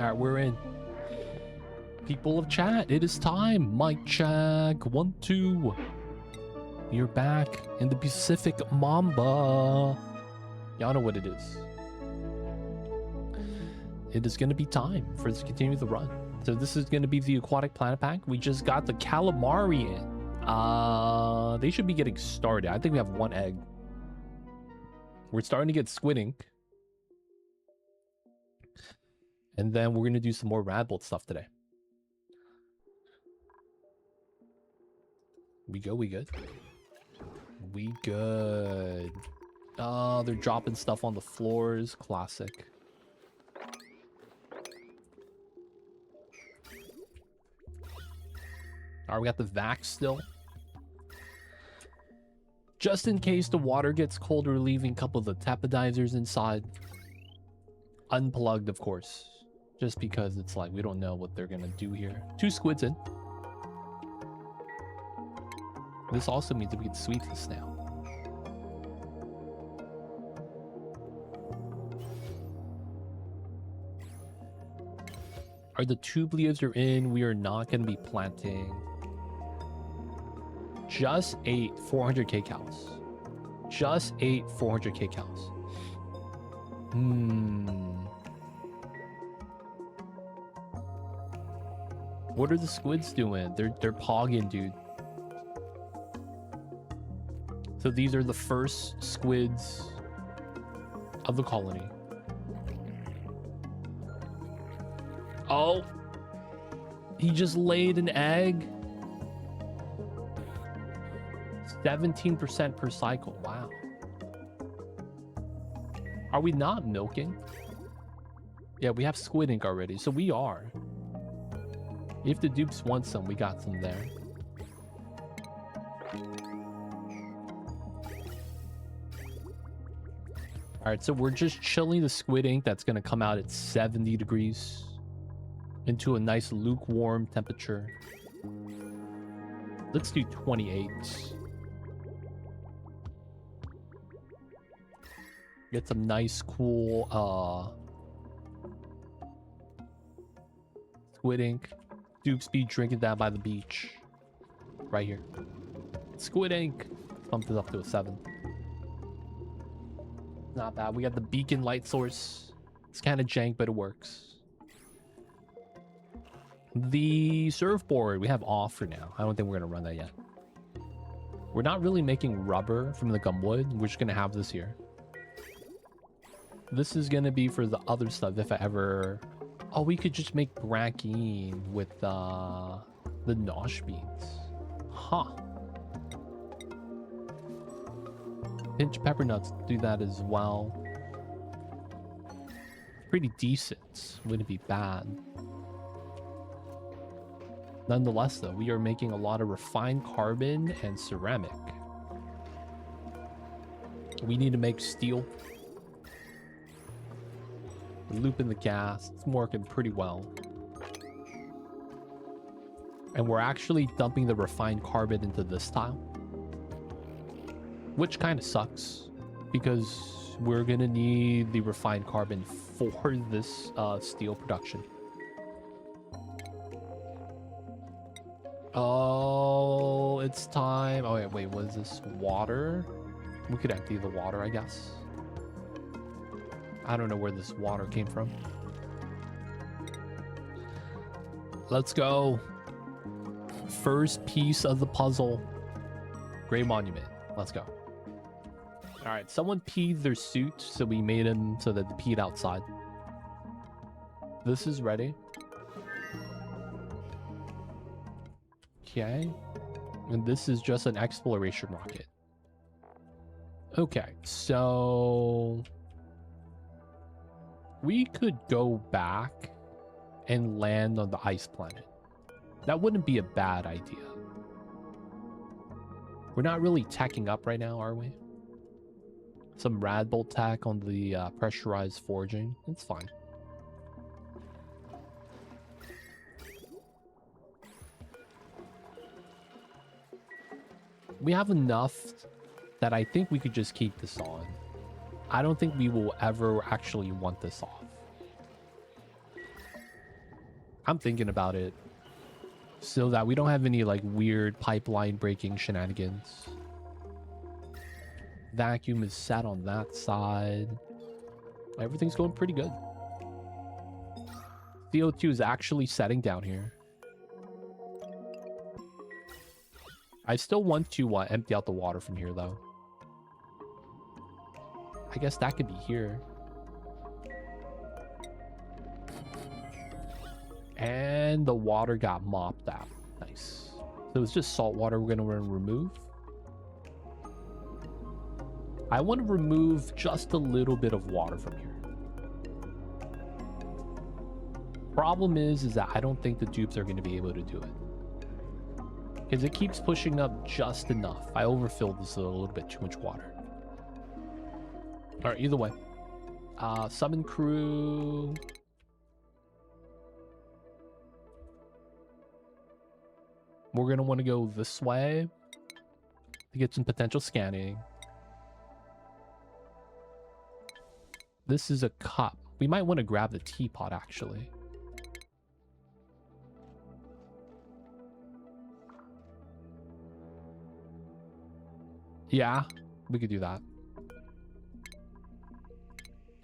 Alright, we're in. People of chat, it is time. Mic check. 1, 2. You're back in the Pacific Mamba. Y'all know what it is. It is going to be time for us to continue the run. So this is going to be the Aquatic Planet Pack. We just got the Calamari in. They should be getting started. I think we have 1 egg. We're starting to get squid ink. And then we're going to do some more Radbolt stuff today. We good? We good? We good. Oh, they're dropping stuff on the floors. Classic. Alright, we got the vac still. Just in case the water gets cold, we're leaving a couple of the tapidizers inside. Unplugged, of course. Just because it's like, we don't know what they're gonna do here. 2 squids in. This also means that we can sweep this now. Are the tubules are in? We are not gonna be planting. Just 8 400k cows. Just 8 400k cows. What are the squids doing? They're pogging, dude. So these are the first squids of the colony. Oh, he just laid an egg. 17% per cycle. Wow. Are we not milking? Yeah, we have squid ink already, so we are. If the dupes want some, we got some there. Alright, so we're just chilling the squid ink that's going to come out at 70 degrees into a nice lukewarm temperature. Let's do 28. Get some nice, cool squid ink. Dupes be drinking that by the beach. Right here. Squid ink. Pump this up to a 7. Not bad. We got the beacon light source. It's kind of jank, but it works. The surfboard we have off for now. I don't think we're going to run that yet. We're not really making rubber from the gumwood. We're just going to have this here. This is going to be for the other stuff if I ever... Oh, we could just make brackine with the nosh beans. Huh. Pinch pepper nuts, do that as well. Pretty decent. Wouldn't be bad. Nonetheless, though, we are making a lot of refined carbon and ceramic. We need to make steel. Loop in the gas. It's working pretty well. And we're actually dumping the refined carbon into this tile. Which kind of sucks. Because we're going to need the refined carbon for this steel production. Oh, it's time. Oh, wait, what is this? Water? We could empty the water, I guess. I don't know where this water came from. Let's go. First piece of the puzzle. Gray Monument. Let's go. All right, someone peed their suit, so we made him so that they peed outside. This is ready. Okay. And this is just an exploration rocket. Okay, so... we could go back and land on the ice planet. That wouldn't be a bad idea. We're not really tacking up right now, are we? Some Radbolt tack on the pressurized forging. It's fine. We have enough that I think we could just keep this on. I don't think we will ever actually want this off. I'm thinking about it so that we don't have any like weird pipeline breaking shenanigans. Vacuum is set on that side. Everything's going pretty good. CO2 is actually setting down here. I still want to empty out the water from here, though. I guess that could be here. And the water got mopped out. Nice. So it's just salt water we're going to remove. I want to remove just a little bit of water from here. Problem is that I don't think the dupes are going to be able to do it. Because it keeps pushing up just enough. I overfilled this with a little bit too much water. Alright, either way. Summon crew. We're going to want to go this way to get some potential scanning. This is a cup. We might want to grab the teapot, actually. Yeah, we could do that.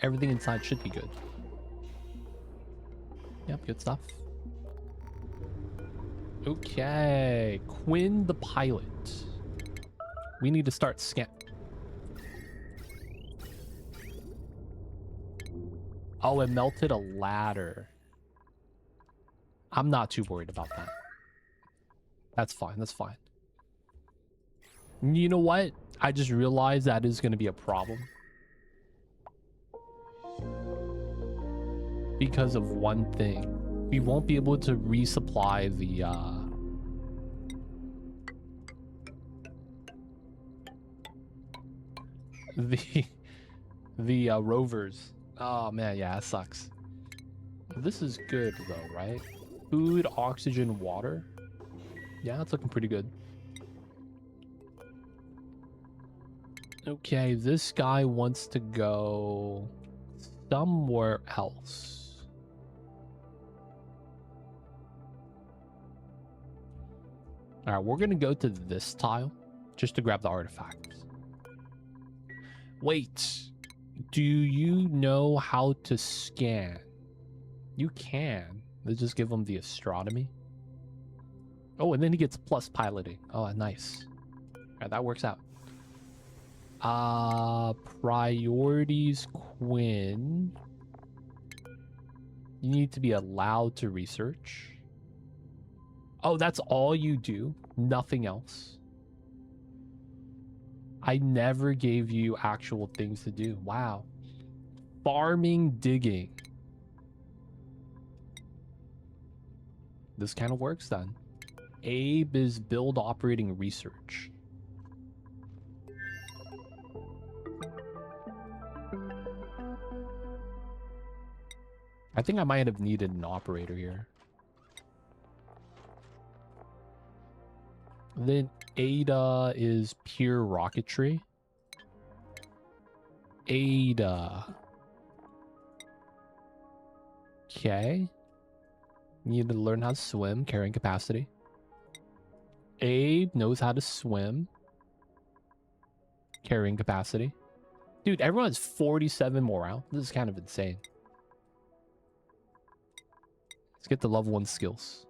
Everything inside should be good. Yep, good stuff. Okay, Quinn the pilot. We need to start scan. Oh, it melted a ladder. I'm not too worried about that. That's fine, that's fine. You know what? I just realized that is going to be a problem. Because of one thing. We won't be able to resupply the rovers. Oh man, yeah, that sucks. This is good though, right? Food, oxygen, water. Yeah, it's looking pretty good. Okay, this guy wants to go somewhere else. All right, we're gonna go to this tile just to grab the artifacts. Wait, do you know how to scan? You can. Let's just give him the astronomy. Oh, and then he gets plus piloting. Oh, nice. All right, that works out. Priorities, Quinn. You need to be allowed to research. Oh, that's all you do? Nothing else? I never gave you actual things to do. Wow. Farming, digging. This kind of works then. Abe is build, operating, research. I think I might have needed an operator here. Then Ada is pure rocketry. Ada. Okay. Need to learn how to swim, carrying capacity. Abe knows how to swim. Carrying capacity. Dude, everyone has 47 morale. This is kind of insane. Let's get the level 1 skills.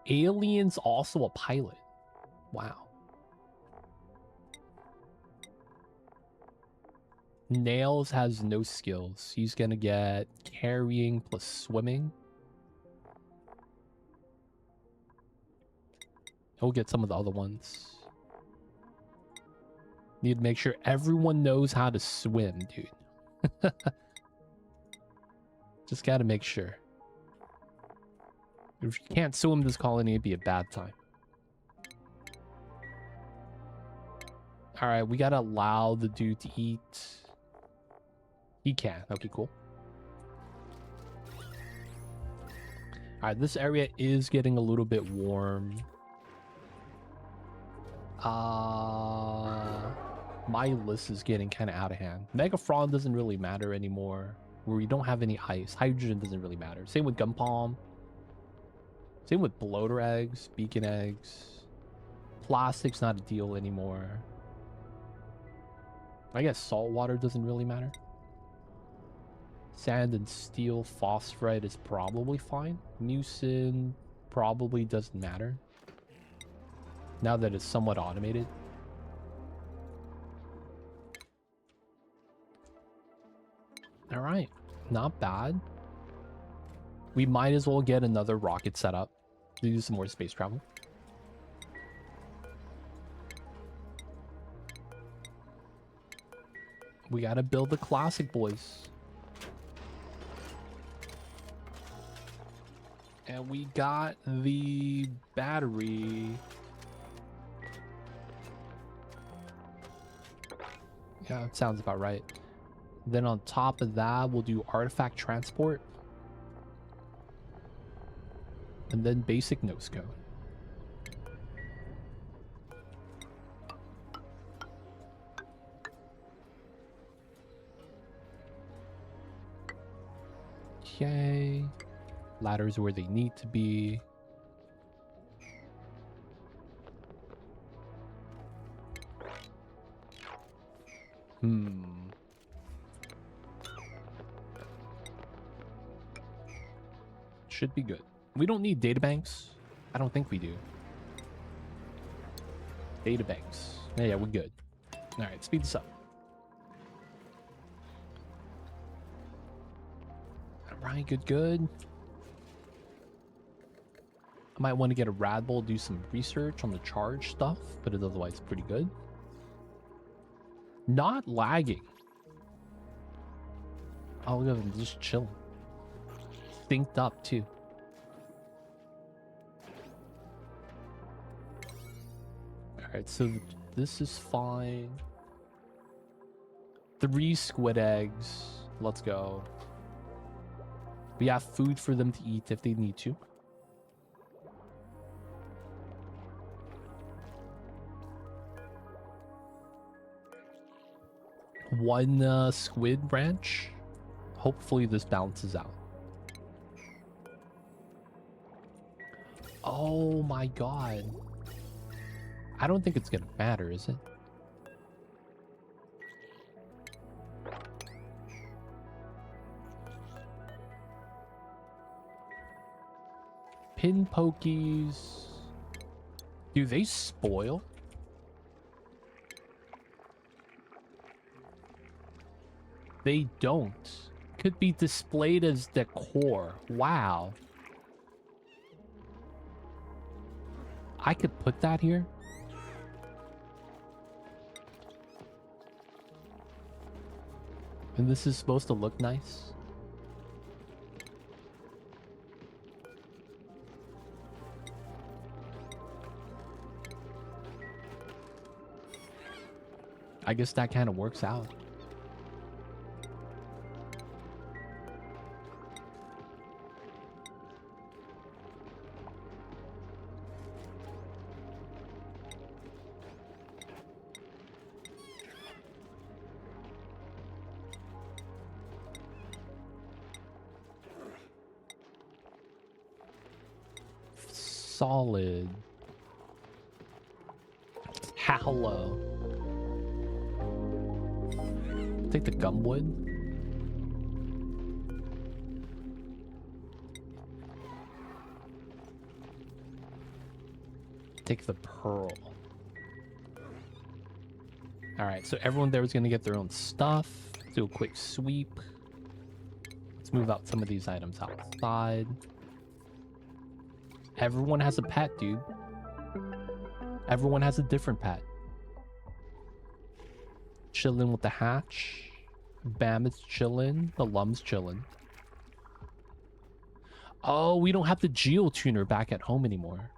Alien's also a pilot. Wow. Nails has no skills. He's gonna get carrying plus swimming. He'll get some of the other ones. Need to make sure everyone knows how to swim, dude. Just gotta make sure. If you can't swim this colony, it'd be a bad time. Alright, we gotta allow the dude to eat. He can. Okay, cool. Alright, this area is getting a little bit warm. My list is getting kind of out of hand. Megaphron doesn't really matter anymore. where we don't have any ice. Hydrogen doesn't really matter. Same with gun palm. Same with bloater eggs, beacon eggs. Plastic's not a deal anymore. I guess salt water doesn't really matter. Sand and steel phosphorite is probably fine. Mucin probably doesn't matter. Now that it's somewhat automated. Alright, not bad. We might as well get another rocket set up to do some more space travel. We gotta build the classic, boys. And we got the battery. Yeah, sounds about right. Then on top of that, we'll do artifact transport. And then basic nose cone. Okay. Ladders where they need to be. Should be good. We don't need databanks. I don't think we do. Databanks. Yeah, we're good. All right, speed this up. All right, good. I might want to get a rad bull, do some research on the charge stuff, but otherwise pretty good. Not lagging. Oh, look at him just chilling. Synced up too. Alright, so this is fine. 3 squid eggs. Let's go. We have food for them to eat if they need to. One squid branch. Hopefully this balances out. Oh my god. I don't think it's gonna matter, is it? Pin pokies. Do they spoil? They don't. Could be displayed as decor. Wow. I could put that here. And this is supposed to look nice. I guess that kind of works out. Solid. Hollow. Take the gumwood. Take the pearl. Alright, so everyone there is going to get their own stuff. Do a quick sweep. Let's move out some of these items outside. Everyone has a pet, dude. Everyone has a different pet. Chilling with the hatch. Bam is chilling. The lum's chilling. Oh, we don't have the geotuner back at home anymore.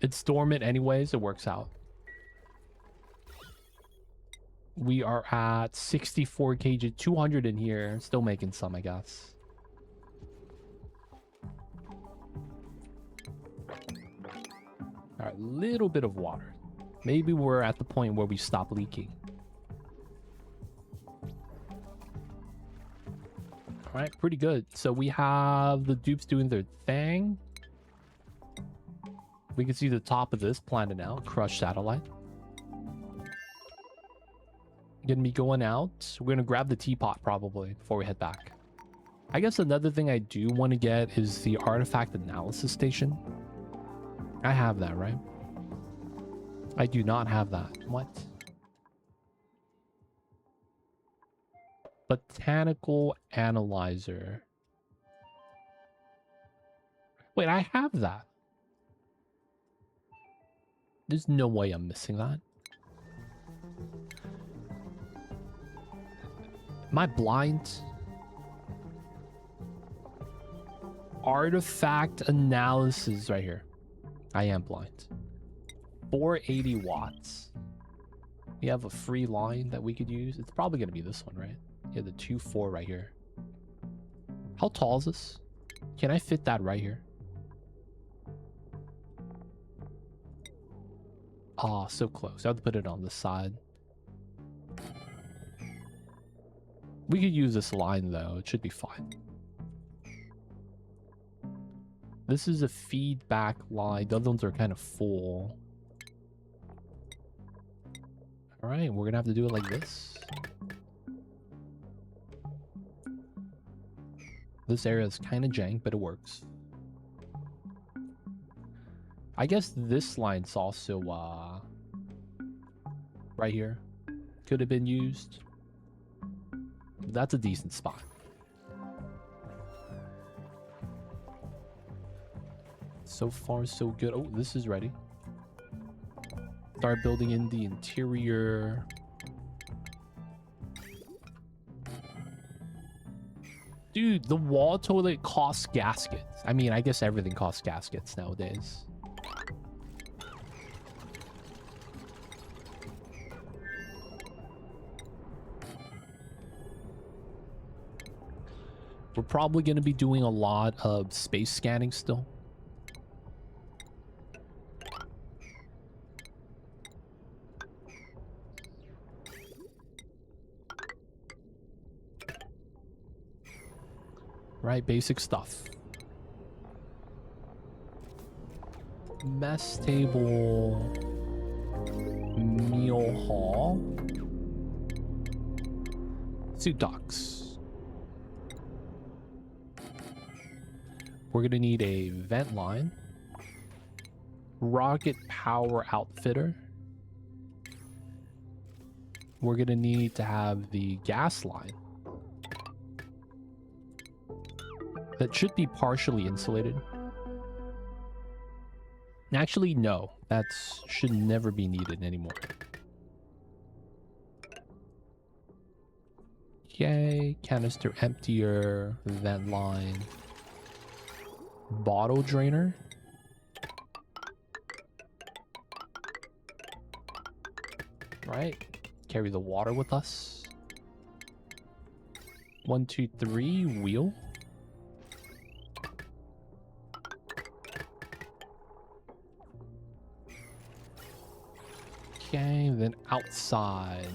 It's dormant anyways. It works out. We are at 64 kg, 200 in here. Still making some, I guess. All right, little bit of water. Maybe we're at the point where we stop leaking. All right, pretty good. So we have the dupes doing their thing. We can see the top of this planet now. Crush satellite. Gonna be going out. We're gonna grab the teapot probably before we head back. I guess another thing I do want to get is the artifact analysis station. I have that, right? I do not have that. What? Botanical analyzer. Wait, I have that. There's no way I'm missing that. Am I blind? Artifact analysis right here. I am blind. 480 watts. We have a free line that we could use. It's probably going to be this one, right? Yeah, the 2.4 right here. How tall is this? Can I fit that right here? Ah, so close. I have to put it on the side. We could use this line though. It should be fine. This is a feedback line. The other ones are kind of full. All right, we're gonna have to do it like this. This area is kind of jank, but it works. I guess this line's also right here. Could have been used. That's a decent spot. So far, so good. Oh, this is ready. Start building in the interior. Dude, the wall toilet costs gaskets. I mean, I guess everything costs gaskets nowadays. We're probably going to be doing a lot of space scanning still. Right, basic stuff. Mess table. Meal hall. Suit docks. We're gonna need a vent line. Rocket power outfitter. We're gonna need to have the gas line. That should be partially insulated. Actually, no. That should never be needed anymore. Okay, canister emptier, vent line. Bottle drainer. Right. Carry the water with us. 1, 2, 3, wheel. Okay, then outside.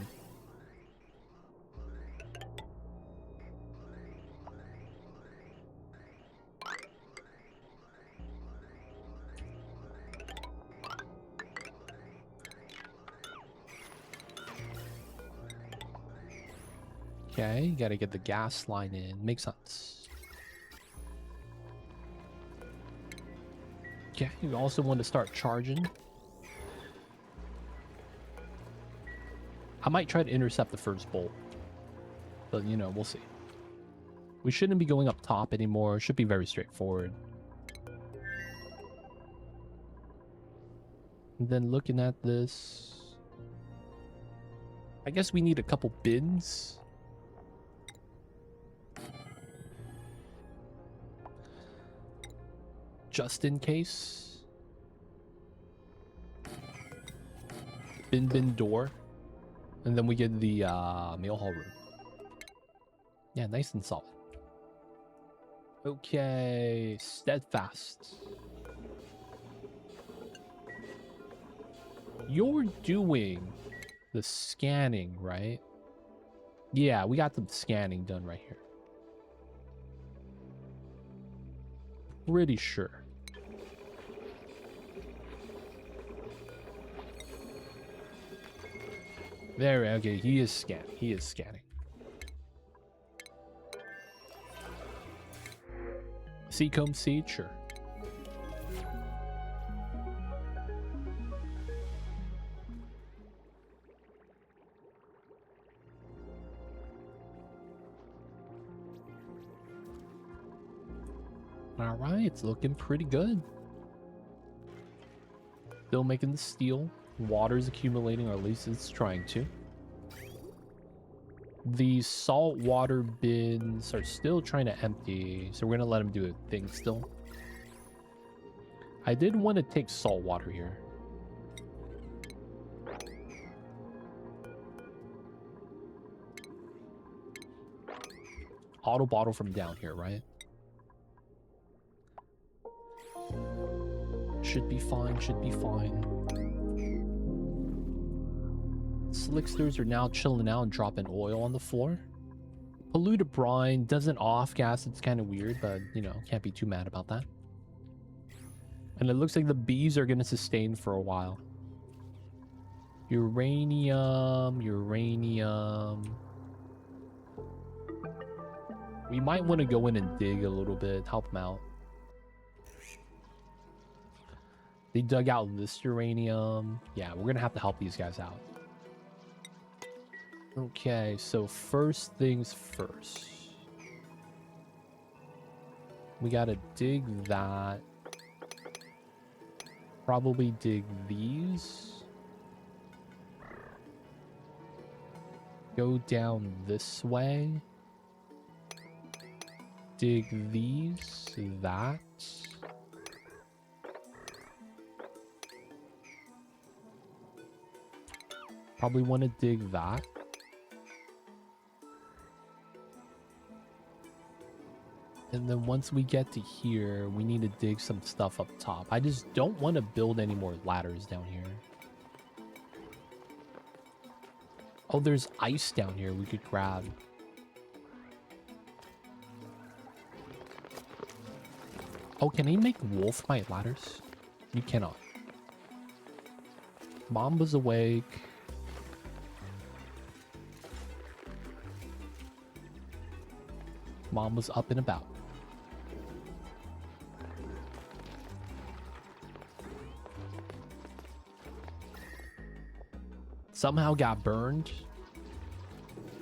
Okay, gotta get the gas line in. Makes sense. Okay, we also want to start charging. I might try to intercept the first bolt, but you know, we'll see. We shouldn't be going up top anymore. It should be very straightforward. And then looking at this, I guess we need a couple bins. Just in case. Bin door. And then we get the mail hall room. Yeah, nice and solid. Okay, steadfast. You're doing the scanning, right? Yeah, we got the scanning done right here. Pretty sure. There, okay, he is scanning. He is scanning. Seacomb seed, sure. All right, it's looking pretty good. Still making the steel. Water's accumulating, or at least it's trying to. The salt water bins are still trying to empty, so we're gonna let them do a thing still. I did want to take salt water here. Auto bottle from down here, right? Should be fine, should be fine. Slicksters are now chilling out and dropping oil on the floor. Polluted brine doesn't off gas. It's kind of weird, but you know, can't be too mad about that. And it looks like the bees are going to sustain for a while. Uranium, uranium. We might want to go in and dig a little bit, help them out. They dug out this uranium. Yeah, we're going to have to help these guys out. Okay, so first things first. We gotta dig that. Probably dig these. Go down this way. Dig these, that. Probably want to dig that. And then once we get to here, we need to dig some stuff up top. I just don't want to build any more ladders down here. Oh, there's ice down here we could grab. Oh, can he make wolfmite ladders? You cannot. Mamba's awake. Mamba's up and about. Somehow got burned.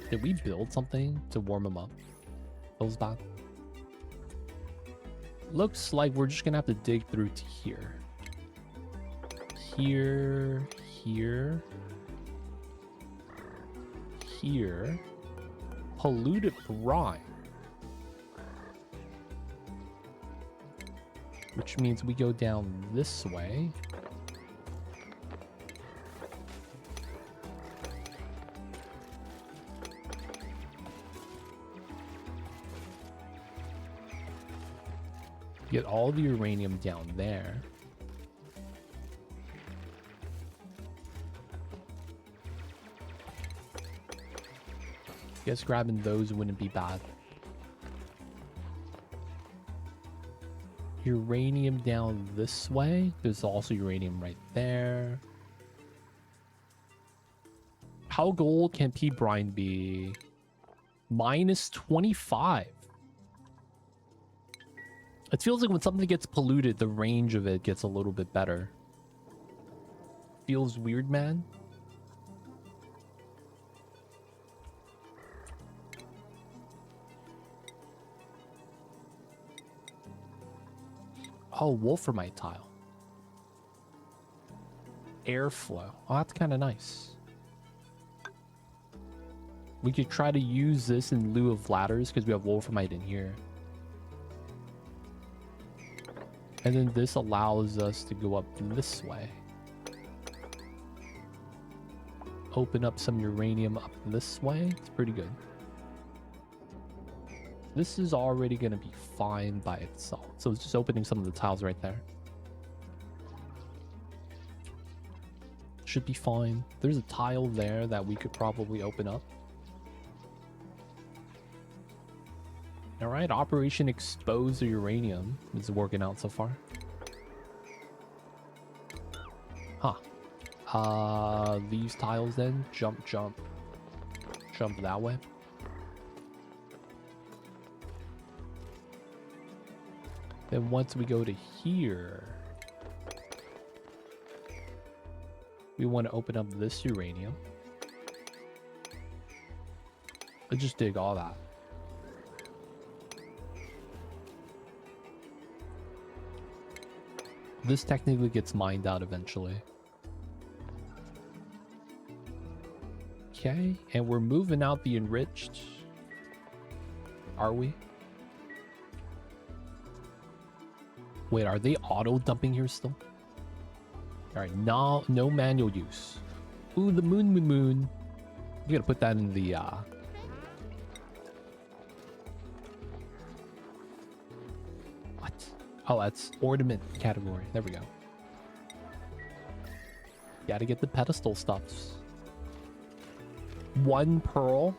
Did we build something to warm him up? That was bad. Looks like we're just gonna have to dig through to here. Here, here, here. Polluted brine. Which means we go down this way. Get all the uranium down there. Guess grabbing those wouldn't be bad. Uranium down this way. There's also uranium right there. How gold can P brine be? Minus 25. It feels like when something gets polluted, the range of it gets a little bit better. Feels weird, man. Oh, wolframite tile. Airflow. Oh, that's kind of nice. We could try to use this in lieu of ladders because we have wolframite in here. And then this allows us to go up this way. Open up some uranium up this way. It's pretty good. This is already going to be fine by itself. So it's just opening some of the tiles right there. Should be fine. There's a tile there that we could probably open up. All right, Operation Expose the Uranium is working out so far. Huh. These tiles then. Jump, jump. Jump that way. Then once we go to here, we want to open up this uranium. Let's just dig all that. This technically gets mined out eventually. Okay, and we're moving out the enriched. Are we? Wait, are they auto dumping here still? All right, no manual use. Ooh, the moon. You gotta put that in the what? Oh, that's ornament category. There we go. Gotta get the pedestal stuffs. 1 pearl,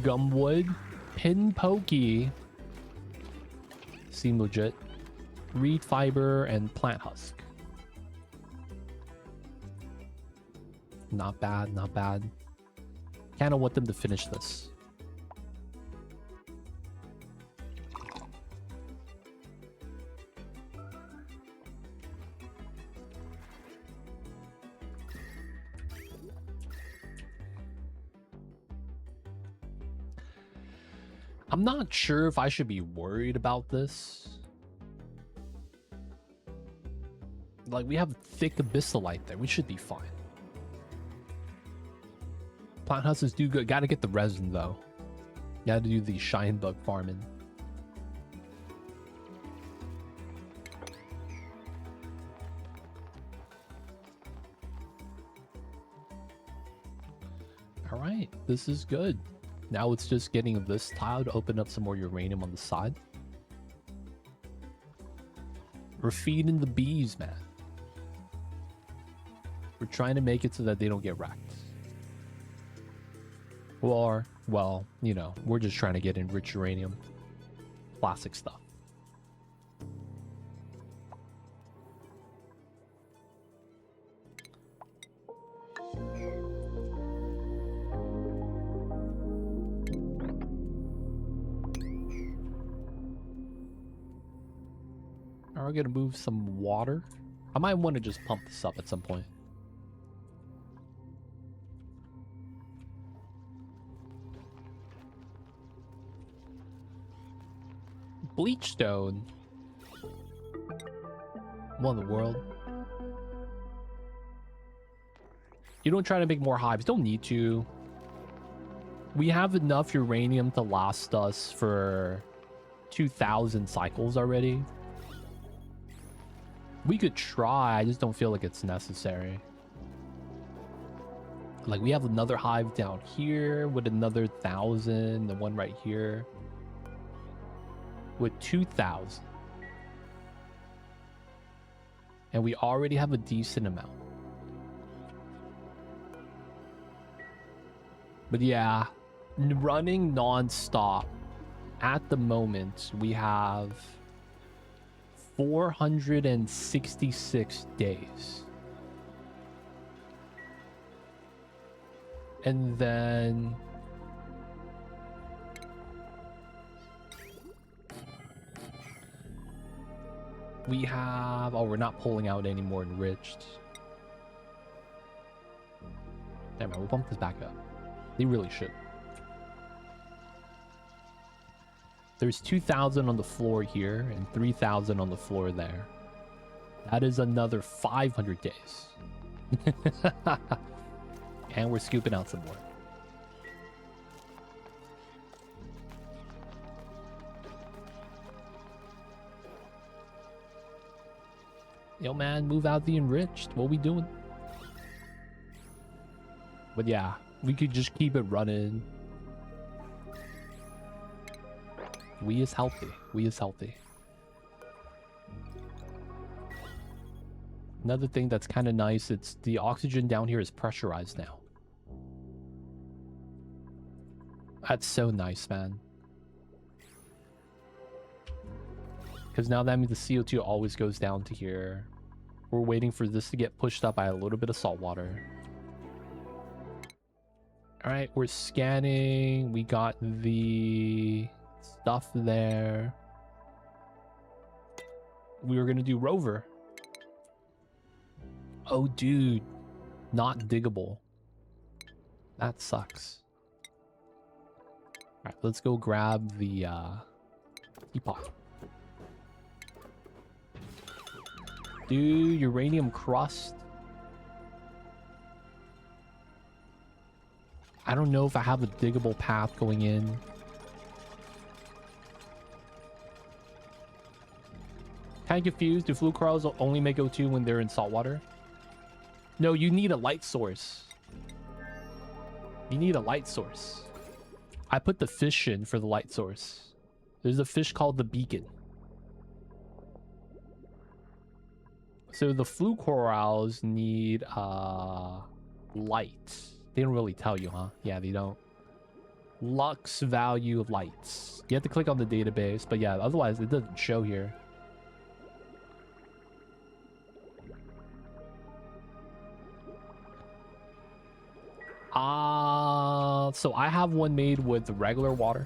gumwood, pin pokey. Seem legit. Reed fiber and plant husk. Not bad, not bad. Kind of want them to finish this. I'm not sure if I should be worried about this. Like, we have thick abyssalite there. We should be fine. Plant husks do good. Gotta get the resin, though. Gotta do the shine bug farming. Alright, this is good. Now it's just getting this tile to open up some more uranium on the side. We're feeding the bees, man. We're trying to make it so that they don't get wrecked. Or, well, you know, we're just trying to get enriched uranium. Classic stuff. Are we gonna move some water? I might want to just pump this up at some point. Bleachstone. What in the world? You don't try to make more hives. Don't need to. We have enough uranium to last us for 2,000 cycles already. We could try, I just don't feel like it's necessary. Like, we have another hive down here with another 1,000, the one right here with 2,000. And we already have a decent amount. But yeah, running non-stop at the moment, we have 466 days. And then we have, oh, we're not pulling out any more enriched. Damn it, we'll bump this back up. They really should. There's 2,000 on the floor here and 3,000 on the floor there. That is another 500 days. And we're scooping out some more. Yo, man, move out the enriched. What we doing? But yeah, we could just keep it running. We is healthy. We is healthy. Another thing that's kind of nice, it's the oxygen down here is pressurized now. That's so nice, man. Because now that means the CO2 always goes down to here. We're waiting for this to get pushed up by a little bit of salt water. All right, we're scanning. We got the stuff there. We were going to do rover. Oh, dude. Not diggable. That sucks. All right, let's go grab the teapot. Dude, uranium crust. I don't know if I have a diggable path going in. Kind of confused. Do fluid corals only make O2 when they're in salt water? No, you need a light source. You need a light source. I put the fish in for the light source. There's a fish called the beacon. So the fluid corals need light. They don't really tell you, huh? Yeah, they don't. Lux value of lights. You have to click on the database, but yeah, otherwise it doesn't show here. So I have one made with regular water.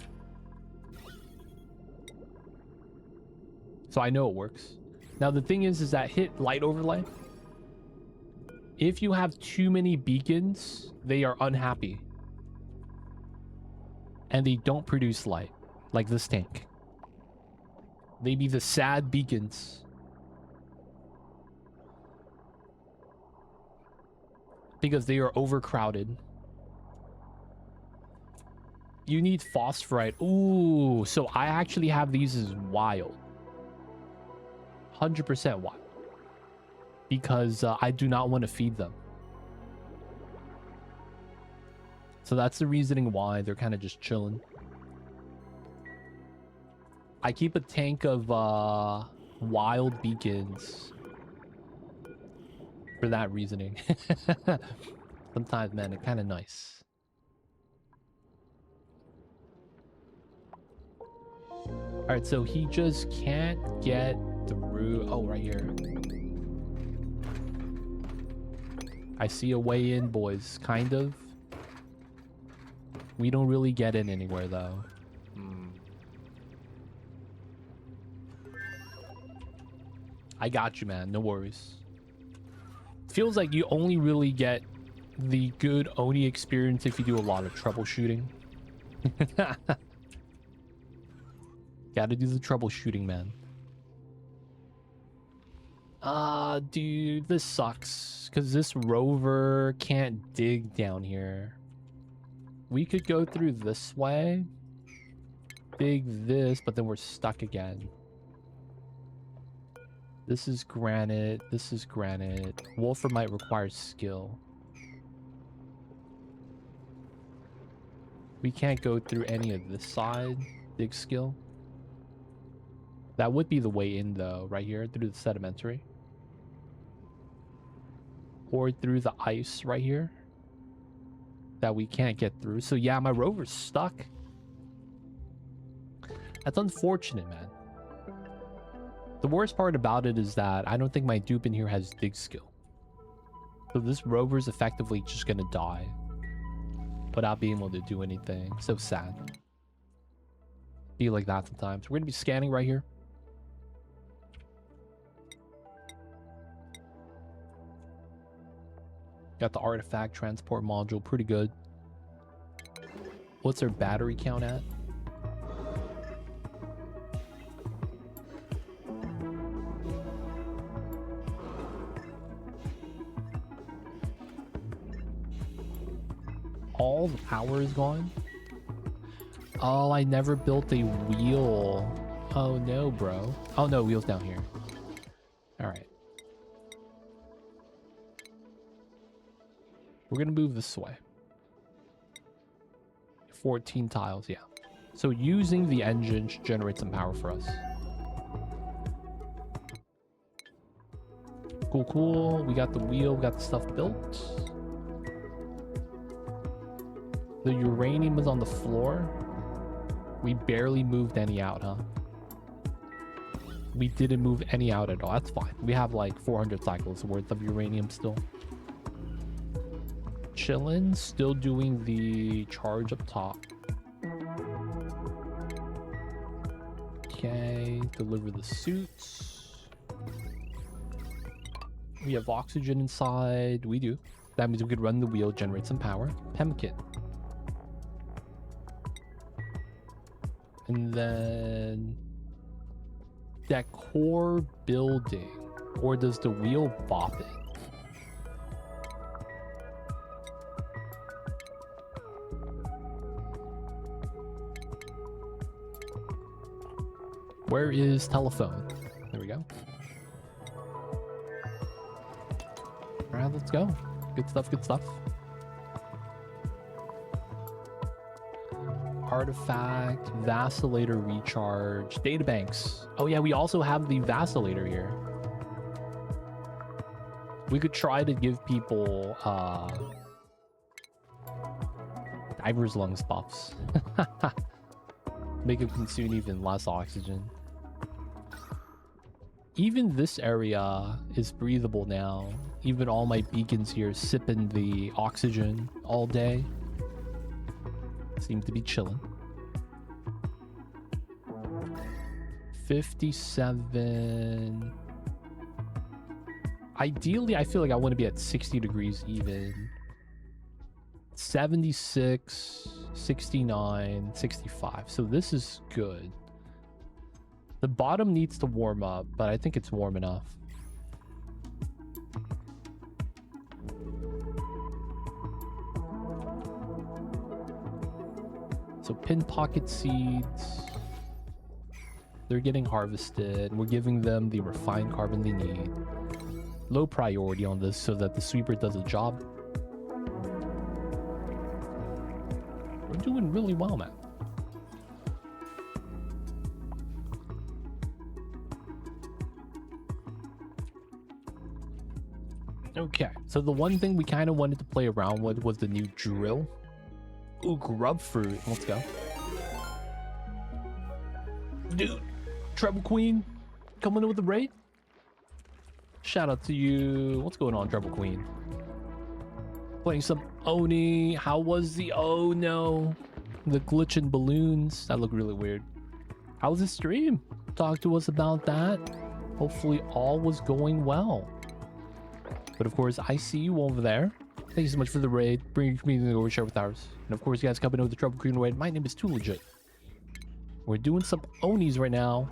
So I know it works. Now the thing is that hit light overlay. If you have too many beacons, they are unhappy. And they don't produce light, like this tank. They be the sad beacons. Because they are overcrowded. You need phosphorite. Ooh, so I actually have these as wild. 100% wild. Because I do not want to feed them. So that's the reasoning why they're kind of just chilling. I keep a tank of wild beacons for that reasoning. Sometimes, man, it's kind of nice. All right, so he just can't get through. Oh, right here. I see a way in, boys. Kind of. We don't really get in anywhere, though. I got you, man. No worries. Feels like you only really get the good Oni experience if you do a lot of troubleshooting. Gotta do the troubleshooting, man. Dude, this sucks. Because this rover can't dig down here. We could go through this way. Dig this, but then we're stuck again. This is granite. This is granite. Wolframite requires skill. We can't go through any of this side. Dig skill. That would be the way in, though, right here, through the sedimentary. Or through the ice right here. That we can't get through. So yeah, my rover's stuck. That's unfortunate, man. The worst part about it is that I don't think my dupe in here has dig skill. So this rover's effectively just gonna die without being able to do anything. So sad. Be like that sometimes. We're gonna be scanning right here. Got the artifact transport module, pretty good. What's our battery count at? All the power is gone? Oh, I never built a wheel. Oh no, bro. Oh no, wheel's down here. Alright. We're gonna move this way. 14 tiles, yeah. So using the engine should generate some power for us. Cool, cool. We got the wheel, we got the stuff built. The uranium is on the floor. We barely moved any out, huh? We didn't move any out at all. That's fine. We have like 400 cycles worth of uranium still. Chillin', still doing the charge up top. Okay, deliver the suits. We have oxygen inside. We do. That means we could run the wheel, generate some power. Pemkit. And then decor building. Or does the wheel bop it? Where is telephone? There we go. All right, let's go. Good stuff, good stuff. Artifact, vacillator recharge, databanks. Oh yeah, we also have the vacillator here. We could try to give people diver's lungs buffs. Make them consume even less oxygen. Even this area is breathable now. Even all my beacons here sipping the oxygen all day. Seem to be chilling. 57. Ideally, I feel like I want to be at 60 degrees even. 76, 69, 65. So this is good. The bottom needs to warm up, but I think it's warm enough. So pin pocket seeds. They're getting harvested. We're giving them the refined carbon they need. Low priority on this so that the sweeper does a job. We're doing really well, man. Okay, so the one thing we kind of wanted to play around with was the new drill. Ooh, grub fruit. Let's go. Dude, Treble Queen coming in with the raid. Shout out to you. What's going on, Treble Queen? Playing some Oni. How was the... Oh no. The glitching balloons. That looked really weird. How was the stream? Talk to us about that. Hopefully all was going well. But of course, I see you over there. Thank you so much for the raid. Bring your community over, share with ours. And of course, you guys coming over the Treble Queen raid. My name is Too Legit. We're doing some Onis right now.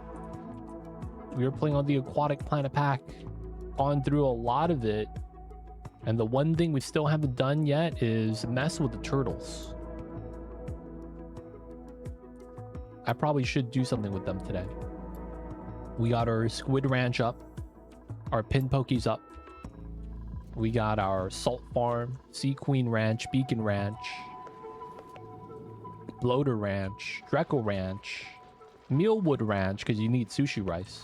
We are playing on the Aquatic Planet Pack. Gone through a lot of it. And the one thing we still haven't done yet is mess with the turtles. I probably should do something with them today. We got our Squid Ranch up. Our Pin Pokies up. We got our Salt Farm, Sea Queen Ranch, Beacon Ranch, Bloater Ranch, Dreco Ranch, Mealwood Ranch, because you need sushi rice.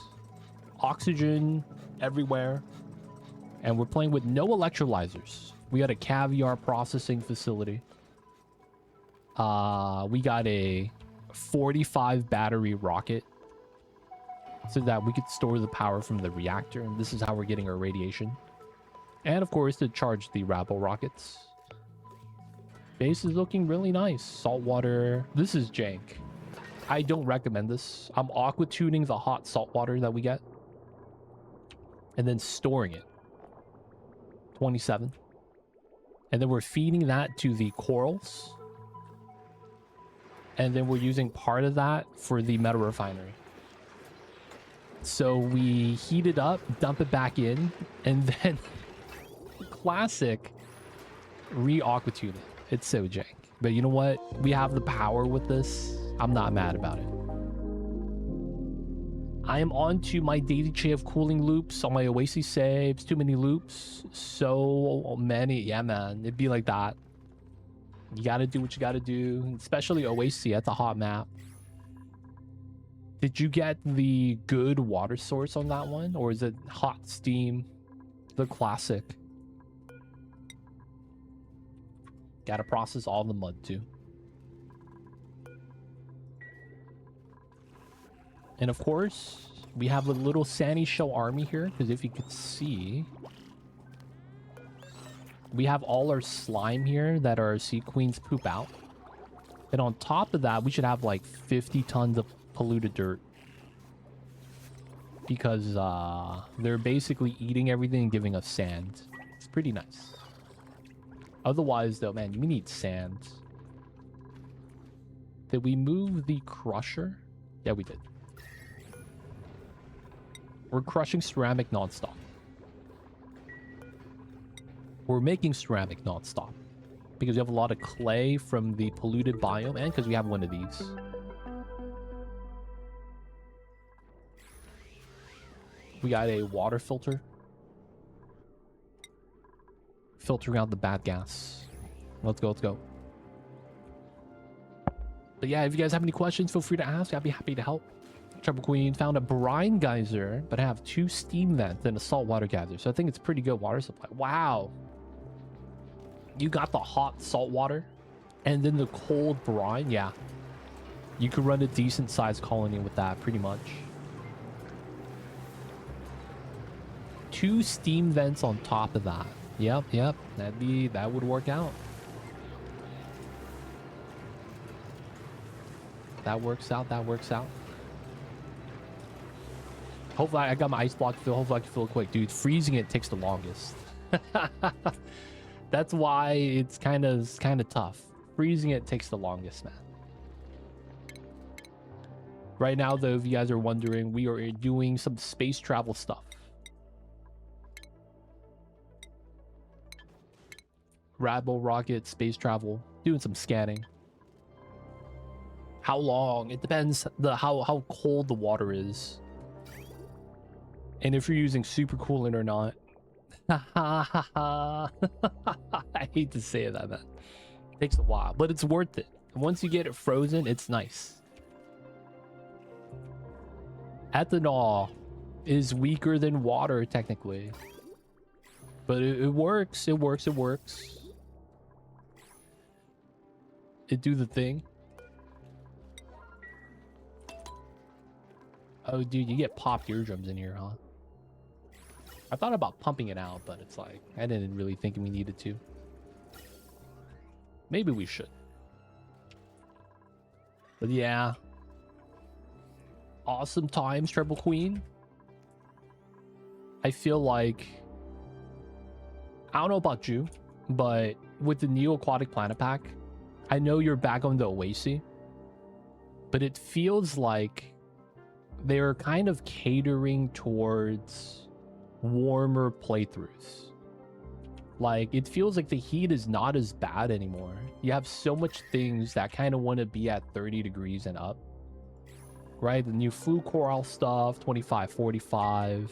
Oxygen everywhere. And we're playing with no electrolyzers. We got a caviar processing facility. We got a 45 battery rocket so that we could store the power from the reactor. And this is how we're getting our radiation. And of course, to charge the Rabble rockets. Base is looking really nice. Saltwater. This is jank. I don't recommend this. I'm aqua tuning the hot salt water that we get. And then storing it. 27. And then we're feeding that to the corals. And then we're using part of that for the metal refinery. So we heat it up, dump it back in, and then... classic re-aquatune it. It's so jank. But you know what? We have the power with this. I'm not mad about it. I am on to my daily chain of cooling loops on my Oasis saves. Too many loops. So many. Yeah, man. It'd be like that. You gotta do what you gotta do. Especially Oasis. That's a hot map. Did you get the good water source on that one? Or is it hot steam? The classic. Gotta process all the mud too. And of course, We have a little sandy shell army here, because if you could see, we have all our slime here that our sea queens poop out. And on top of that, we should have like 50 tons of polluted dirt. Because they're basically eating everything and giving us sand. It's pretty nice. Otherwise, though, man, we need sand. Did we move the crusher? Yeah, we did. We're crushing ceramic non-stop. We're making ceramic non-stop. Because we have a lot of clay from the polluted biome and because we have one of these. We got a water filter. Filtering out the bad gas. Let's go, let's go. But yeah, if you guys have any questions, feel free to ask. I'd be happy to help. Trouble Queen found a brine geyser, but I have 2 steam vents and a saltwater geyser. So I think it's pretty good water supply. Wow. You got the hot salt water and then the cold brine. Yeah. You could run a decent sized colony with that pretty much. 2 steam vents on top of that. Yep, yep. That would work out. That works out, that works out. Hopefully I got my ice block filled. Hopefully I can fill it quick. Dude, freezing it takes the longest. That's why it's kind of tough. Freezing it takes the longest, man. Right now, though, if you guys are wondering, we are doing some space travel stuff. Radbull rocket, space travel, doing some scanning. How long? It depends how cold the water is. And if you're using super coolant or not. I hate to say that, man. It takes a while, but it's worth it. Once you get it frozen, it's nice. Ethanol is weaker than water, technically. But it works, it works, it works. It do the thing. Oh, dude, you get popped eardrums in here, huh? I thought about pumping it out, but it's like, I didn't really think we needed to. Maybe we should. But yeah. Awesome times, Treble Queen. I feel like... I don't know about you, but with the new Aquatic Planet Pack, I know you're back on the Oasis, but it feels like they're kind of catering towards warmer playthroughs. Like, it feels like the heat is not as bad anymore. You have so much things that kind of want to be at 30 degrees and up. Right? The new food coral stuff, 25, 45.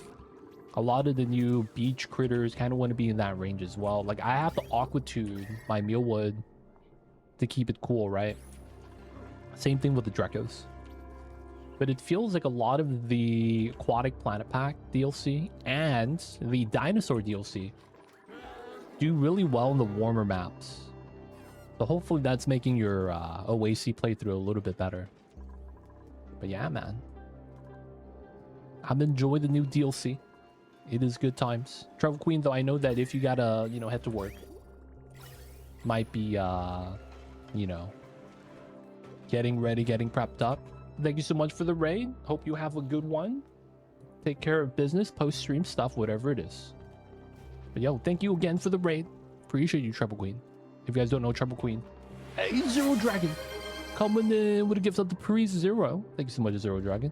A lot of the new beach critters kind of want to be in that range as well. Like, I have to aquatune my mealwood to keep it cool, right? Same thing with the Drecos. But it feels like a lot of the Aquatic Planet Pack DLC and the Dinosaur DLC do really well in the warmer maps. So hopefully that's making your Oasis playthrough a little bit better. But yeah, man. I'm enjoying the new DLC. It is good times. Travel Queen, though, I know that if you gotta, you know, head to work, might be, you know, getting ready, getting prepped up. Thank you so much for the raid. Hope you have a good one. Take care of business, post-stream stuff, whatever it is. But yo, thank you again for the raid. Appreciate you, Treble Queen. If you guys don't know Treble Queen, hey, Zero Dragon, coming in with a gift of the pre-Zero. Thank you so much, Zero Dragon.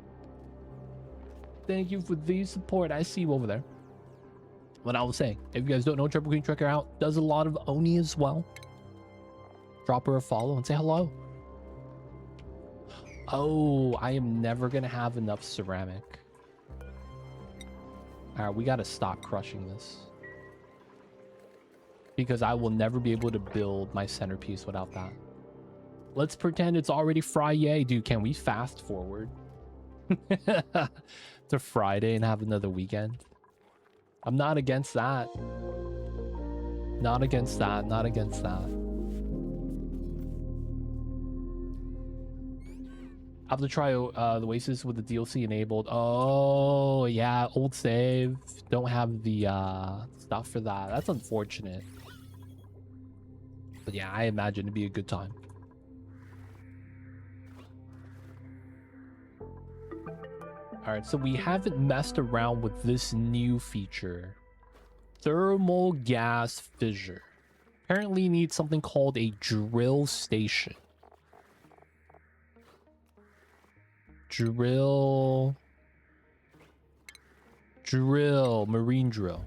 Thank you for the support. I see you over there. What I was saying, if you guys don't know Treble Queen, check her out. Does a lot of Oni as well. Drop her a follow and say hello. Oh, I am never gonna have enough ceramic. All right, we gotta stop crushing this. Because I will never be able to build my centerpiece without that. Let's pretend it's already Friday. Dude, can we fast forward to Friday and have another weekend? I'm not against that. Not against that. Not against that. I have to try the Oasis with the DLC enabled. Oh, yeah, old save. Don't have the stuff for that. That's unfortunate. But yeah, I imagine it'd be a good time. Alright, so we haven't messed around with this new feature. Thermal gas fissure. Apparently needs something called a drill station. Marine drill.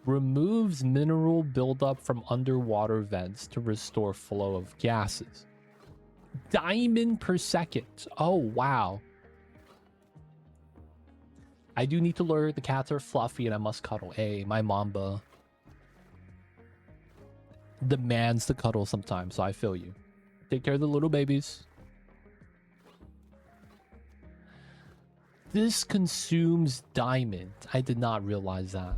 Removes mineral buildup from underwater vents to restore flow of gases. Diamond per second. Oh, wow. I do need to learn the cats are fluffy and I must cuddle. Hey, my Mamba demands to cuddle sometimes, so I feel you. Take care of the little babies. This consumes diamond. I did not realize that.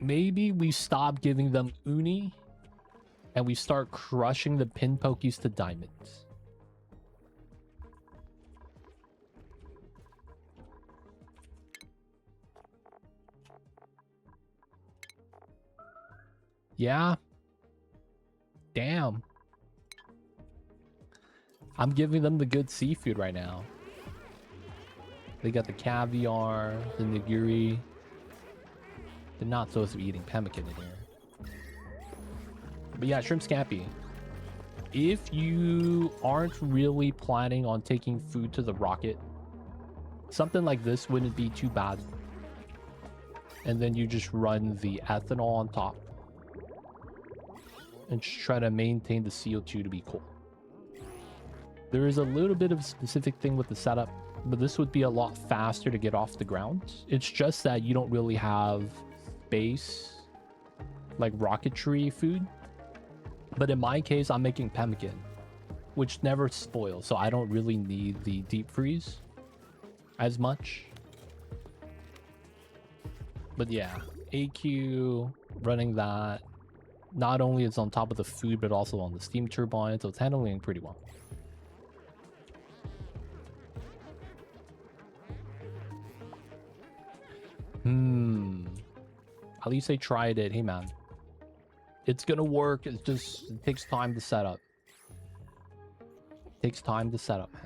Maybe we stop giving them uni and we start crushing the pin pokies to diamonds. Yeah. Damn. I'm giving them the good seafood right now. They got the caviar, the nigiri. They're not supposed to be eating pemmican in here. But yeah, shrimp scampi. If you aren't really planning on taking food to the rocket, something like this wouldn't be too bad. And then you just run the ethanol on top. And just try to maintain the CO2 to be cool. There is a little bit of a specific thing with the setup, but this would be a lot faster to get off the ground. It's just that you don't really have space, like rocketry food. But in my case, I'm making pemmican, which never spoils, so I don't really need the deep freeze as much. But yeah, AQ, running that. Not only is on top of the food, but also on the steam turbine, so it's handling pretty well. At least they tried it. Hey, man. It's gonna work. It takes time to set up. It takes time to set up, man.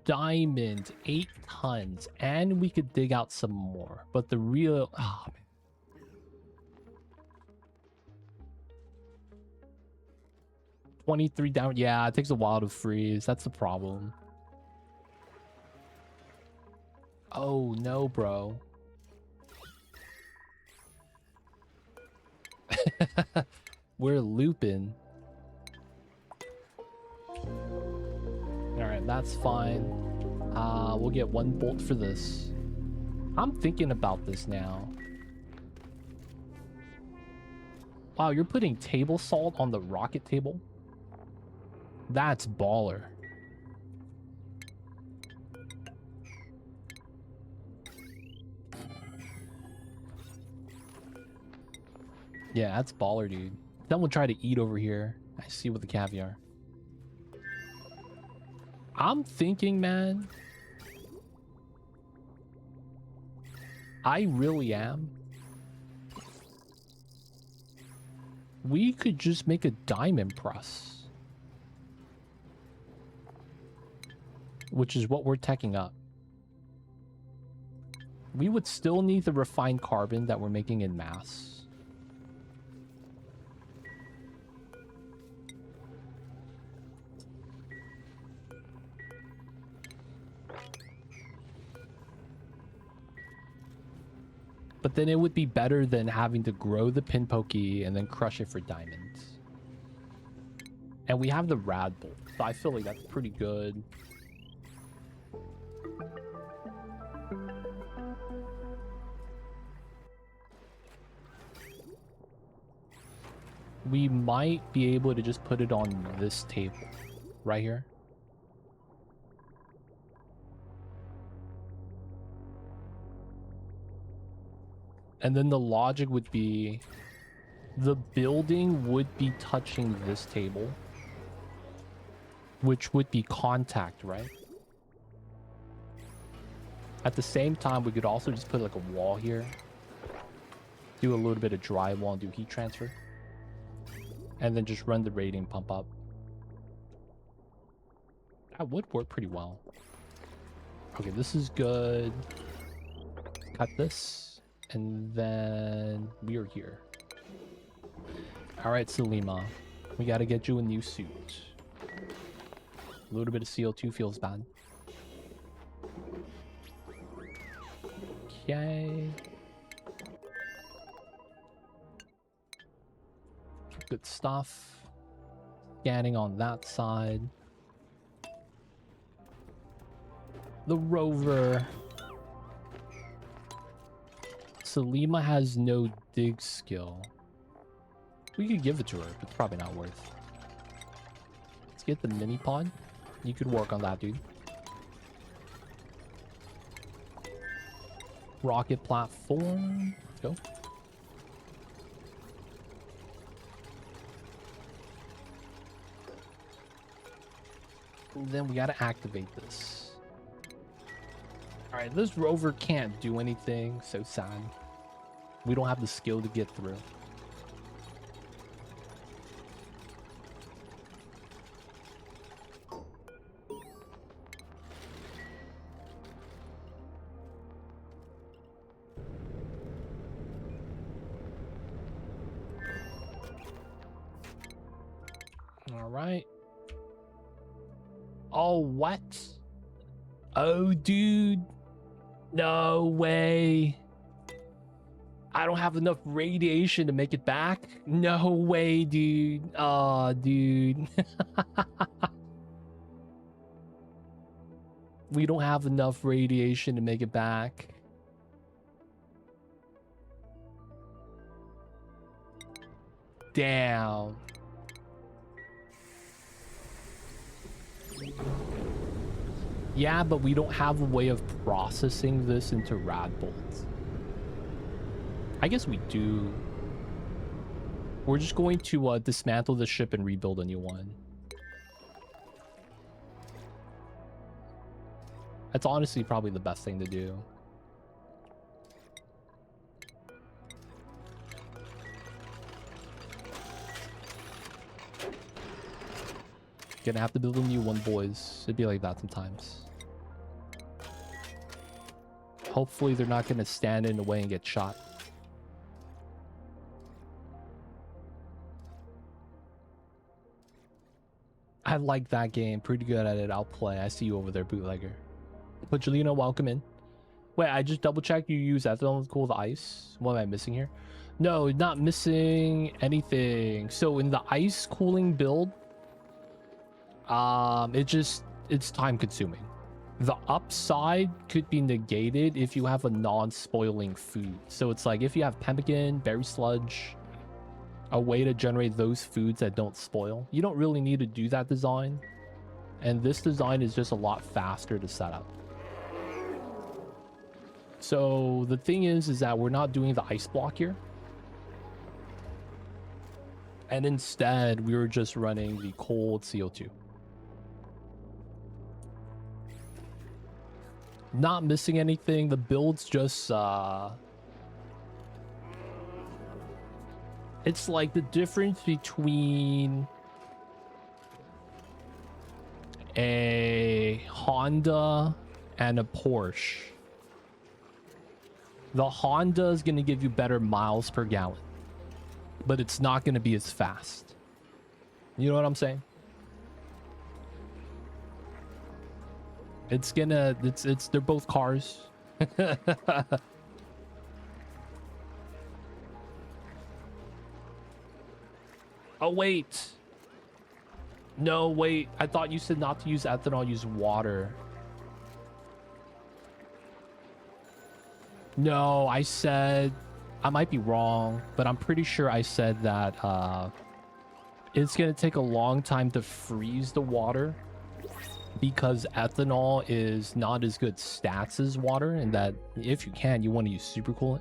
Diamond, 8 tons. And we could dig out some more. But the real... Oh, man. $23 down. Yeah, it takes a while to freeze. That's the problem. Oh, no, bro. We're looping. Alright, that's fine. We'll get 1 bolt for this. I'm thinking about this now. Wow, you're putting table salt on the rocket table? That's baller. Yeah, that's baller, dude. Someone try to eat over here. I see with the caviar. I'm thinking, man. I really am. We could just make a diamond press. Which is what we're teching up. We would still need the refined carbon that we're making in mass. But then it would be better than having to grow the pin pokey and then crush it for diamonds. And we have the rad bolt, so I feel like that's pretty good. We might be able to just put it on this table right here. And then the logic would be The building would be touching this table, which would be contact, right? At the same time, we could also just put like a wall here, do a little bit of drywall and do heat transfer, and then just run the radiating pump up. That would work pretty well. Okay, this is good. Cut this, and then we are here. All right, Selima, we got to get you a new suit. A little bit of CO2 feels bad. Okay. Good stuff. Scanning on that side. The rover. Selima has no dig skill. We could give it to her, but it's probably not worth. Let's get the mini pod. You could work on that, dude. Rocket platform. Let's go. And then we gotta activate this. Alright, this rover can't do anything. So sad. We don't have the skill to get through. Alright. Oh, what? Oh, dude. No way. I don't have enough radiation to make it back. No way, dude. Oh, dude. We don't have enough radiation to make it back. Damn. Yeah, but we don't have a way of processing this into rad bolts. I guess we do. We're just going to dismantle the ship and rebuild a new one. That's honestly probably the best thing to do. Gonna have to build a new one, boys. It'd be like that sometimes. Hopefully they're not gonna stand in the way and get shot. I like that game. Pretty good at it. I'll play. I see you over there, bootlegger. But Jelena, welcome in. Wait, I just double checked. You use ethanol to cool the ice. What am I missing here? No, not missing anything. So in the ice cooling build, it's time consuming. The upside could be negated if you have a non-spoiling food. So it's like if you have pemmican, berry sludge, a way to generate those foods that don't spoil. You don't really need to do that design. And this design is just a lot faster to set up. So the thing is that we're not doing the ice block here. And instead, we were just running the cold CO2. Not missing anything. The build's just it's like the difference between a Honda and a Porsche. The Honda is going to give you better miles per gallon, but it's not going to be as fast. You know what I'm saying? It's they're both cars. Oh, wait. No, wait. I thought you said not to use ethanol, use water. No, I said... I might be wrong, but I'm pretty sure I said that it's going to take a long time to freeze the water because ethanol is not as good stats as water, and that if you can, you want to use supercoolant.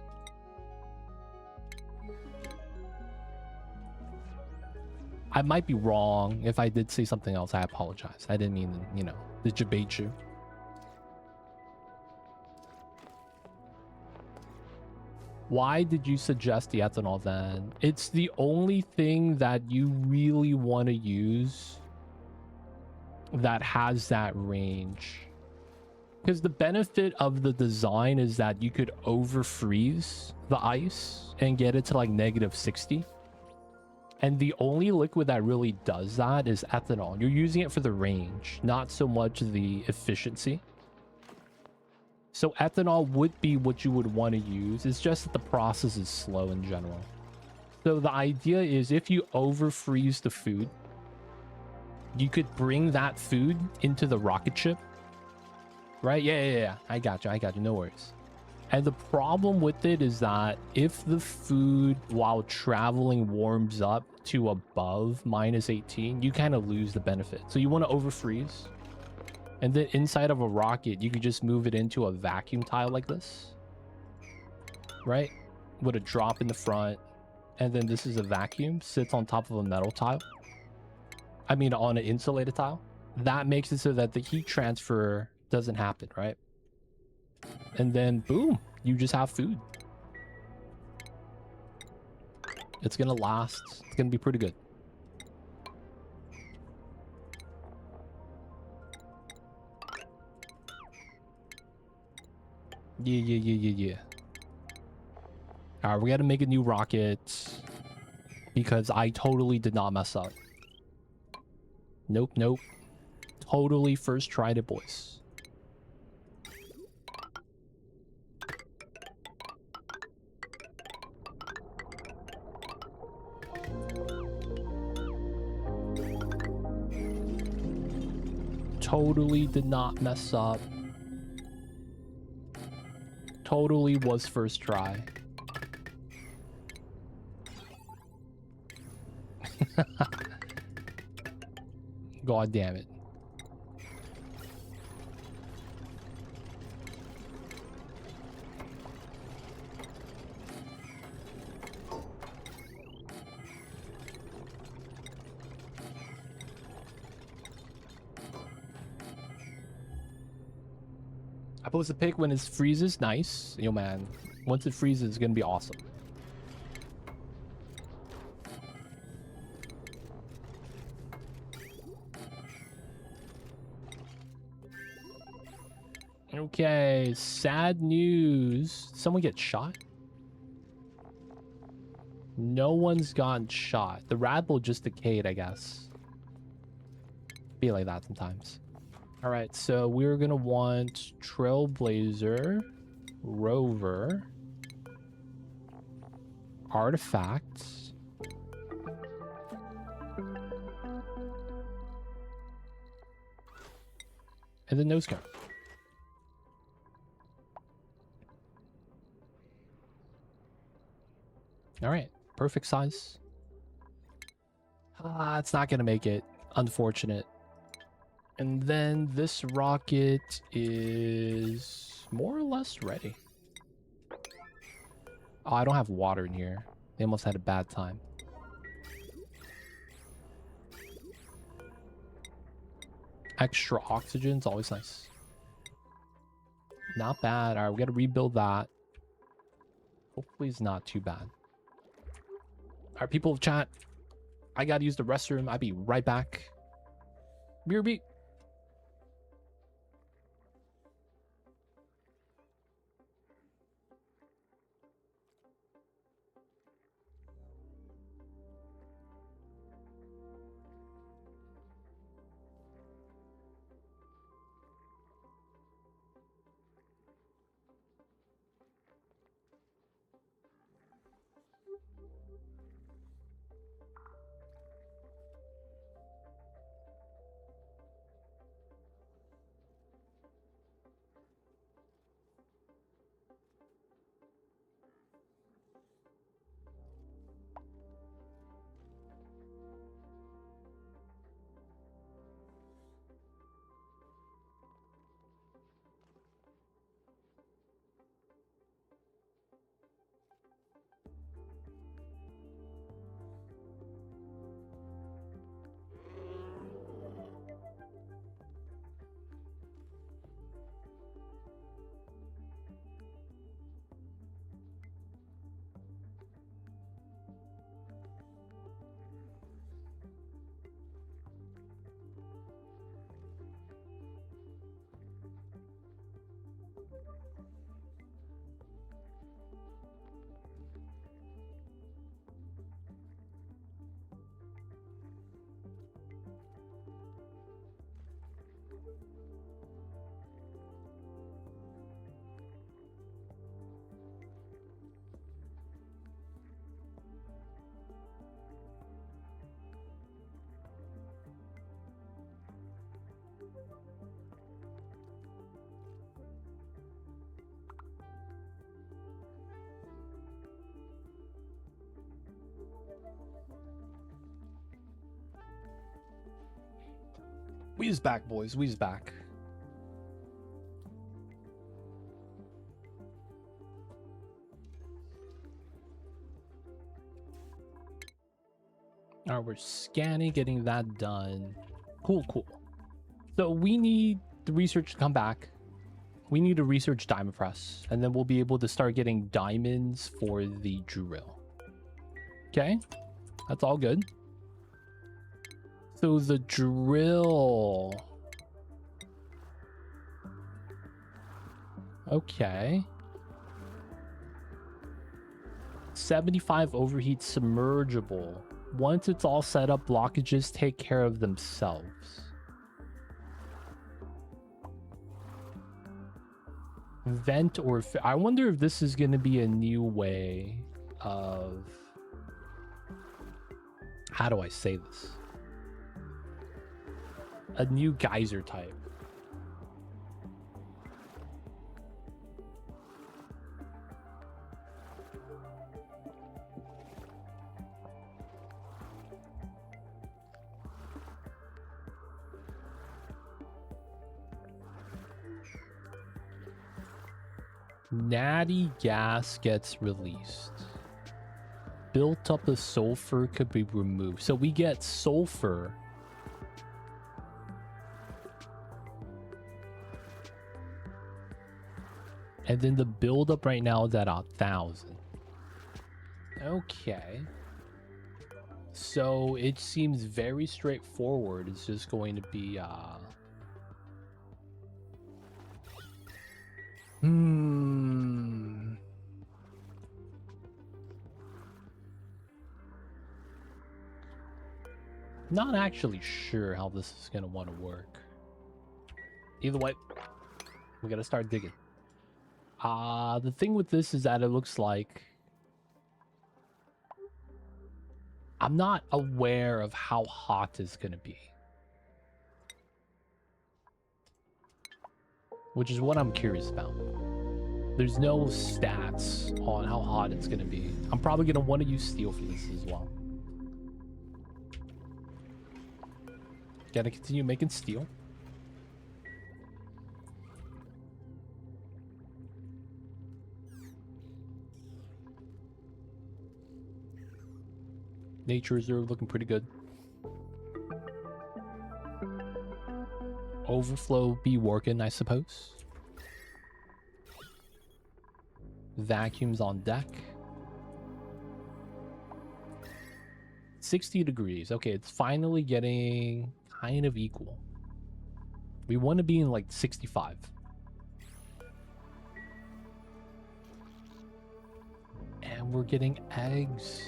I might be wrong. If I did say something else, I apologize. I didn't mean, you know, to debate you. Why did you suggest the ethanol then? It's the only thing that you really want to use that has that range. Because the benefit of the design is that you could over freeze the ice and get it to like -60. And the only liquid that really does that is ethanol. You're using it for the range, not so much the efficiency. So ethanol would be what you would want to use. It's just that the process is slow in general. So the idea is if you over freeze the food, you could bring that food into the rocket ship. Right? Yeah. I got you. No worries. And the problem with it is that if the food while traveling warms up to above -18, you kind of lose the benefit. So you want to over freeze. And then inside of a rocket, you could just move it into a vacuum tile like this. Right? With a drop in the front. And then this is a vacuum, sits on top of a metal tile. I mean, on an insulated tile. That makes it so that the heat transfer doesn't happen, right? And then boom, you just have food. It's gonna last. It's gonna be pretty good. Yeah. All right, we got to make a new rocket because I totally did not mess up. Nope. Totally first tried it, boys. Totally did not mess up. Totally was first try. God damn it. I post a pic when it freezes. Nice. Yo, man. Once it freezes, it's gonna be awesome. Okay, sad news. Someone get shot? No one's gotten shot. The rad bull just decayed, I guess. Be like that sometimes. All right, so we're gonna want Trailblazer, Rover, Artifacts, and then nose cone. All right, perfect size. It's not gonna make it. Unfortunate. And then this rocket is more or less ready. Oh, I don't have water in here. They must have had a bad time. Extra oxygen is always nice. Not bad. All right, we got to rebuild that. Hopefully it's not too bad. All right, people of chat. I got to use the restroom. I'll be right back. BRB. We's back, boys. We's back. All right, we're scanning, getting that done. Cool, cool. So we need the research to come back. We need to research diamond press, and then we'll be able to start getting diamonds for the drill. Okay, that's all good. So the drill. Okay. 75 overheat submergible. Once it's all set up, blockages take care of themselves. Vent or... I wonder if this is going to be a new way of... How do I say this? A new geyser type. Natty gas gets released. Built up of sulfur could be removed. So we get sulfur. And then the buildup right now is at 1,000. Okay. So it seems very straightforward. It's just going to be Not actually sure how this is gonna want to work. Either way, we gotta start digging. The thing with this is that it looks like I'm not aware of how hot it's gonna be, which is what I'm curious about. There's no stats on how hot it's gonna be. I'm probably gonna want to use steel for this as well. Gotta continue making steel. Nature reserve looking pretty good. Overflow be working, I suppose. Vacuums on deck. 60 degrees. Okay, it's finally getting kind of equal. We want to be in like 65. And we're getting eggs.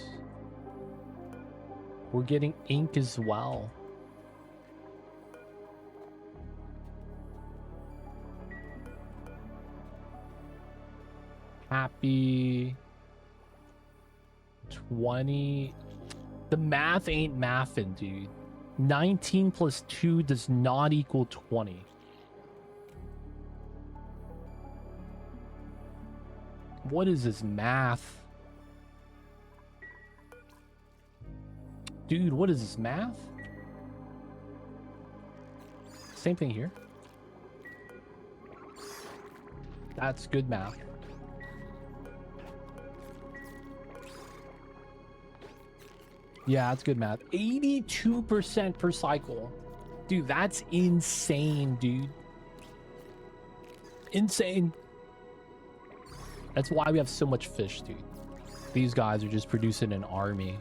We're getting ink as well. Happy 20. The math ain't mathin', dude. 19 plus 2 does not equal 20. What is this math? Dude, what is this math? Same thing here. That's good math. Yeah, that's good math. 82% per cycle. Dude, that's insane, dude. Insane. That's why we have so much fish, dude. These guys are just producing an army.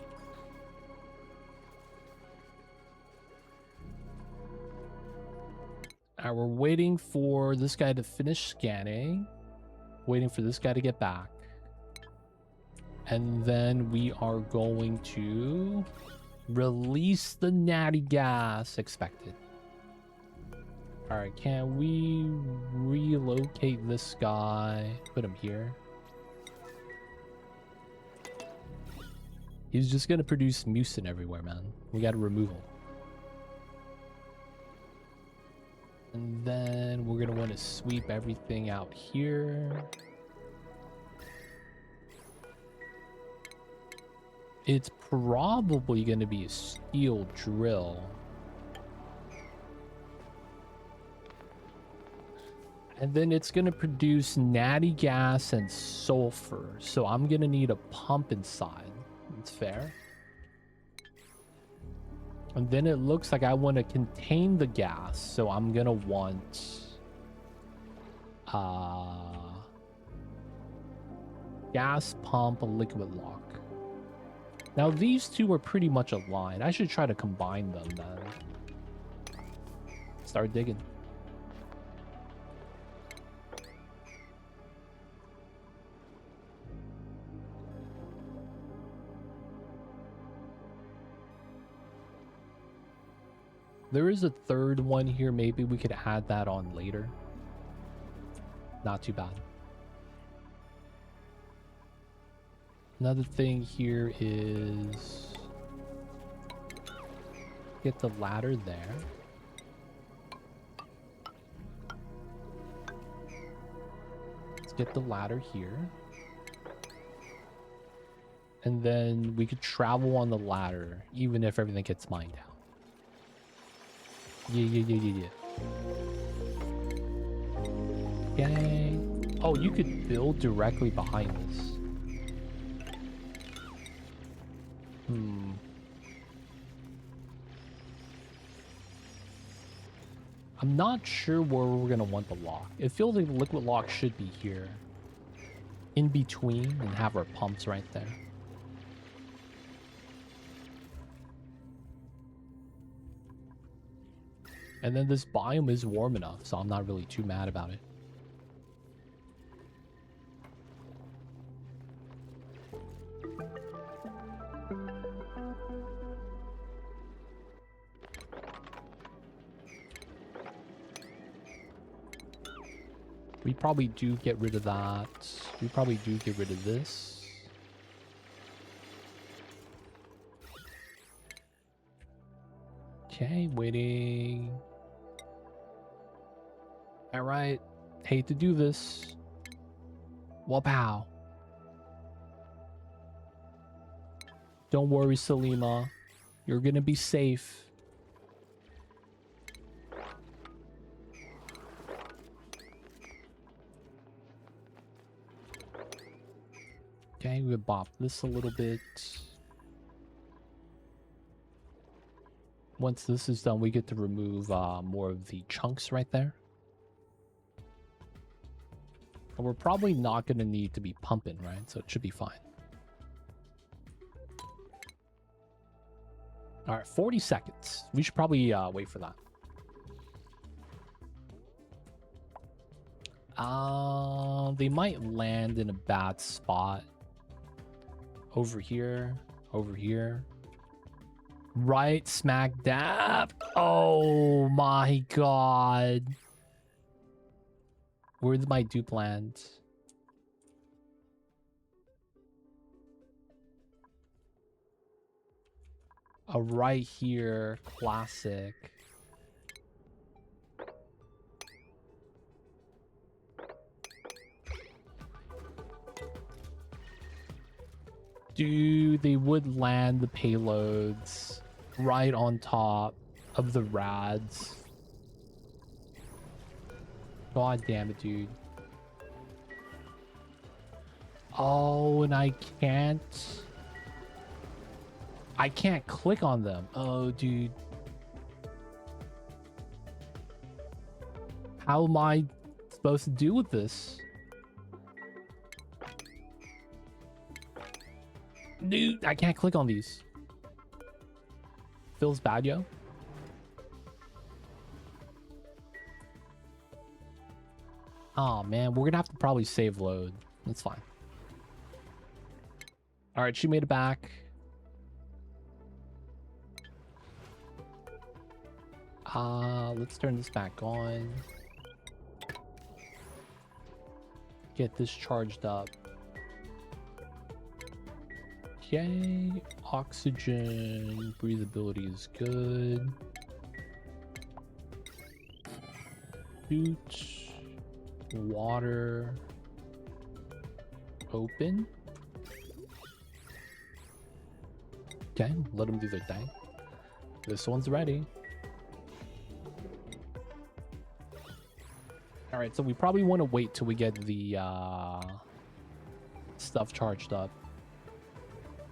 Alright, we're waiting for this guy to finish scanning. Waiting for this guy to get back. And then we are going to release the natty gas expected. All right, can we relocate this guy? Put him here. He's just going to produce mucin everywhere, man. We got to remove him. And then we're going to want to sweep everything out here. It's probably going to be a steel drill. And then it's going to produce natty gas and sulfur. So I'm going to need a pump inside. That's fair. And then it looks like I want to contain the gas. So I'm going to want... gas pump, liquid lock. Now these two are pretty much aligned. I should try to combine them then. Start digging. There is a third one here. Maybe we could add that on later. Not too bad. Another thing here is get the ladder there. Let's get the ladder here. And then we could travel on the ladder, even if everything gets mined out. Yeah. Yay. Oh, you could build directly behind this. I'm not sure where we're going to want the lock. It feels like the liquid lock should be here. In between and have our pumps right there. And then this biome is warm enough, so I'm not really too mad about it. We probably do get rid of that. We probably do get rid of this. Okay, waiting. All right. Hate to do this. Wapow. Don't worry, Salima. You're gonna be safe. Okay, we bop this a little bit. Once this is done, we get to remove more of the chunks right there. And we're probably not going to need to be pumping, right? So it should be fine. All right, 40 seconds. We should probably wait for that. They might land in a bad spot. Over here. Over here. Right smack dab. Oh my god. Where's my dupe land? Right here. Classic. Dude, they would land the payloads right on top of the rads. God damn it, dude. Oh, and I can't click on them. Oh, dude. How am I supposed to deal with this? Dude, I can't click on these. Feels bad, yo. Oh, man. We're gonna have to probably save load. That's fine. Alright, she made it back. Let's turn this back on. Get this charged up. Okay, oxygen, breathability is good. Shoot, water, open. Okay, let them do their thing. This one's ready. All right, so we probably want to wait till we get the stuff charged up.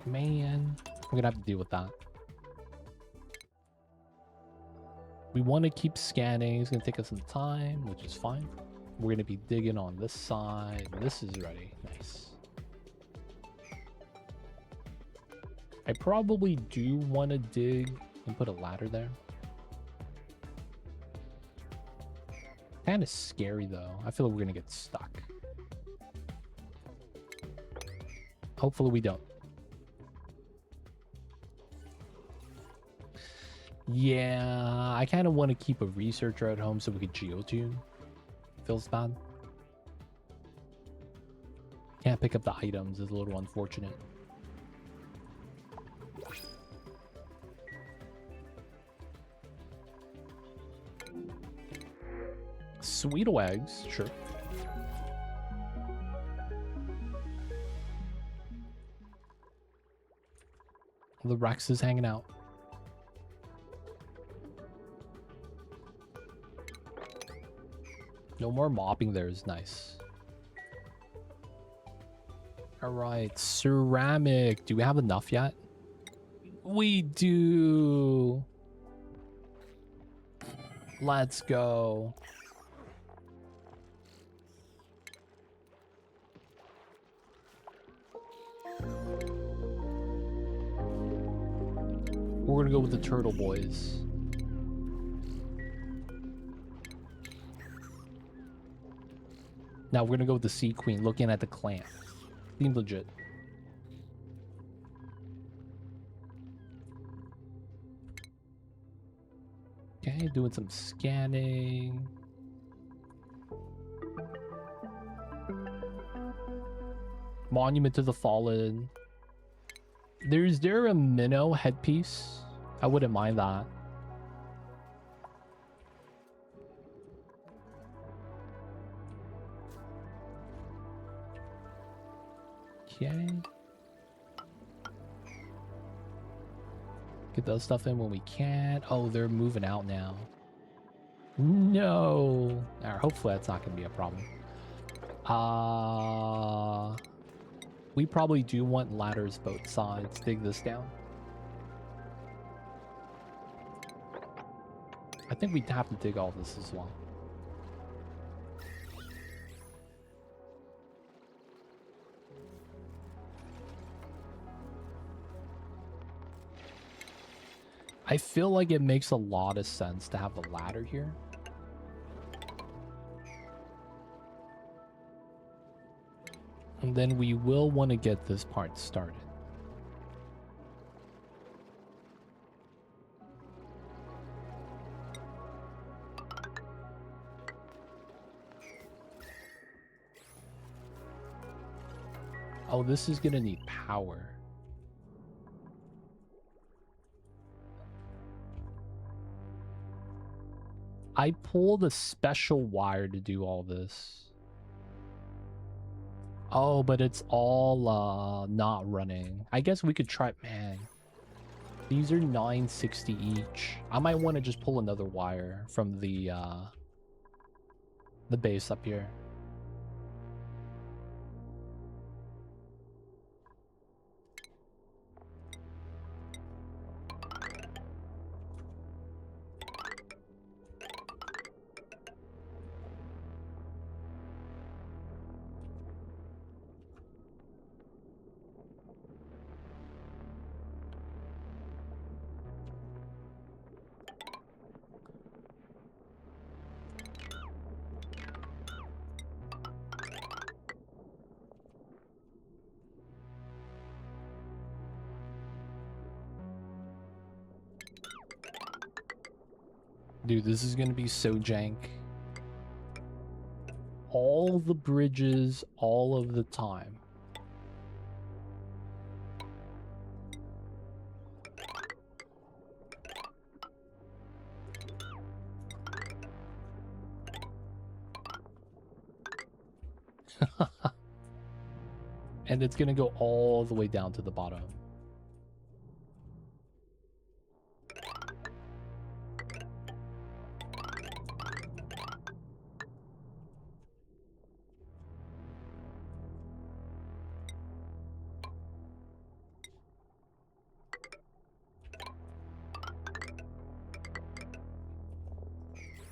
Man, we're gonna have to deal with that. We want to keep scanning. It's gonna take us some time, which is fine. We're gonna be digging on this side. This is ready. Nice. I probably do want to dig and put a ladder there. Kind of scary though. I feel like we're gonna get stuck. Hopefully we don't. Yeah, I kind of want to keep a researcher at home so we could geotune. Feels bad. Can't pick up the items, is a little unfortunate. Sweeto eggs, sure. The Rex is hanging out. No more mopping there is nice. All right, ceramic. Do we have enough yet? We do. Let's go. We're gonna go with the turtle boys. Now we're gonna go with the Sea Queen, looking at the clan. Seems legit. Okay, doing some scanning. Monument to the Fallen. Is there a minnow headpiece? I wouldn't mind that. Okay. Get those stuff in when we can. Oh, they're moving out now. No. Alright, hopefully that's not gonna be a problem. We probably do want ladders both sides. Dig this down. I think we'd have to dig all this as well. I feel like it makes a lot of sense to have a ladder here. And then we will want to get this part started. Oh, this is gonna need power. I pulled a special wire to do all this. Oh, but it's all not running. I guess we could try. Man, these are 960 each. I might want to just pull another wire from the base up here. Dude, this is gonna be so jank. All the bridges, all of the time. And it's gonna go all the way down to the bottom.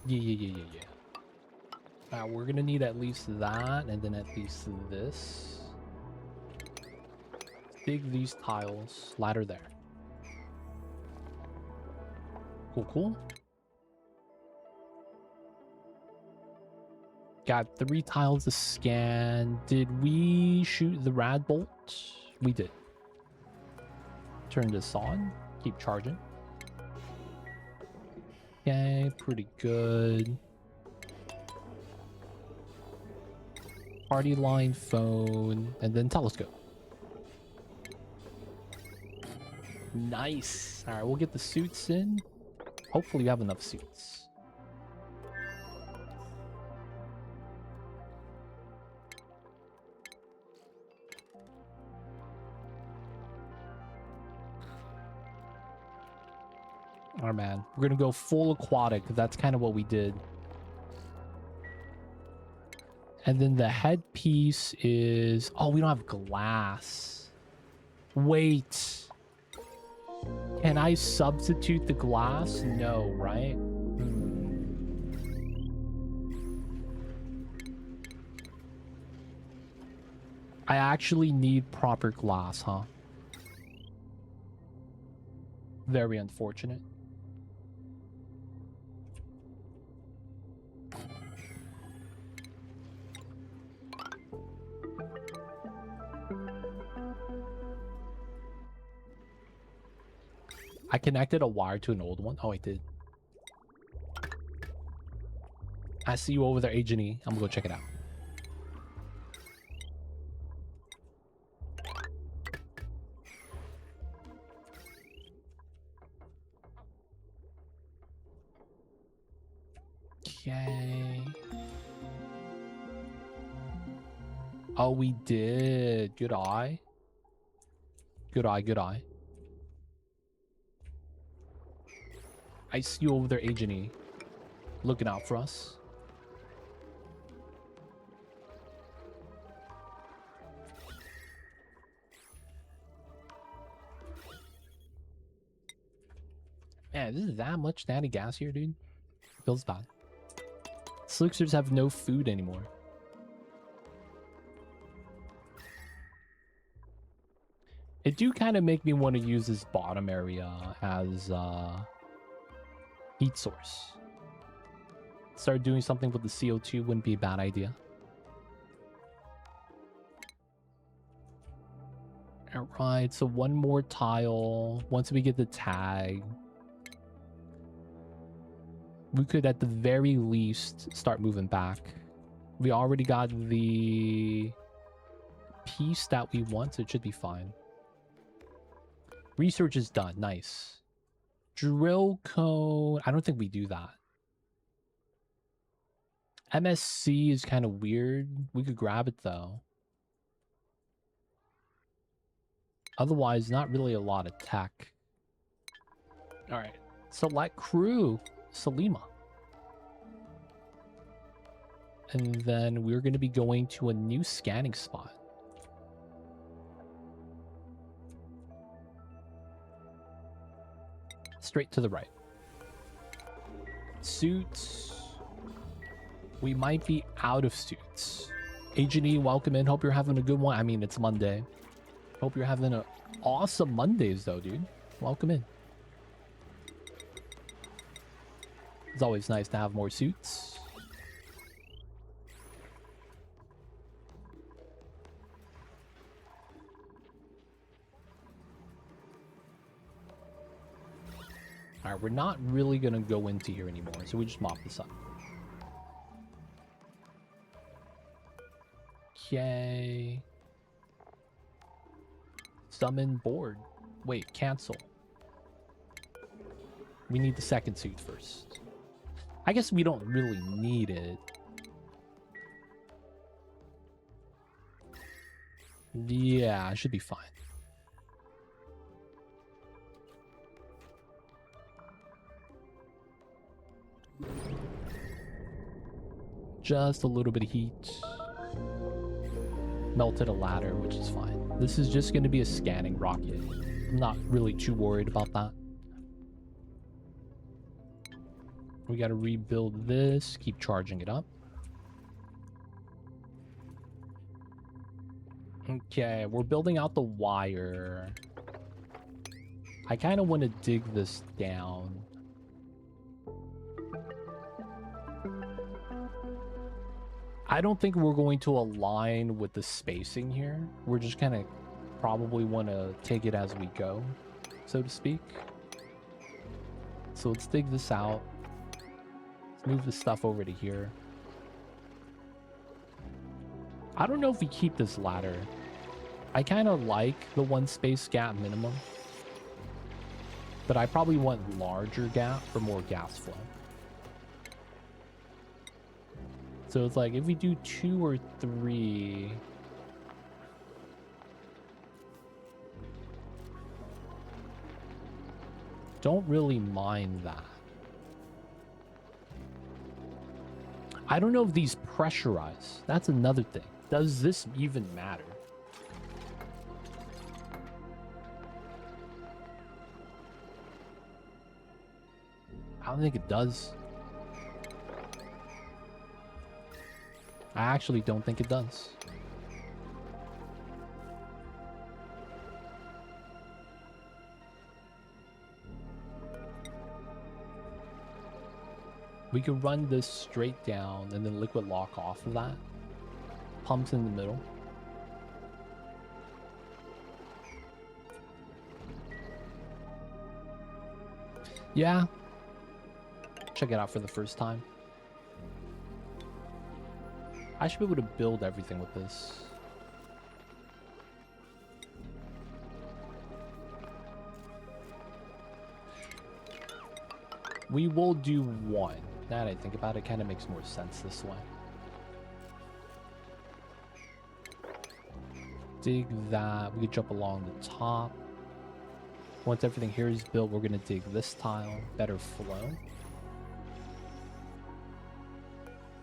Yeah. We're gonna need at least that, and then at least this. Dig these tiles. Ladder there. Cool. Got 3 tiles to scan. Did we shoot the rad bolt? We did. Turn this on. Keep charging. Okay, pretty good. Party line, phone, and then telescope. Nice. All right, we'll get the suits in. Hopefully we have enough suits. All right, man. We're gonna go full aquatic. That's kind of what we did. And then the headpiece is... Oh, we don't have glass. Wait. Can I substitute the glass? No, right? I actually need proper glass, huh? Very unfortunate. I connected a wire to an old one. Oh, I did. I see you over there, Agent E. I'm gonna go check it out. Okay. Oh, we did. Good eye. Good eye. I see you over there, Agent E. Looking out for us. Man, this is that much natty gas here, dude. Feels bad. Fissures have no food anymore. It do kind of make me want to use this bottom area as heat source. Start doing something with the CO2 wouldn't be a bad idea. Alright, so one more tile. Once we get the tag, we could at the very least start moving back. We already got the piece that we want, so it should be fine. Research is done. Nice. Drill cone. I don't think we do that. MSC is kind of weird. We could grab it though. Otherwise, not really a lot of tech. Alright. Select crew. Salima. And then we're going to be going to a new scanning spot. Straight to the right. Suits. We might be out of suits. Agent E, welcome in. Hope you're having a good one. I mean, it's Monday. Hope you're having an awesome Mondays, though, dude. Welcome in. It's always nice to have more suits. Alright, we're not really gonna go into here anymore, so we just mop this up. Okay. Summon board. Wait, cancel. We need the second suit first. I guess we don't really need it. Yeah, I should be fine. Just a little bit of heat. Melted a ladder, which is fine. This is just going to be a scanning rocket. I'm not really too worried about that. We got to rebuild this, keep charging it up. Okay, we're building out the wire. I kind of want to dig this down. I don't think we're going to align with the spacing here. We're just kind of probably want to take it as we go, so to speak. So let's dig this out. Let's move the stuff over to here. I don't know if we keep this ladder. I kind of like the one space gap minimum, but I probably want larger gap for more gas flow. So it's like if we do 2 or 3, don't really mind that. I don't know if these pressurize. That's another thing. Does this even matter? I don't think it does. I actually don't think it does. We could run this straight down and then liquid lock off of that. Pumps in the middle. Yeah. Check it out for the first time. I should be able to build everything with this. We will do 1. Now that I think about it, kind of makes more sense this way. Dig that. We could jump along the top. Once everything here is built, we're going to dig this tile. Better flow.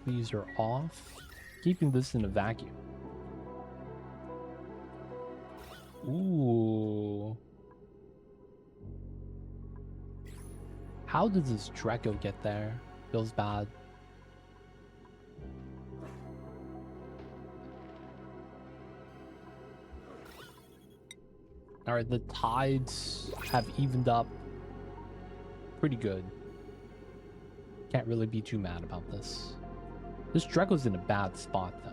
These are off. Keeping this in a vacuum. Ooh. How did this Draco get there? Feels bad. Alright, the tides have evened up pretty good. Can't really be too mad about this. This Draco's in a bad spot, though.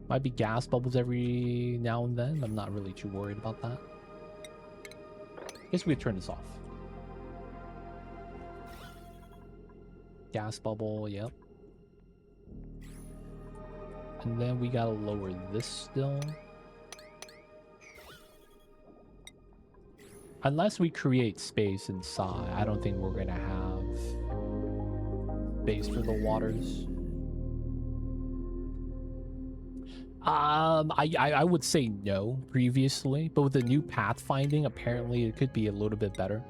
Might be gas bubbles every now and then. I'm not really too worried about that. I guess we could turn this off. Gas bubble, yep. And then we gotta lower this still. Unless we create space inside, I don't think we're gonna have space for the waters. I would say no previously, but with the new pathfinding, apparently it could be a little bit better.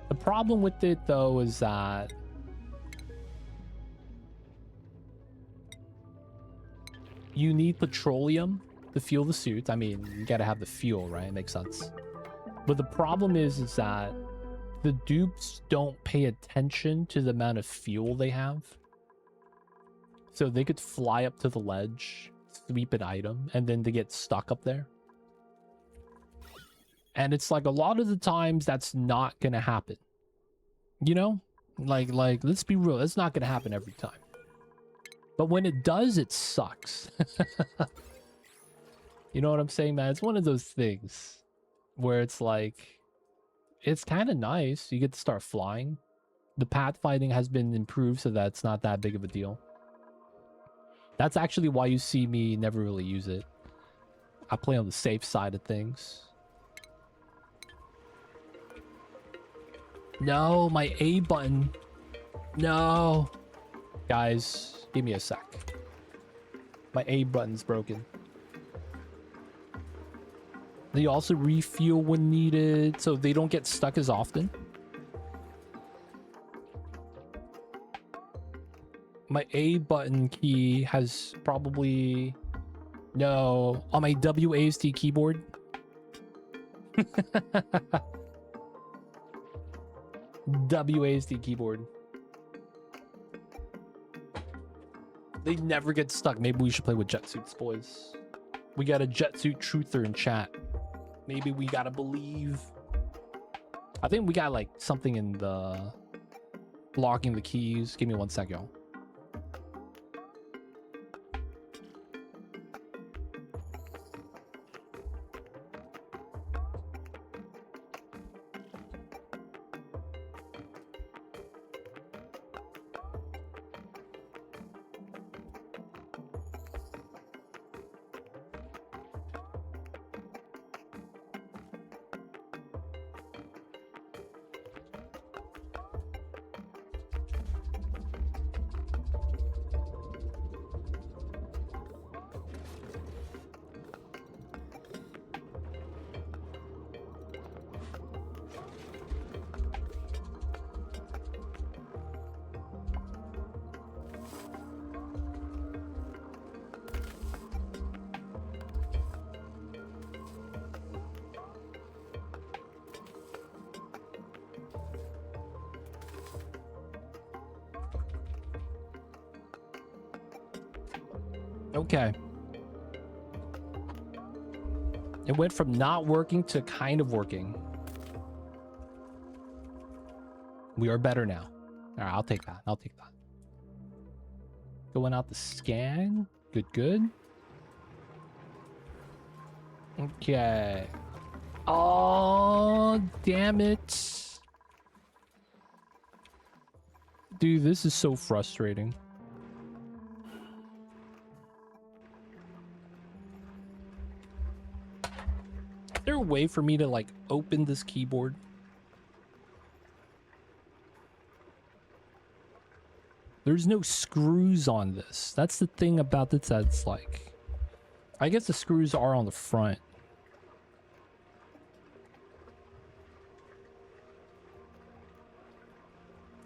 The problem with it though is that you need petroleum to fuel the suit. I mean, you gotta have the fuel, right? It makes sense. But the problem is that the dupes don't pay attention to the amount of fuel they have. So they could fly up to the ledge, sweep an item, and then they get stuck up there. And it's like a lot of the times that's not gonna happen. You know? Like let's be real, it's not gonna happen every time. But when it does, it sucks. You know what I'm saying, man? It's one of those things where it's like, it's kind of nice. You get to start flying. The pathfinding has been improved so that it's not that big of a deal. That's actually why you see me never really use it. I play on the safe side of things. No, my A button. No. Guys, give me a sec. My A button's broken. They also refuel when needed, so they don't get stuck as often. My A button key has probably... No, on my WASD keyboard. WASD keyboard. They never get stuck. Maybe we should play with jet suits, boys. We got a jet suit truther in chat. Maybe we gotta believe. I think we got like something in the blocking the keys. Give me 1 sec, y'all. Okay. It went from not working to kind of working. We are better now. All right, I'll take that. I'll take that. Going out the scan. Good, good. Okay. Oh, damn it. Dude, this is so frustrating. Is there a way for me to like open this keyboard? There's no screws on this. That's the thing about this that's like... I guess the screws are on the front.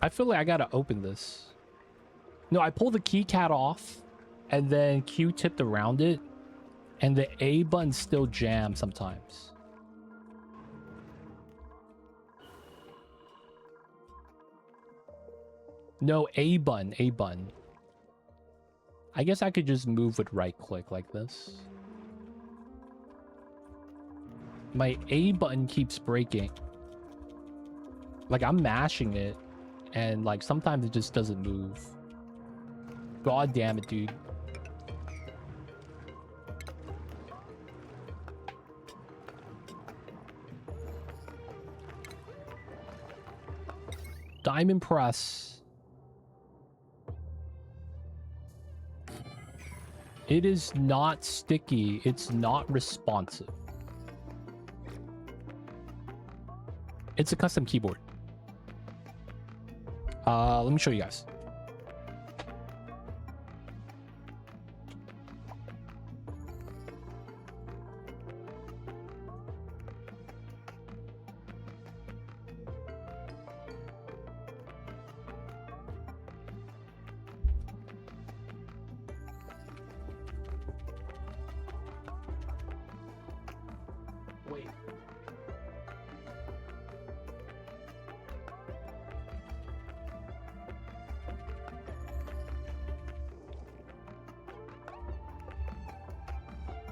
I feel like I gotta open this. No, I pulled the keycat off and then Q-tipped around it. And the A button still jams sometimes. No, A button, A button. I guess I could just move with right click like this. My A button keeps breaking. Like I'm mashing it and like sometimes it just doesn't move. God damn it, dude. Diamond press. It is not sticky. It's not responsive. It's a custom keyboard. Let me show you guys.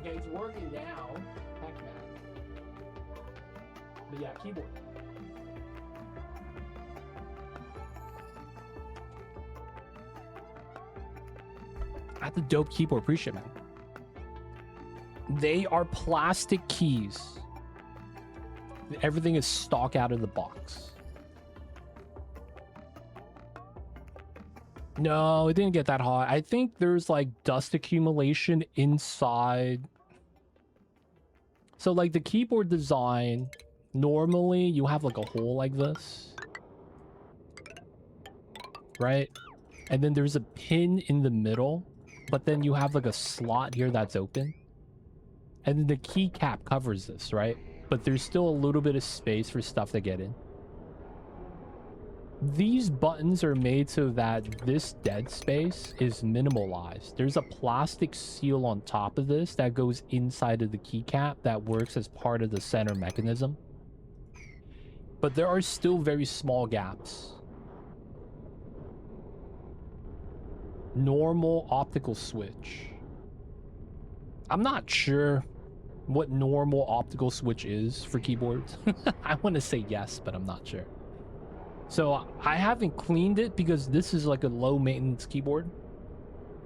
Okay, it's working now. Heck, man. But yeah, keyboard. That's a dope keyboard. Appreciate it, man. They are plastic keys. Everything is stock out of the box. No, it didn't get that hot. I think there's like dust accumulation inside. So like the keyboard design, normally you have like a hole like this. Right? And then there's a pin in the middle, but then you have like a slot here that's open. And then the keycap covers this, right? But there's still a little bit of space for stuff to get in. These buttons are made so that this dead space is minimalized. There's a plastic seal on top of this that goes inside of the keycap that works as part of the center mechanism. but there are still very small gaps. Normal optical switch. I'm not sure what normal optical switch is for keyboards. I want to say yes, but I'm not sure. So I haven't cleaned it because this is like a low maintenance keyboard.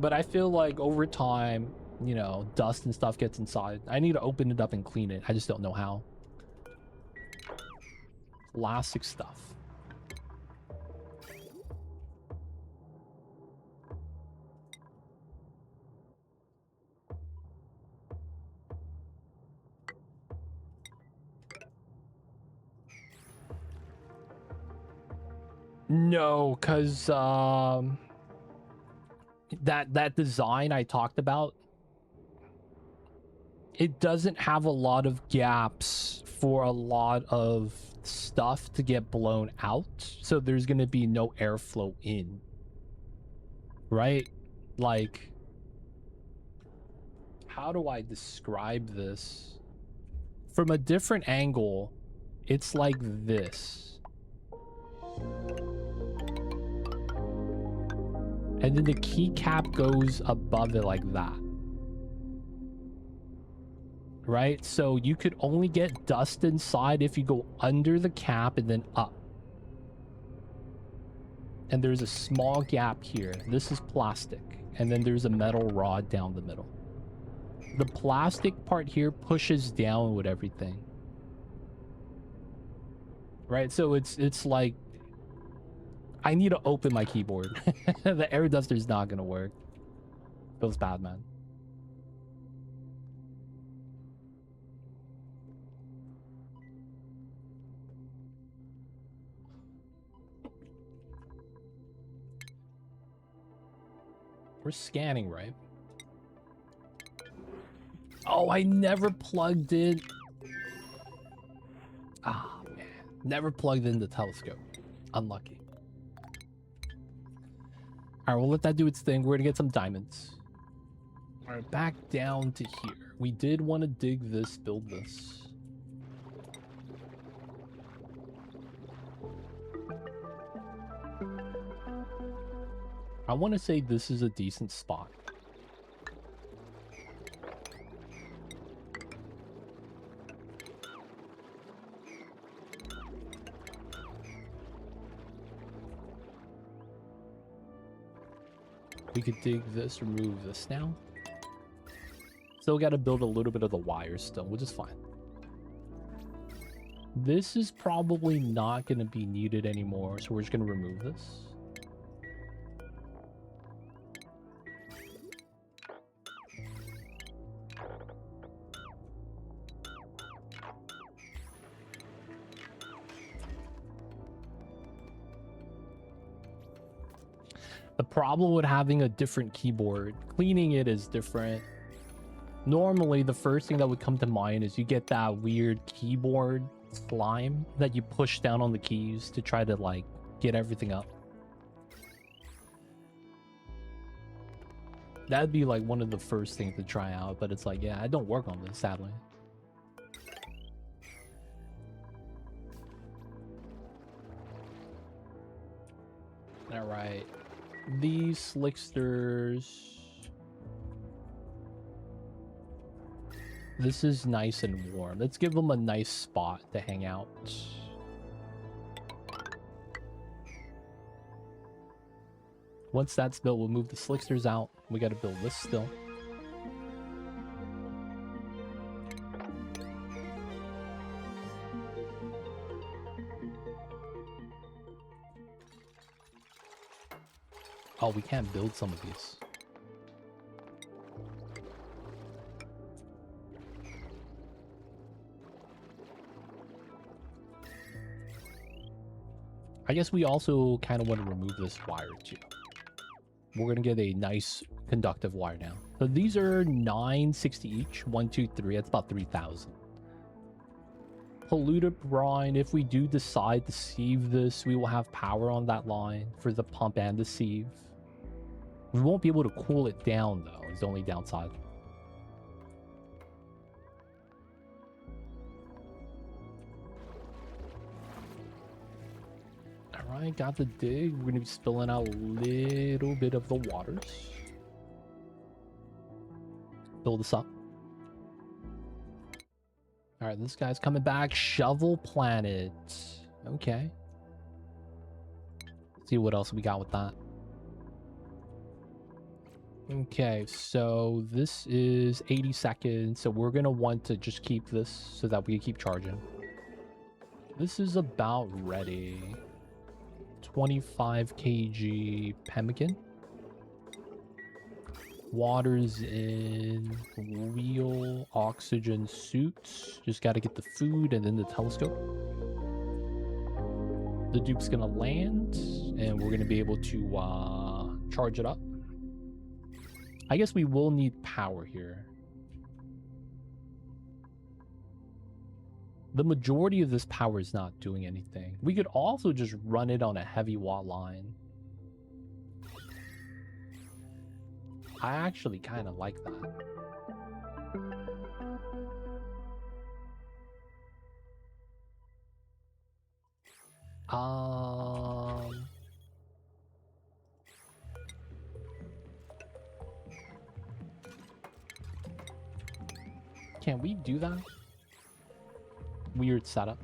But I feel like over time, you know, dust and stuff gets inside. I need to open it up and clean it. I just don't know how. Classic stuff. No, because that design I talked about, it doesn't have a lot of gaps for a lot of stuff to get blown out, so there's gonna be no airflow in, right? Like, how do I describe this? From a different angle, it's like this. And then the keycap goes above it like that. Right? So you could only get dust inside if you go under the cap and then up. And there's a small gap here. This is plastic. And then there's a metal rod down the middle. The plastic part here pushes down with everything. Right? So it's like, I need to open my keyboard. The air duster is not gonna work. Feels bad, man. We're scanning, right? Oh, I never plugged in. Ah, man. Never plugged in the telescope. Unlucky. Alright, we'll let that do its thing. We're gonna get some diamonds. Alright, back down to here. We did want to dig this, build this. I want to say this is a decent spot. We could dig this, remove this now. Still got to build a little bit of the wires still, which is fine. This is probably not going to be needed anymore, so we're just going to remove this. The problem with having a different keyboard, cleaning it is different. Normally, the first thing that would come to mind is you get that weird keyboard slime that you push down on the keys to try to, like, get everything up. That'd be, like, one of the first things to try out, but it's like, yeah, I don't work on this, sadly. All right. These slicksters. This is nice and warm. Let's give them a nice spot to hang out. Once that's built, we'll move the slicksters out. We got to build this still. Oh, we can't build some of these. I guess we also kind of want to remove this wire too. We're going to get a nice conductive wire now. So these are 960 each. 1, 2, 3. That's about 3,000. Polluted brine. If we do decide to sieve this, we will have power on that line for the pump and the sieve. We won't be able to cool it down, though. It's the only downside. Alright, got the dig. We're gonna be spilling out a little bit of the waters. Fill this up. Alright, this guy's coming back. Shovel Planet. Okay. Let's see what else we got with that. Okay, so this is 80 seconds. So we're gonna want to just keep this so that we can keep charging. This is about ready. 25 kg pemmican. Water's in. Real oxygen suits. Just got to get the food and then the telescope. The Dupe's gonna land and we're gonna be able to charge it up. I guess we will need power here. The majority of this power is not doing anything. We could also just run it on a heavy watt line. I actually kind of like that. Can we do that? Weird setup.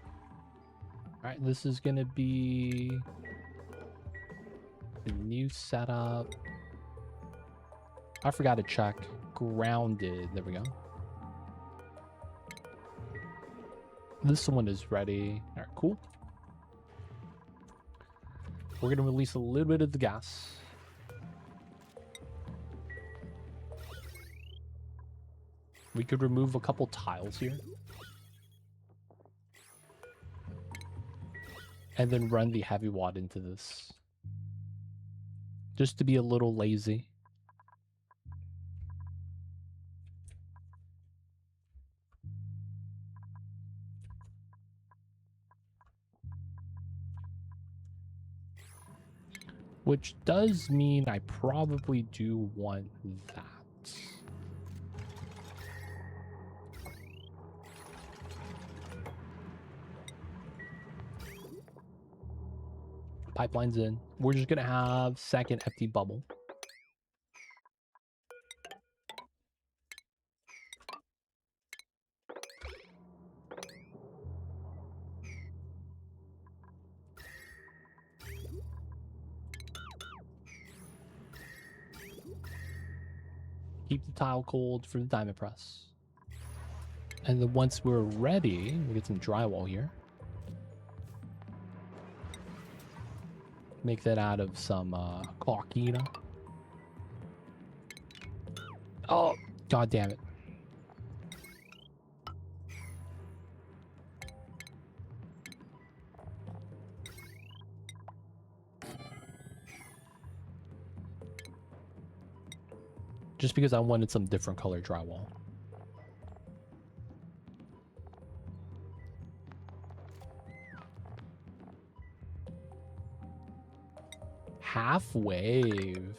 All right, this is gonna be the new setup. I forgot to check. Grounded. There we go. This one is ready. All right, cool. We're gonna release a little bit of the gas. We could remove a couple tiles here. And then run the heavy watt into this. Just to be a little lazy. Which does mean I probably do want that. Pipeline's in. We're just gonna have second empty bubble. Keep the tile cold for the diamond press. And then once we're ready, we get some drywall here. Make that out of some caulk. Oh, god damn it. Just because I wanted some different color drywall. Half wave.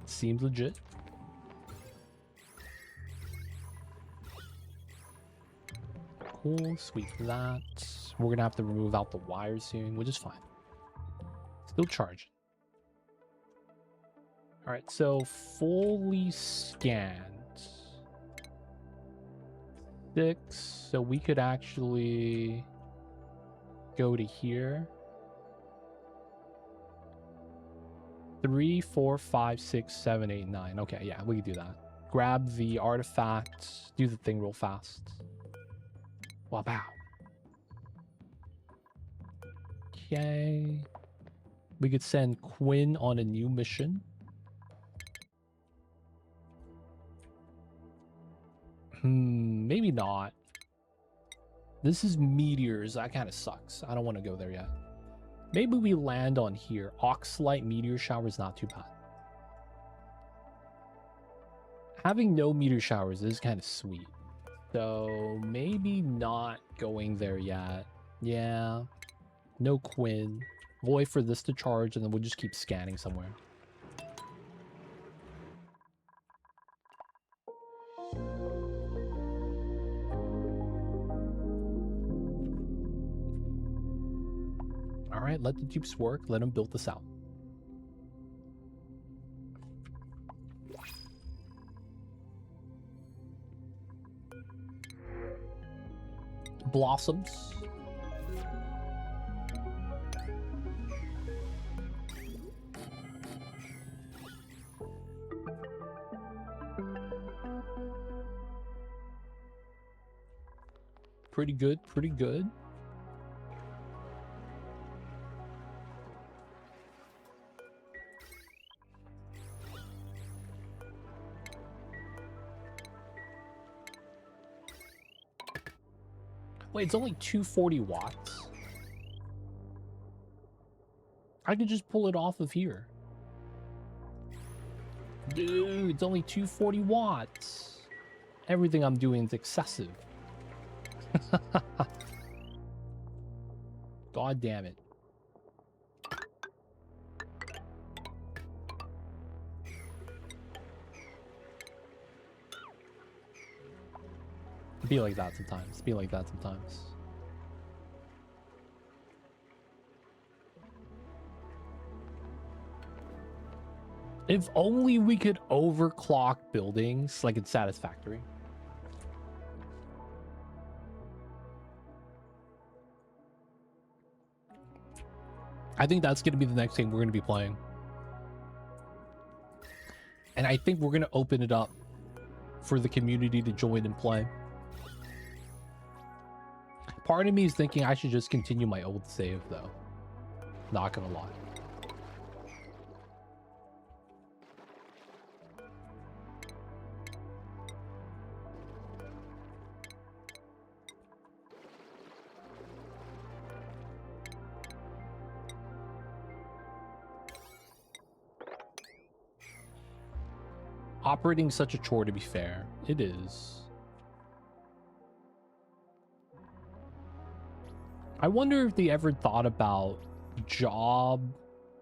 Seems legit. Cool, sweet for that. We're gonna have to remove out the wires soon, which is fine. Still charging. Alright, so fully scanned. 6, so we could actually go to here. 3, 4, 5, 6, 7, 8, 9. Okay, yeah, we can do that. Grab the artifact, do the thing real fast. Wow, pow. Okay. We could send Quinn on a new mission. Maybe not. This is meteors. That kind of sucks. I don't want to go there yet. Maybe we land on here. Oxlite meteor shower is not too bad. Having no meteor showers is kind of sweet. So maybe not going there yet. Yeah. No Quinn. We'll wait for this to charge and then we'll just keep scanning somewhere. All right, let the dupes work. Let them build this out. Blossoms. Pretty good, pretty good. Wait, it's only 240 watts. I could just pull it off of here. Dude, it's only 240 watts. Everything I'm doing is excessive. God damn it. Be like that sometimes. Be like that sometimes. If only we could overclock buildings like it's Satisfactory. I think that's going to be the next game we're going to be playing. And I think we're going to open it up for the community to join and play. Part of me is thinking I should just continue my old save, though. Not gonna lie. Operating such a chore, to be fair. It is. I wonder if they ever thought about job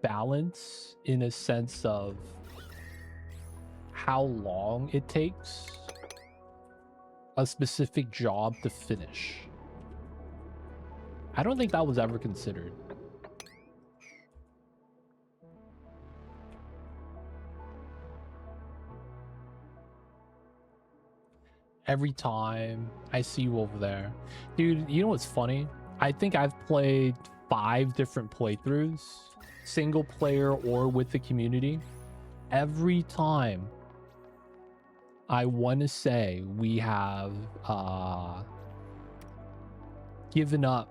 balance in a sense of how long it takes a specific job to finish. I don't think that was ever considered. Every time I see you over there. Dude, you know what's funny? I think I've played 5 different playthroughs, single player or with the community. Every time I want to say we have given up,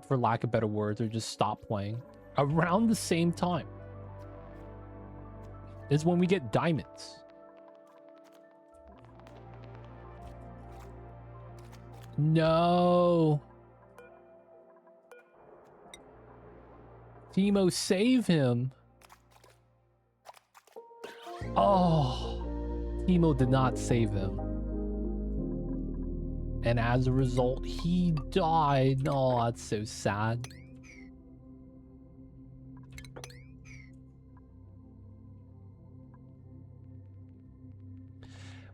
for lack of better words, or just stopped playing around the same time is when we get diamonds. No. Timo, save him. Oh, Timo did not save him. And as a result, he died. Oh, that's so sad.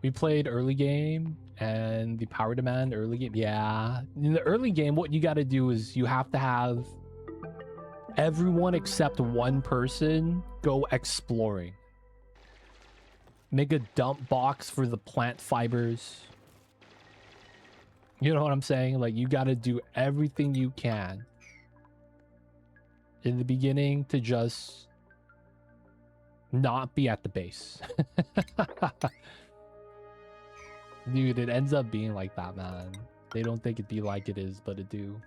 We played early game and the power demand early game. Yeah. In the early game, what you got to do is you have to have everyone except one person go exploring. Make a dump box for the plant fibers. You know what I'm saying? Like, you got to do everything you can in the beginning to just not be at the base. Dude, it ends up being like that, man. They don't think it be like it is, but it do.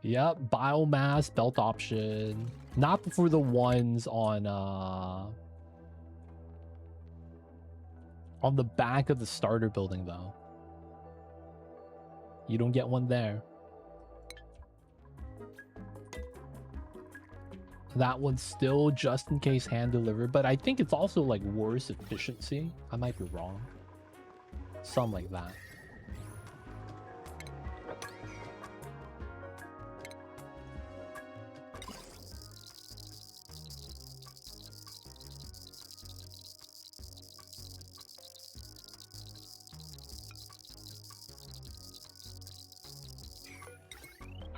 Yep, biomass belt option. Not for the ones on the back of the starter building, though. You don't get one there. That one's still just in case hand delivered, but I think it's also like worse efficiency. I might be wrong. Something like that.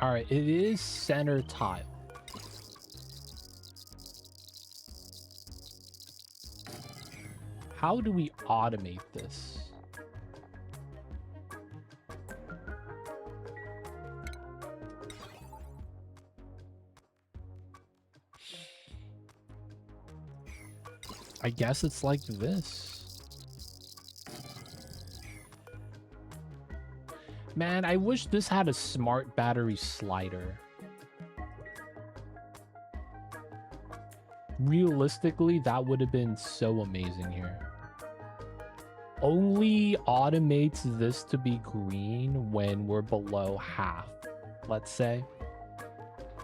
All right, it is center tile. How do we automate this? I guess it's like this. Man, I wish this had a smart battery slider. Realistically, that would have been so amazing here. Only automates this to be green when we're below half, let's say,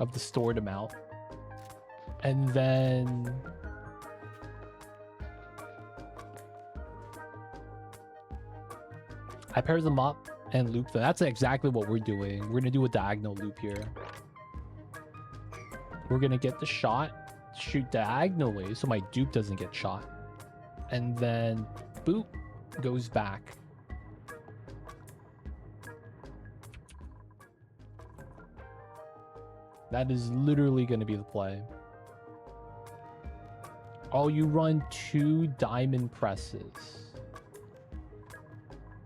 of the stored amount. And then I pair them up and loop them. That's exactly what we're doing. We're gonna do a diagonal loop here. We're gonna get the shot, shoot diagonally so my dupe doesn't get shot, and then boop, goes back. That is literally going to be the play. Oh, you run 2 diamond presses.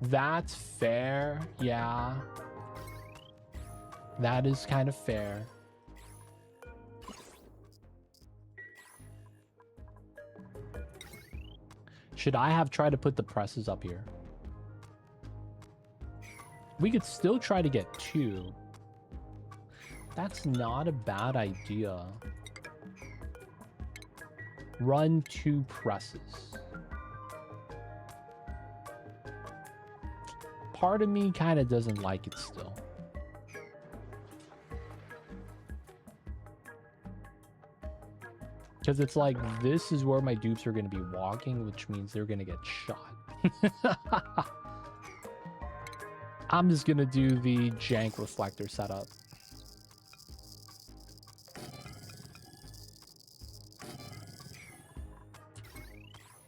That's fair. Yeah. That is kind of fair. Should I have tried to put the presses up here? We could still try to get 2. That's not a bad idea. Run 2 presses. Part of me kind of doesn't like it still. Because it's like, this is where my dupes are going to be walking, which means they're going to get shot. I'm just going to do the jank reflector setup.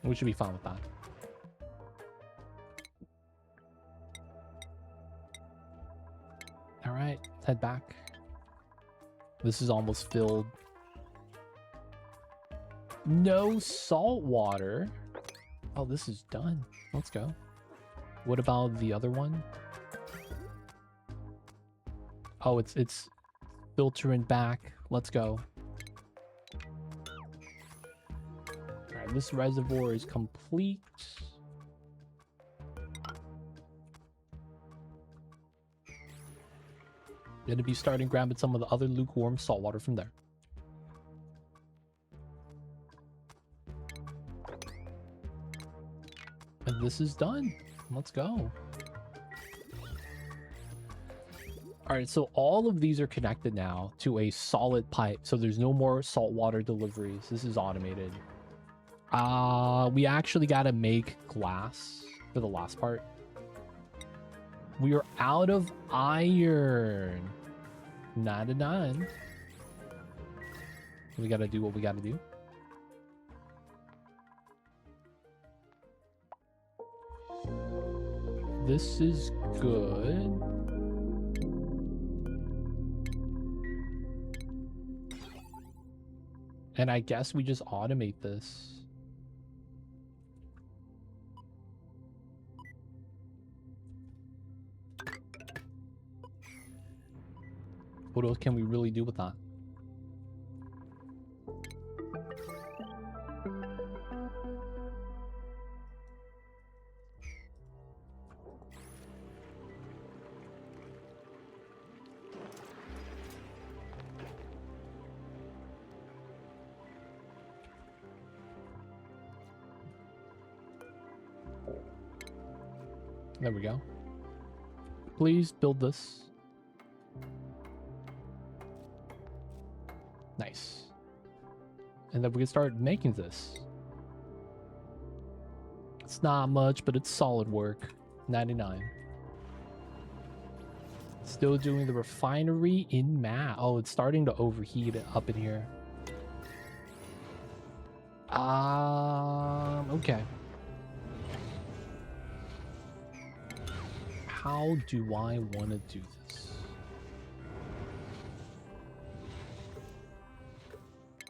We should be fine with that. All right, let's head back. This is almost filled. No salt water. Oh, this is done. Let's go. What about the other one? Oh, it's filtering back. Let's go. All right, this reservoir is complete. Gonna be starting grabbing some of the other lukewarm salt water from there. And this is done. Let's go. All right, so all of these are connected now to a solid pipe. So there's no more saltwater deliveries. This is automated. We actually got to make glass for the last part. We are out of iron. 99. We got to do what we got to do. This is good. And I guess we just automate this. What else can we really do with that? There we go. Please build this. Nice. And then we can start making this. It's not much, but it's solid work. 99. Still doing the refinery in matte. Oh, it's starting to overheat up in here. Okay. How do I want to do this?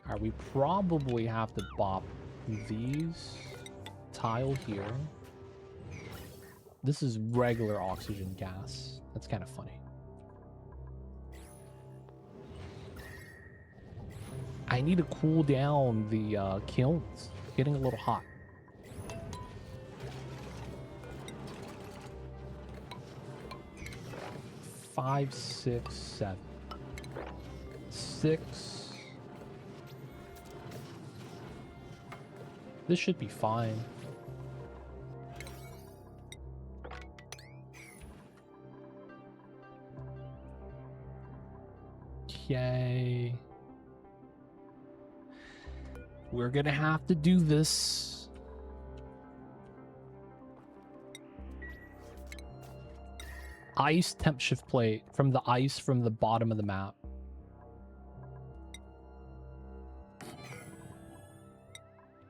Alright, we probably have to bop these tile here. This is regular oxygen gas. That's kind of funny. I need to cool down the kilns. Getting a little hot. Five, 6, 7. 6. This should be fine. Okay. We're gonna have to do this. Ice temp shift plate from the ice from the bottom of the map.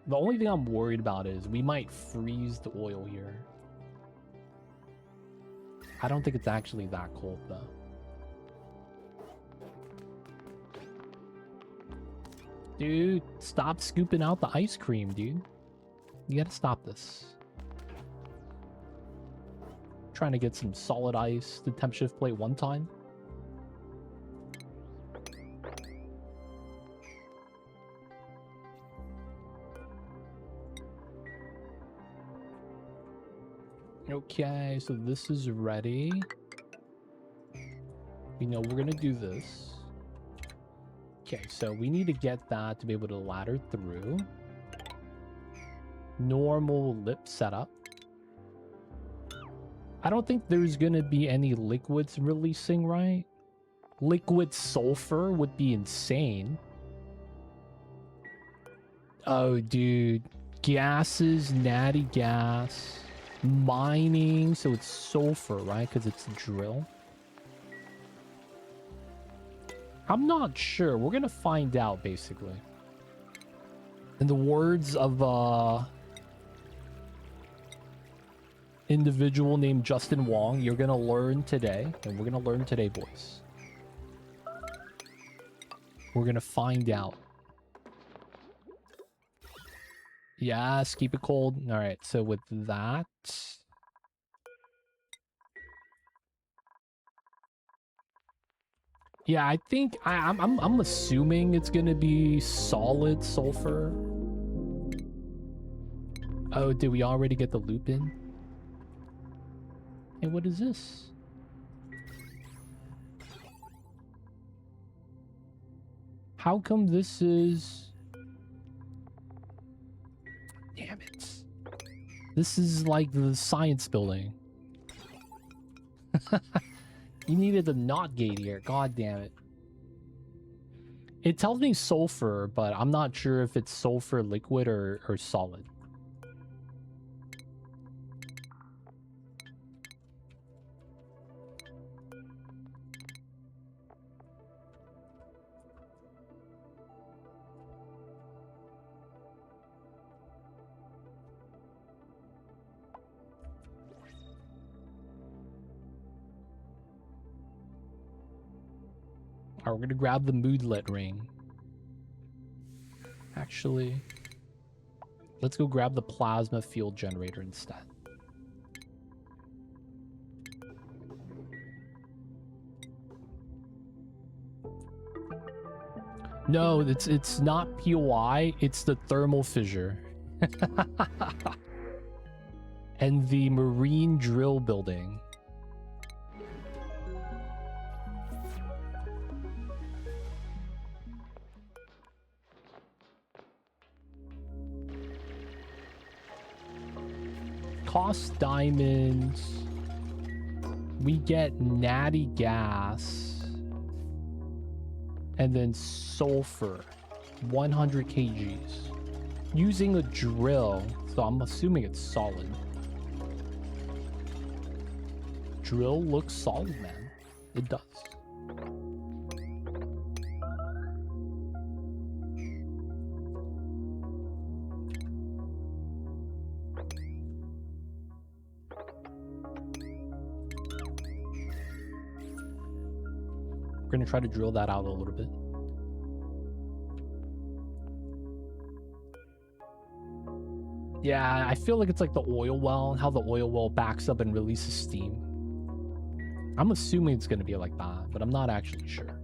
The only thing I'm worried about is we might freeze the oil here. I don't think it's actually that cold though. Dude, stop scooping out the ice cream, dude. You gotta stop this. Trying to get some solid ice to temp shift plate one time. Okay, so this is ready. We know we're gonna do this. Okay, so we need to get that to be able to ladder through. Normal lip setup. I don't think there's gonna be any liquids releasing, right? Liquid sulfur would be insane. Oh, dude. Gases, natty gas. Mining, so it's sulfur, right? Because it's a drill. I'm not sure. We're gonna find out, basically. In the words of individual named Justin Wong, you're gonna learn today, and we're gonna learn today, boys. We're gonna find out. Yes, keep it cold. All right, so with that, yeah, I think I'm assuming it's gonna be solid sulfur. Oh, did we already get the loop in? Hey, what is this? How come this is... Damn it. This is like the science building. You needed the NOT gate here. God damn it. It tells me sulfur, but I'm not sure if it's sulfur liquid or solid. Alright, we're gonna grab the moodlet ring. Actually, let's go grab the plasma field generator instead. No, it's not POI, it's the thermal fissure. And the marine drill building. Cost diamonds. We get natty gas. And then sulfur. 100 kgs. Using a drill. So I'm assuming it's solid. Drill looks solid, man. It does. We're gonna try to drill that out a little bit. Yeah, I feel like it's like the oil well, how the oil well backs up and releases steam. I'm assuming it's going to be like that, but I'm not actually sure.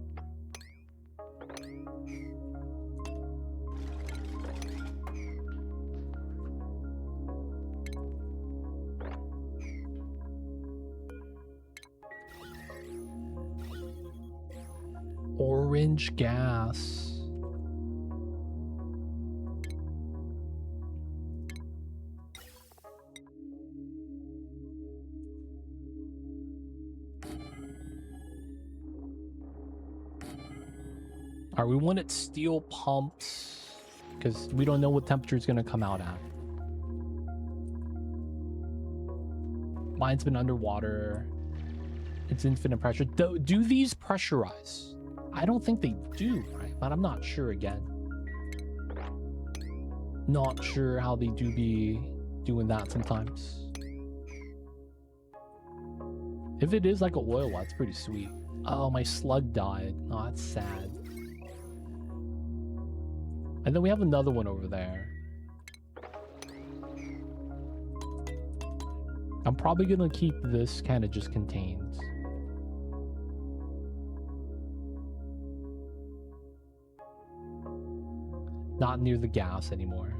Orange gas. All right, we wanted steel pumps because we don't know what temperature is going to come out at. Mine's been underwater. It's infinite pressure. Do these pressurize? I don't think they do, right? But I'm not sure again. Not sure how they do be doing that sometimes. If it is like an oil well, it's pretty sweet. Oh, my slug died. Oh, that's sad. And then we have another one over there. I'm probably gonna keep this kind of just contained. Not near the gas anymore.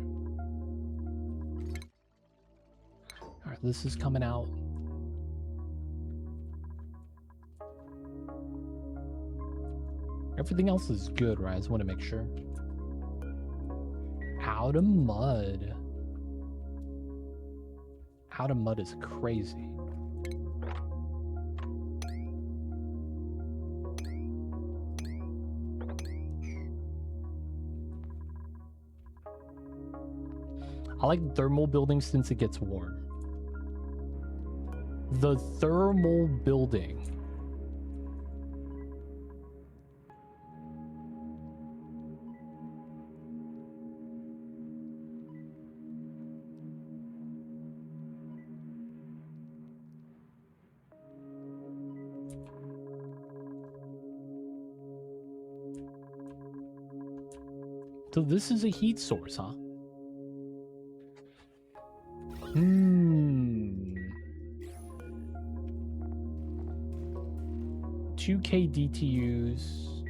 Alright, this is coming out. Everything else is good, right? I just want to make sure. Out of mud. Out of mud is crazy. I like thermal buildings since it gets warm. The thermal building. So this is a heat source, huh? 2K DTUs.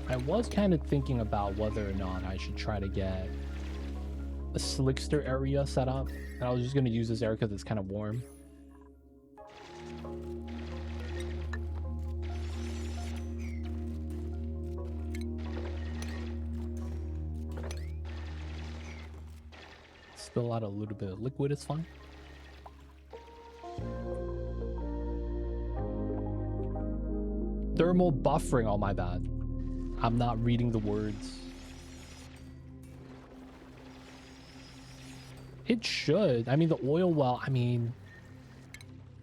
I was kind of thinking about whether or not I should try to get a slickster area set up. And I was just going to use this area because it's kind of warm. Spill out a little bit of liquid, it's fine. Thermal buffering, oh my bad. I'm not reading the words. It should. I mean, the oil well, I mean,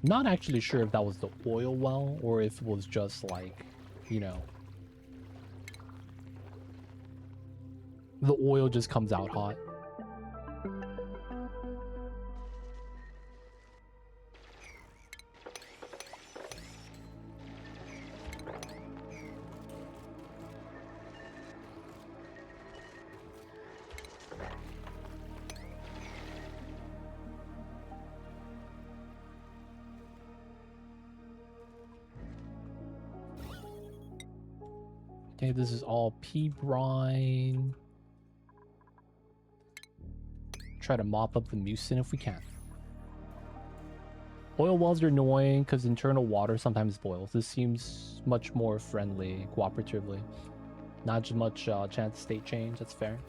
not actually sure if that was the oil well or if it was just like, you know, the oil just comes out hot. Okay, this is all pea brine. Try to mop up the mucin if we can. Oil wells are annoying because internal water sometimes boils. This seems much more friendly, cooperatively. Not as much chance of state change, that's fair.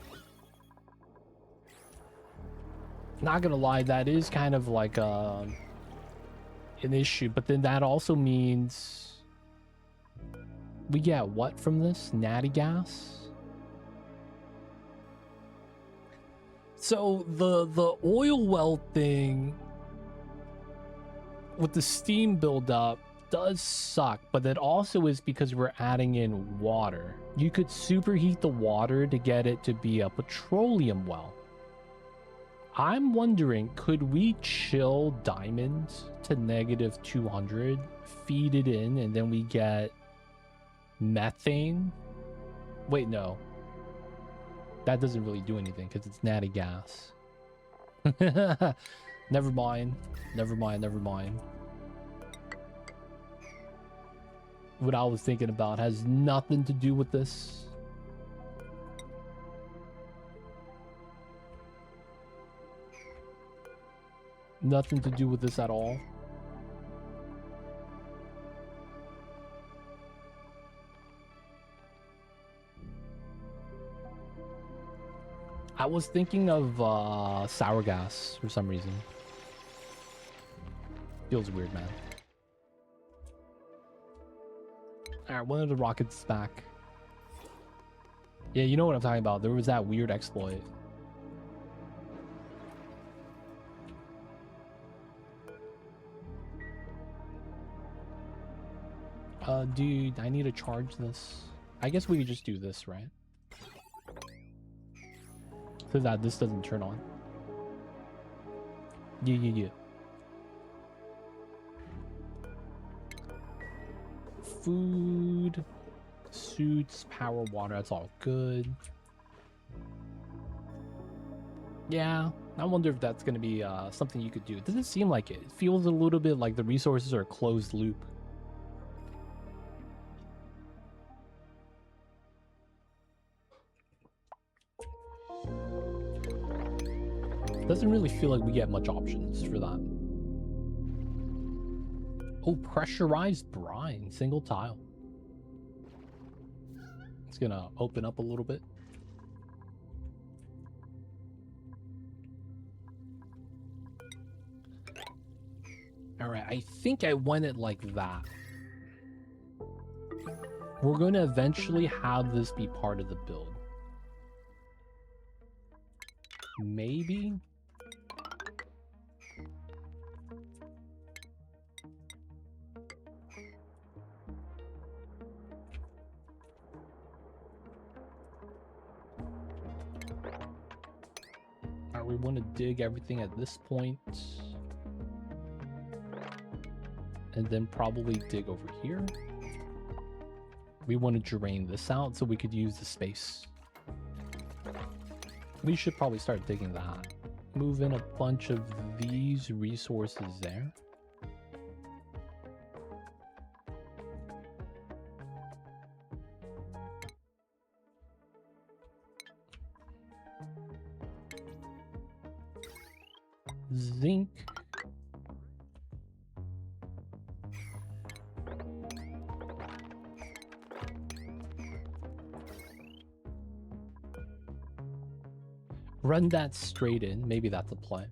Not gonna lie, that is kind of like an issue, but then that also means we get what from this? Natty gas? So the oil well thing with the steam buildup does suck, but that also is because we're adding in water. You could superheat the water to get it to be a petroleum well. I'm wondering, could we chill diamonds to -200, feed it in, and then we get methane? Wait, no. That doesn't really do anything because it's natty gas. Never mind. Never mind. Never mind. What I was thinking about has nothing to do with this. Nothing to do with this at all. I was thinking of sour gas for some reason. Feels weird, man. Alright, one of the rockets is back. Yeah, you know what I'm talking about. There was that weird exploit. Dude, I need to charge this. I guess we could just do this, right? So that this doesn't turn on. Yeah. Food, suits, power, water, that's all good. Yeah, I wonder if that's going to be something you could do. It doesn't seem like it. It feels a little bit like the resources are a closed loop. Doesn't really feel like we get much options for that. Oh, pressurized brine, single tile. It's gonna open up a little bit. All right, I think I want it like that. We're gonna eventually have this be part of the build. Maybe? We want to dig everything at this point. And then probably dig over here. We want to drain this out so we could use the space. We should probably start digging that. Move in a bunch of these resources there. Zinc. Run that straight in. Maybe that's a play.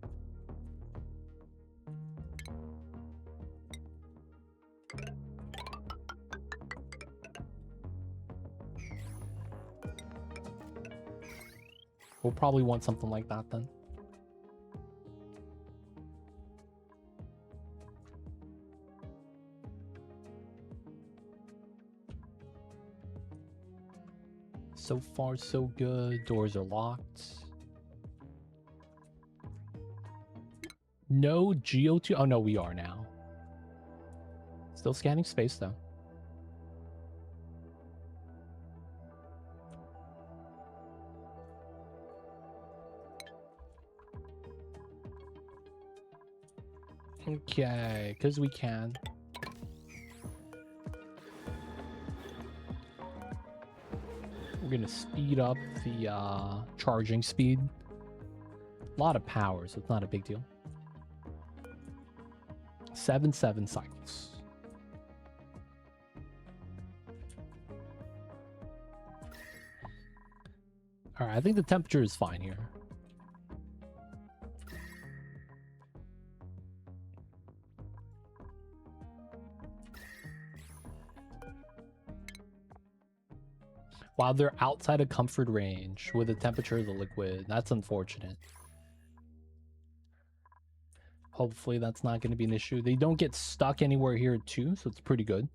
We'll probably want something like that then. So far, so good. Doors are locked. No GO2. Oh, no, we are now. Still scanning space, though. Okay, because we can. We're going to speed up the charging speed. A lot of power, so it's not a big deal. 7 cycles. All right, I think the temperature is fine here. Wow, they're outside of comfort range with the temperature of the liquid. That's unfortunate. Hopefully that's not going to be an issue. They don't get stuck anywhere here too, so it's pretty good.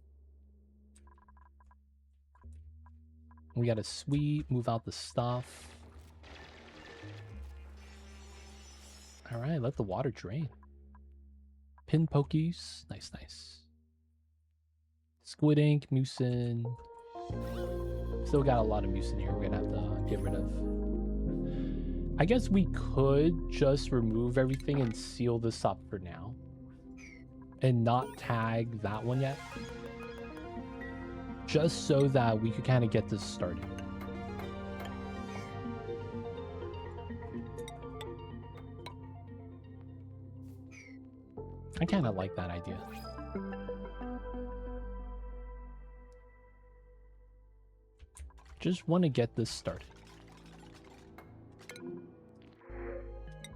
We got to sweep, move out the stuff. All right, let the water drain. Pin pokies. Nice, nice. Squid ink, mucin. Still got a lot of mucin here we're going to have to get rid of. I guess we could just remove everything and seal this up for now. And not tag that one yet. Just so that we could kind of get this started. I kind of like that idea. Just want to get this started.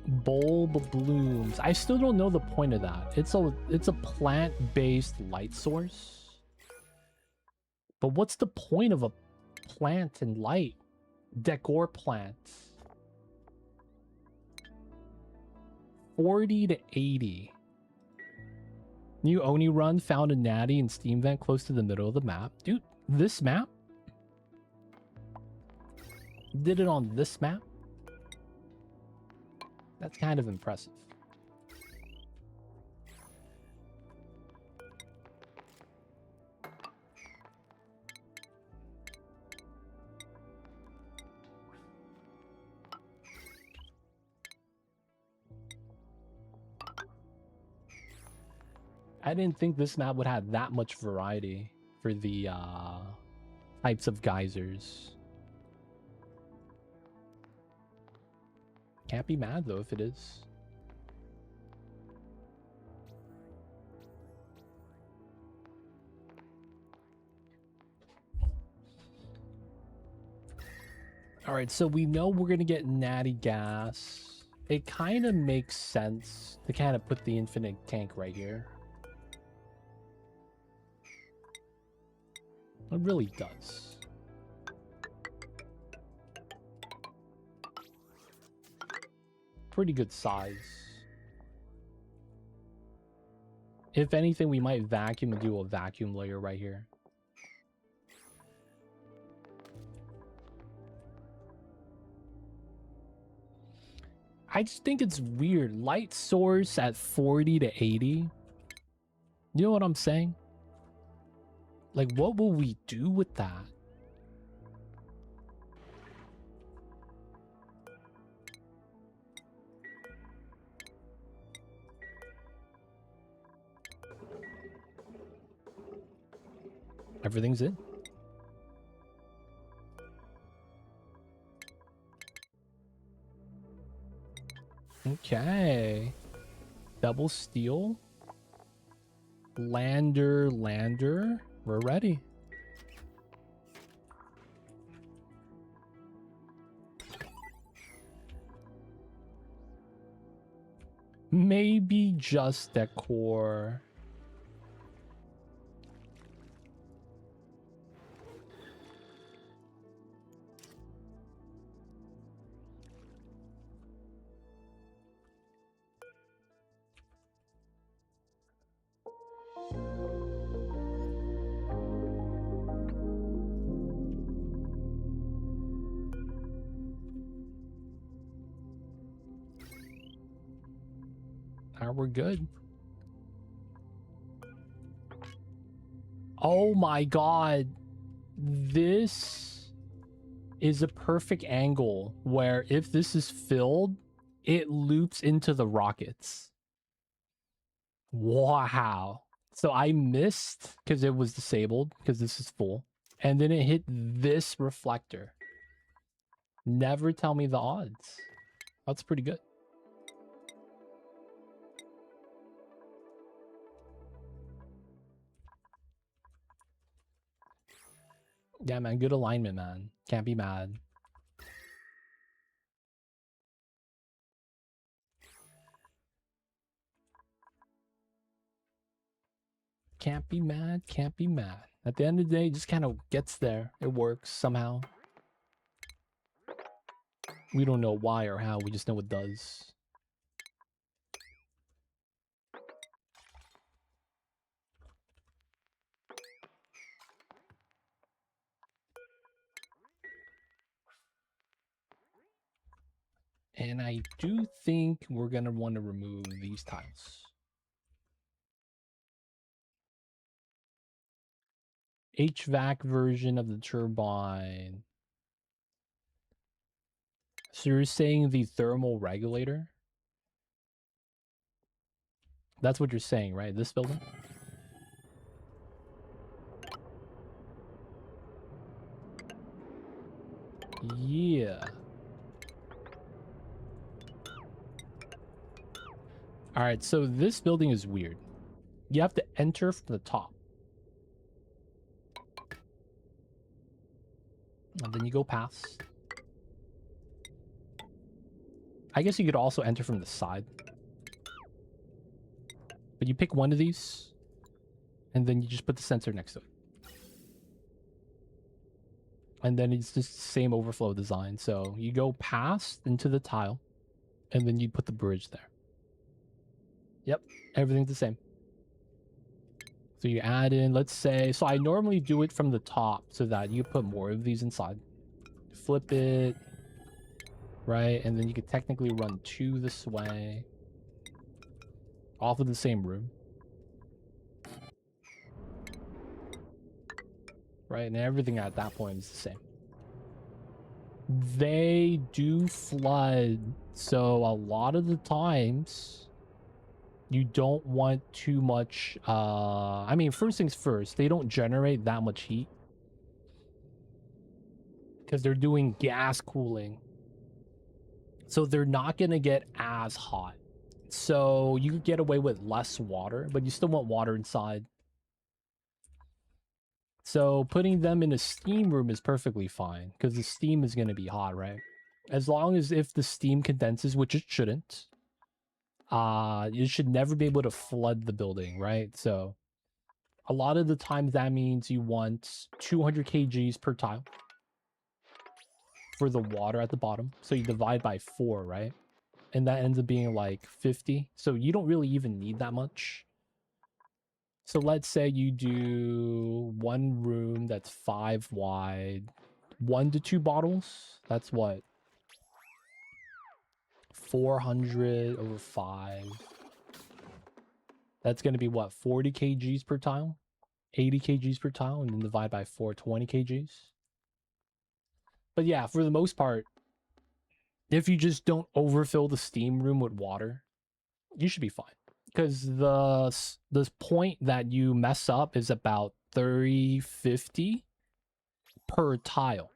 Bulb blooms. I still don't know the point of that. It's a plant-based light source. But what's the point of a plant and light? Decor plant. 40 to 80. New Oni run found a natty and steam vent close to the middle of the map. Dude, this map? Did it on this map? That's kind of impressive. I didn't think this map would have that much variety for the types of geysers. Can't be mad though if it is. All right, so we know we're gonna get natty gas. It kind of makes sense to kind of put the infinite tank right here. It really does. Pretty good size. If anything, we might vacuum and do a vacuum layer right here. I just think it's weird. Light source at 40 to 80. You know what I'm saying? Like, what will we do with that? Everything's in. Okay. Double steel. Lander. We're ready. Maybe just decor. We're good. Oh my god. This is a perfect angle where if this is filled, it loops into the rockets. Wow. So I missed because it was disabled because this is full. And then it hit this reflector. Never tell me the odds. That's pretty good. Yeah, man. Good alignment, man. Can't be mad. Can't be mad. Can't be mad. At the end of the day, it just kind of gets there. It works somehow. We don't know why or how. We just know it does. And I do think we're going to want to remove these tiles. HVAC version of the turbine. So you're saying the thermal regulator? That's what you're saying, right? This building? Yeah. All right, so this building is weird. You have to enter from the top. And then you go past. I guess you could also enter from the side. But you pick one of these, and then you just put the sensor next to it. And then it's just the same overflow design. So you go past into the tile, and then you put the bridge there. Yep, everything's the same. So you add in, let's say, so I normally do it from the top so that you put more of these inside. Flip it, right? And then you could technically run 2 this way. Off of the same room. Right, and everything at that point is the same. They do flood, so a lot of the times you don't want too much. I mean, first things first, they don't generate that much heat because they're doing gas cooling, so they're not gonna get as hot. So you could get away with less water, but you still want water inside. So putting them in a steam room is perfectly fine because the steam is going to be hot, right? As long as if the steam condenses, which it shouldn't, you should never be able to flood the building, right? So a lot of the times that means you want 200 kgs per tile for the water at the bottom. So you divide by 4, right? And that ends up being like 50. So you don't really even need that much. So let's say you do one room that's 5 wide, 1 to 2 bottles. That's what? 400 over 5. That's going to be what? 40 kgs per tile? 80 kgs per tile, and then divide by 4, 20 kgs. But yeah, for the most part, if you just don't overfill the steam room with water, you should be fine. Because the point that you mess up is about 30-50 per tile,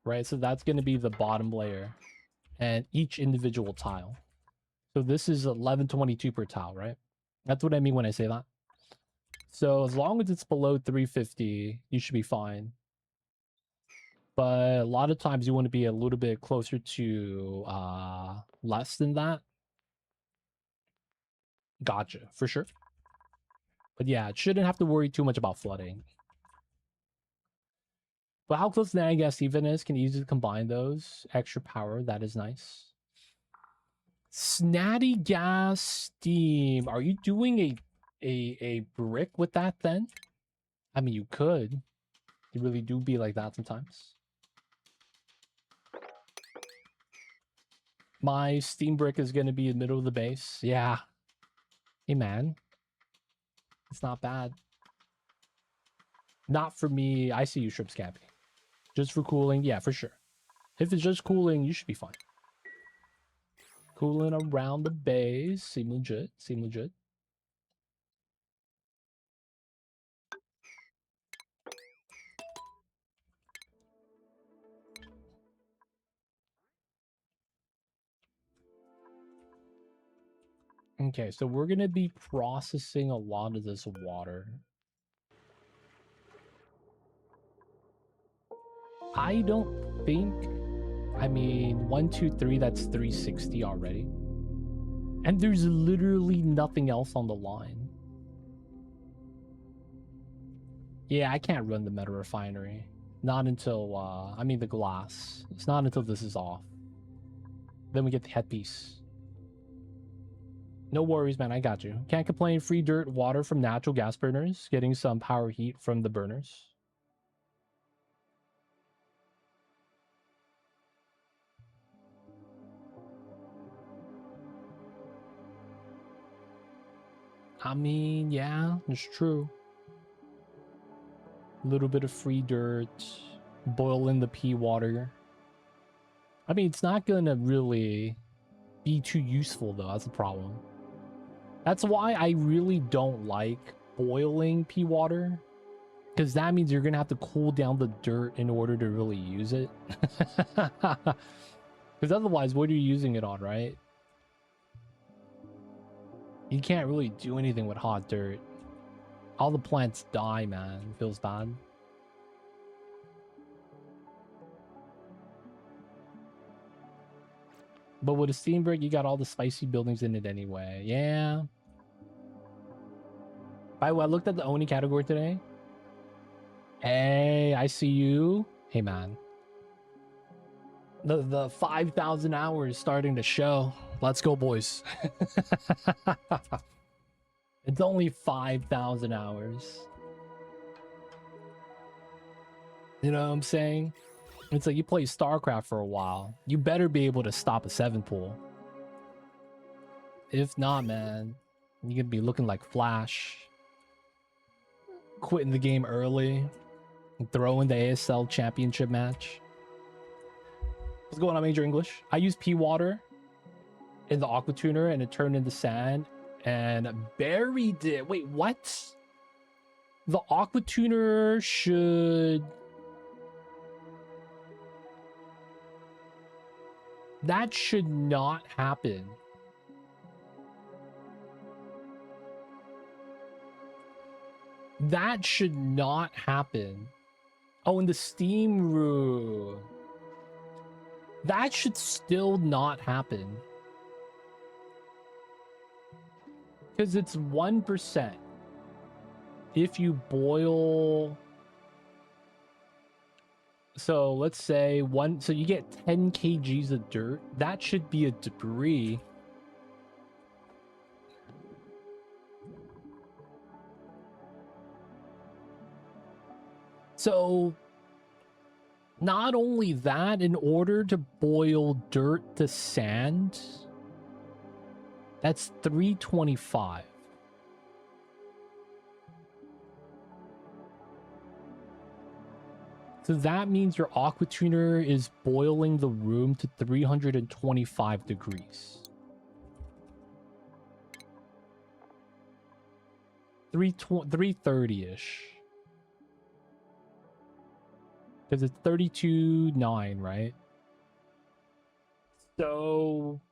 right? So that's going to be the bottom layer and each individual tile. So this is 1122 per tile, right? That's what I mean when I say that. So as long as it's below 350, you should be fine. But a lot of times you want to be a little bit closer to less than that. Gotcha, for sure. But yeah, it shouldn't have to worry too much about flooding. But how close the gas even is, can easily combine those. Extra power, that is nice. Snatty gas steam. Are you doing a brick with that then? I mean, you could. You really do be like that sometimes. My steam brick is going to be in the middle of the base. Yeah. Hey, man. It's not bad. Not for me. I see you, Shrimp Scabby. Just for cooling. Yeah, for sure. If it's just cooling, you should be fine. Cooling around the base. Seem legit. Seem legit. Okay, so we're going to be processing a lot of this water. I don't think... I mean, 1, 2, 3, that's 360 already. And there's literally nothing else on the line. Yeah, I can't run the meta refinery. Not until, I mean the glass. It's not until this is off. Then we get the headpiece. No worries, man. I got you. Can't complain. Free dirt, water from natural gas burners. Getting some power heat from the burners. I mean, yeah, it's true. A little bit of free dirt. Boil in the pea water. I mean, it's not gonna really be too useful though. That's the problem. That's why I really don't like boiling pea water, because that means you're gonna have to cool down the dirt in order to really use it. Because otherwise, what are you using it on, right? You can't really do anything with hot dirt. All the plants die, man. It feels bad. But with a steam brick, you got all the spicy buildings in it anyway. Yeah. By the way, I looked at the Oni category today. Hey, I see you. Hey, man. The 5,000 hours starting to show. Let's go, boys. It's only 5,000 hours. You know what I'm saying? It's like you play StarCraft for a while. You better be able to stop a 7 pool. If not, man, you're gonna be looking like Flash. Quitting the game early. And throwing the ASL championship match. What's going on, Major English? I used pea water in the aqua tuner and it turned into sand and buried it. Wait, what? The aqua tuner should... That should not happen. That should not happen. Oh, in the steam room. That should still not happen. Because it's 1%. If you boil... So let's say so you get 10 kgs of dirt. That should be a debris. So not only that, in order to boil dirt to sand, that's 325. So that means your aqua tuner is boiling the room to 325 degrees. 330-ish. Because it's 32.9, right? So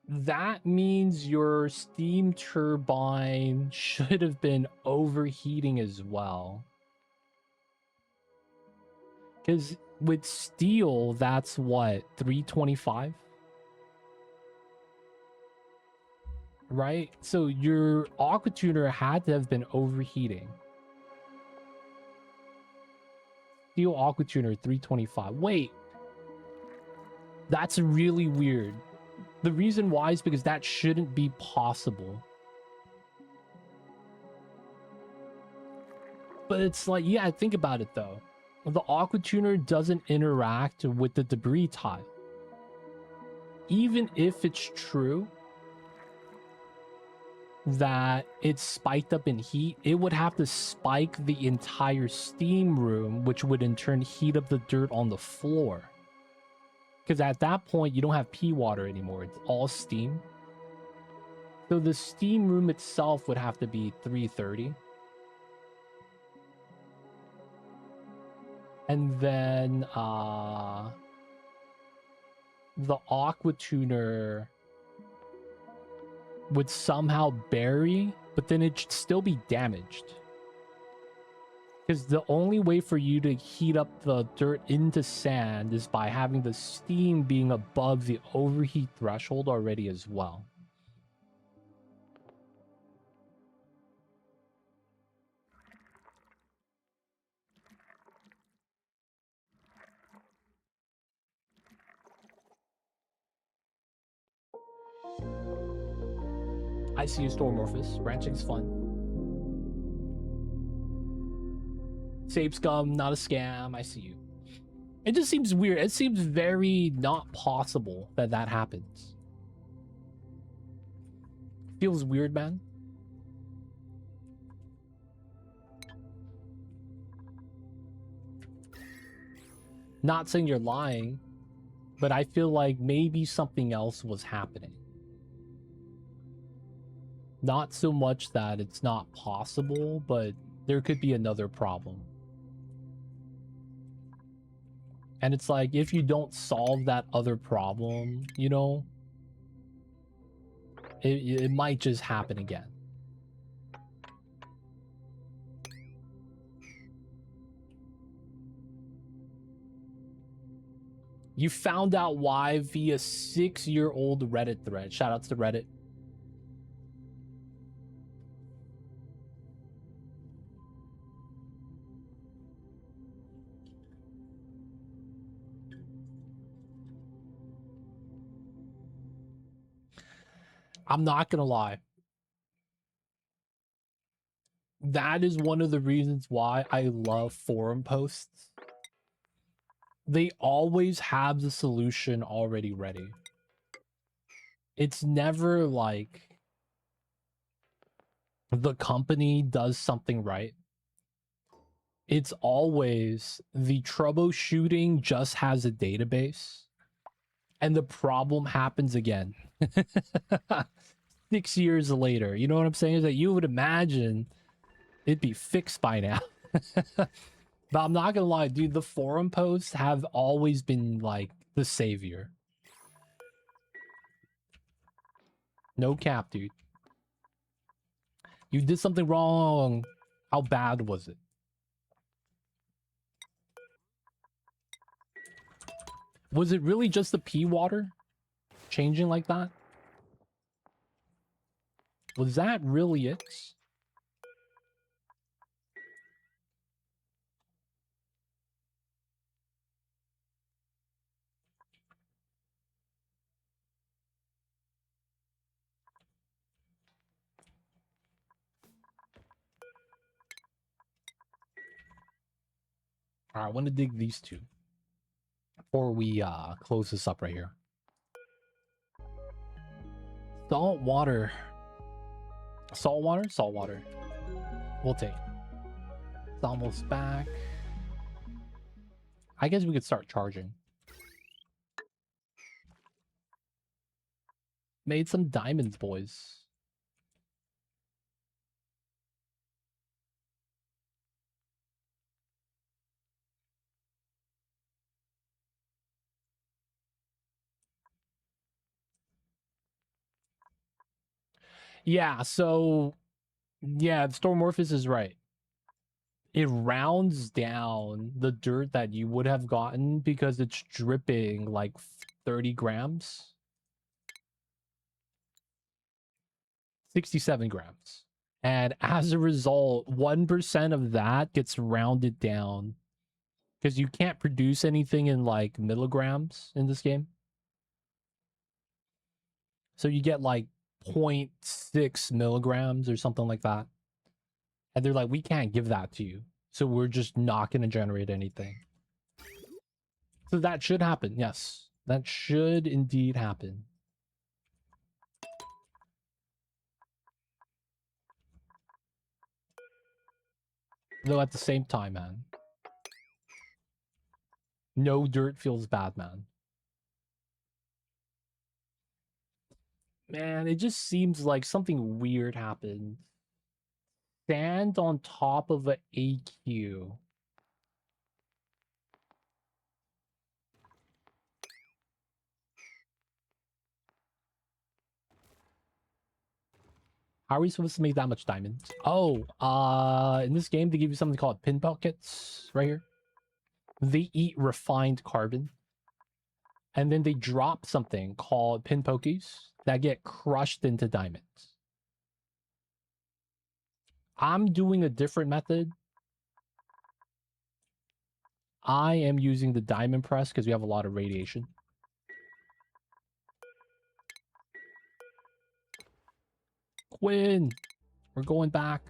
that means your steam turbine should have been overheating as well. Because with steel, that's what, 325? Right? So your aqua tuner had to have been overheating. Steel aqua tuner 325. Wait. That's really weird. The reason why is because that shouldn't be possible. But it's like, yeah, think about it though. The aqua tuner doesn't interact with the debris tile. Even if it's true that it's spiked up in heat, it would have to spike the entire steam room, which would in turn heat up the dirt on the floor. Because at that point, you don't have pea water anymore. It's all steam. So the steam room itself would have to be 330. And then the aqua tuner would somehow bury, but then it'd still be damaged. Because the only way for you to heat up the dirt into sand is by having the steam being above the overheat threshold already as well. I see you, Stormorphous. Ranching's fun. Save scum, not a scam. I see you. It just seems weird. It seems very not possible that that happens. Feels weird, man. Not saying you're lying, But I feel like maybe something else was happening. Not so much that it's not possible, but there could be another problem. And it's like, if you don't solve that other problem, you know, it might just happen again. You found out why via 6-year-old Reddit thread. Shoutouts to Reddit. I'm not gonna lie. That is one of the reasons why I love forum posts. They always have the solution already ready. It's never like the company does something right. It's always the troubleshooting just has a database and the problem happens again. 6 years later, you know what I'm saying? Is that you would imagine it'd be fixed by now. But I'm not gonna lie, dude, the forum posts have always been like the savior. No cap, dude. You did something wrong. How bad was it? Was it really just the pee water changing like that? Was that really it? All right, I want to dig these two before we close this up right here. Salt water. Salt water? Salt water. We'll take it. It's almost back. I guess we could start charging. Made some diamonds, boys. Yeah, so yeah, Stormorphous is right. It rounds down the dirt that you would have gotten because it's dripping like 30 grams. 67 grams. And as a result, 1% of that gets rounded down because you can't produce anything in like milligrams in this game. So you get like 0.6 milligrams or something like that. And they're like, we can't give that to you. So we're just not going to generate anything. So that should happen. Yes, that should indeed happen. Though at the same time, man, no dirt feels bad, man. Man, it just seems like something weird happened. Sand on top of an AQ. How are we supposed to make that much diamonds? Oh, in this game, they give you something called pin buckets right here. They eat refined carbon. And then they drop something called pin pokies that get crushed into diamonds. I'm doing a different method. I am using the diamond press because we have a lot of radiation. Quinn, we're going back.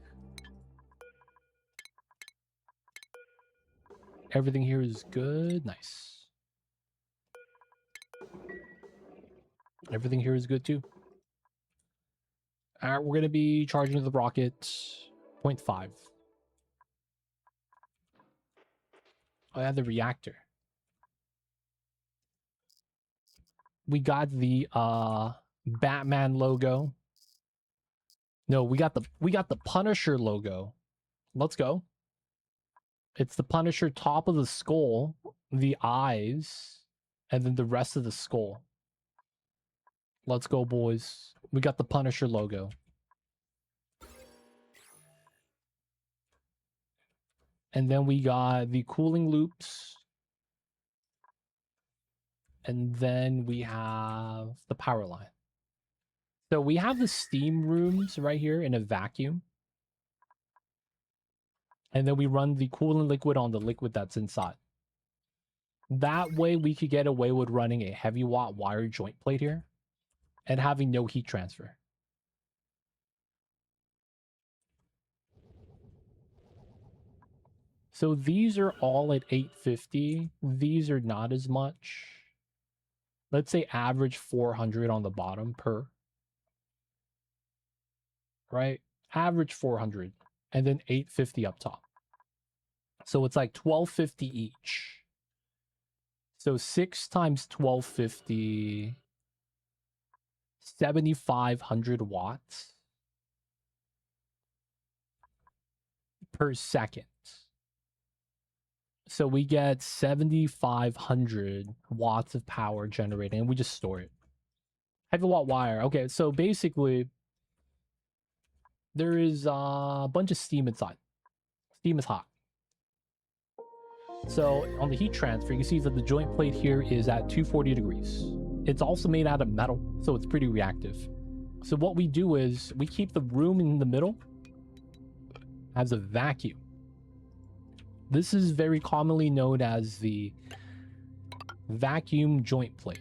Everything here is good. Nice. Everything here is good too. All right, we're going to be charging the rocket 0.5. Oh, yeah, the reactor. We got the Batman logo. No, we got the Punisher logo. Let's go. It's the Punisher top of the skull, the eyes, and then the rest of the skull. Let's go, boys. We got the Punisher logo. And then we got the cooling loops. And then we have the power line. So we have the steam rooms right here in a vacuum. And then we run the coolant liquid on the liquid that's inside. That way we could get away with running a heavy watt wire joint plate here and having no heat transfer. So these are all at 850. These are not as much. Let's say average 400 on the bottom per. Right? Average 400. And then 850 up top. So it's like 1250 each. So 6 times 1250, 7,500 watts per second. So we get 7,500 watts of power generating, and we just store it. Heavy watt wire. Okay, so basically, there is a bunch of steam inside. Steam is hot. So on the heat transfer, you can see that the joint plate here is at 240 degrees. It's also made out of metal, so it's pretty reactive. So what we do is we keep the room in the middle as a vacuum. This is very commonly known as the vacuum joint plate.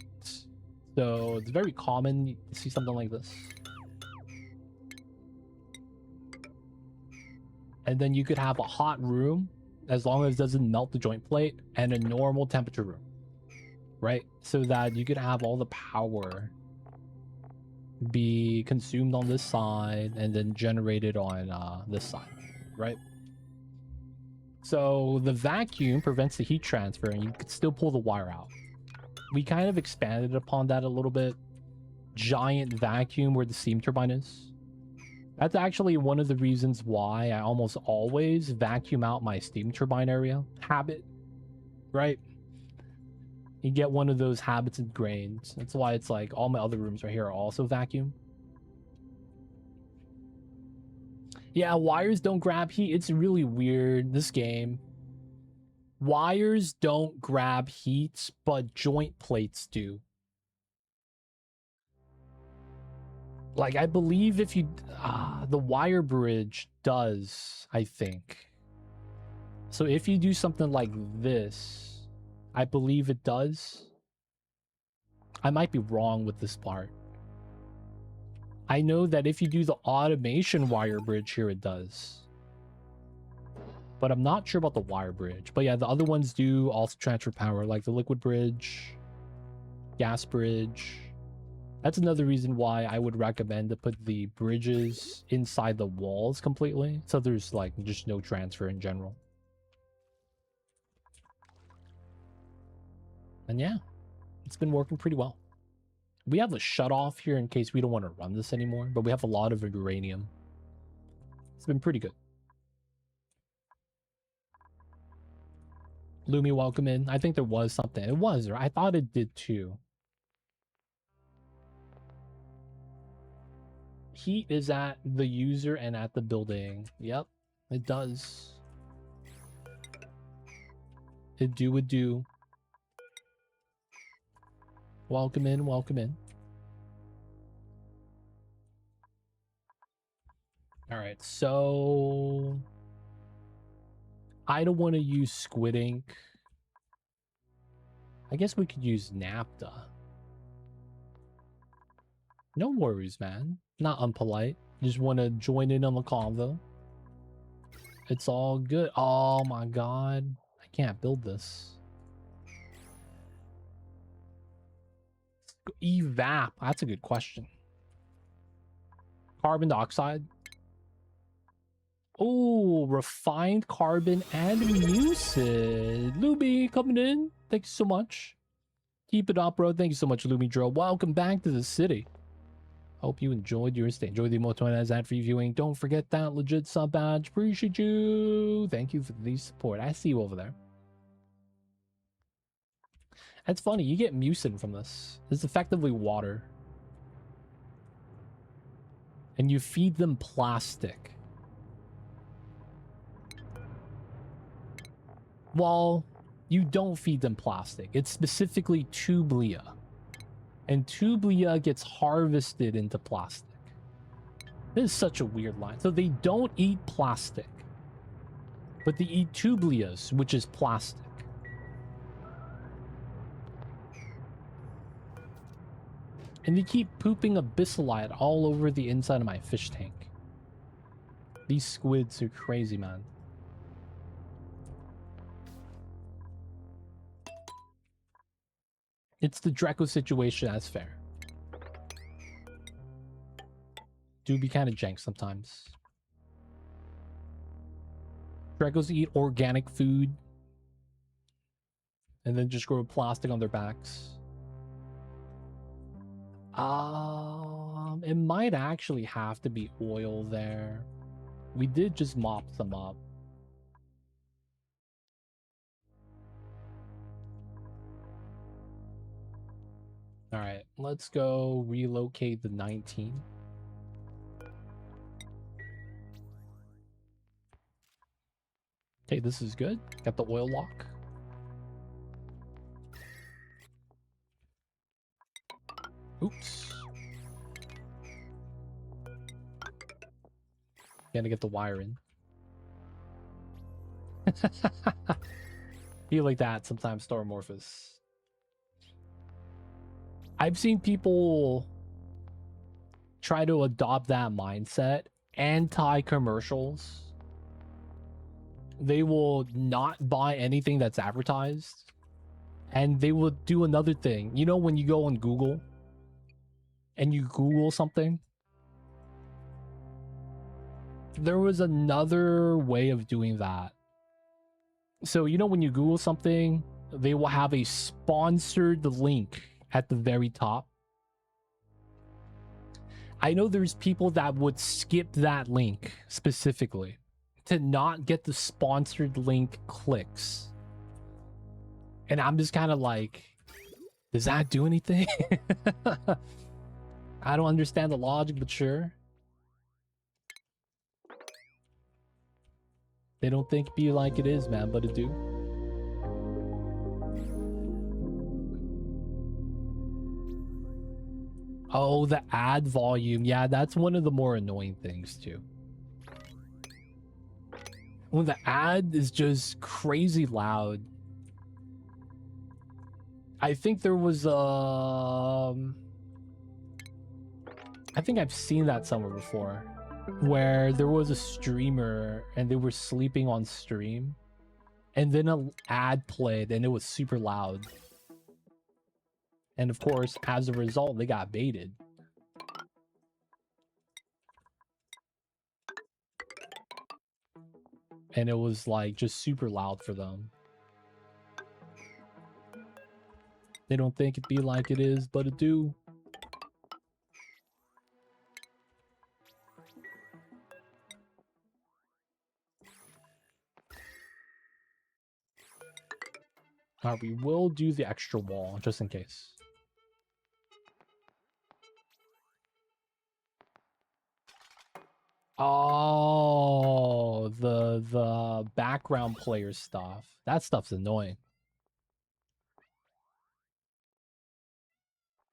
So it's very common to see something like this. And then you could have a hot room as long as it doesn't melt the joint plate, and a normal temperature room, right? So that you could have all the power be consumed on this side and then generated on this side, right? So the vacuum prevents the heat transfer and you could still pull the wire out. We kind of expanded upon that a little bit. Giant vacuum where the steam turbine is. That's actually one of the reasons why I almost always vacuum out my steam turbine area. Habit, right? You get one of those habits ingrained. That's why it's like all my other rooms right here are also vacuum. Yeah, wires don't grab heat. It's really weird, this game. Wires don't grab heat, but joint plates do. Like, I believe if you... the wire bridge does, I think. So if you do something like this, I believe it does. I might be wrong with this part. I know that if you do the automation wire bridge here, it does. But I'm not sure about the wire bridge. But yeah, the other ones do also transfer power, like the liquid bridge, gas bridge. That's another reason why I would recommend to put the bridges inside the walls completely. So there's like just no transfer in general. And yeah, it's been working pretty well. We have a shut off here in case we don't want to run this anymore, but we have a lot of uranium. It's been pretty good. Lumi, welcome in. I think there was something. It was, or I thought it did too. Heat is at the user and at the building. Yep, it does. It do. Welcome in, welcome in. Alright, so... I don't want to use squid ink. I guess we could use naphtha. No worries, man. Not unpolite. Just want to join in on the convo. It's all good. Oh my god. I can't build this. Evap. That's a good question. Carbon dioxide. Oh, refined carbon and mucid. Luby coming in. Thanks so much. Keep it up, bro. Thank you so much, Lumidro. Welcome back to the city. Hope you enjoyed your stay. Enjoy the emote as ad free viewing. Don't forget that legit sub badge. Appreciate you. Thank you for the support. I see you over there. That's funny. You get mucin from this. It's effectively water. And you feed them plastic. Well, you don't feed them plastic. It's specifically tublia. And tublia gets harvested into plastic. This is such a weird line. So they don't eat plastic. But they eat tublias, which is plastic. And they keep pooping abyssalite all over the inside of my fish tank. These squids are crazy, man. It's the Draco situation, that's fair. Do be kind of jank sometimes. Dracos eat organic food. And then just grow plastic on their backs. It might actually have to be oil there. We did just mop them up. All right, let's go relocate the 19. Okay, this is good. Got the oil lock. Oops. Gotta get the wire in. Feel like that sometimes, Stormorphous. I've seen people try to adopt that mindset. Anti-commercials. They will not buy anything that's advertised. And they will do another thing. You know when you go on Google and you Google something? There was another way of doing that. So, you know when you Google something, they will have a sponsored link at the very top. I know there's people that would skip that link specifically to not get the sponsored link clicks. And I'm just kind of like, does that do anything? I don't understand the logic, but sure. They don't think it be like it is, man, but it do. Oh, the ad volume. Yeah, that's one of the more annoying things, too. When the ad is just crazy loud. I think there was I think I've seen that somewhere before, where there was a streamer and they were sleeping on stream, and then an ad played and it was super loud. And of course, as a result, they got baited. And it was like just super loud for them. They don't think it be like it is, but it do. We will do the extra wall just in case. Oh, the background player stuff. That stuff's annoying.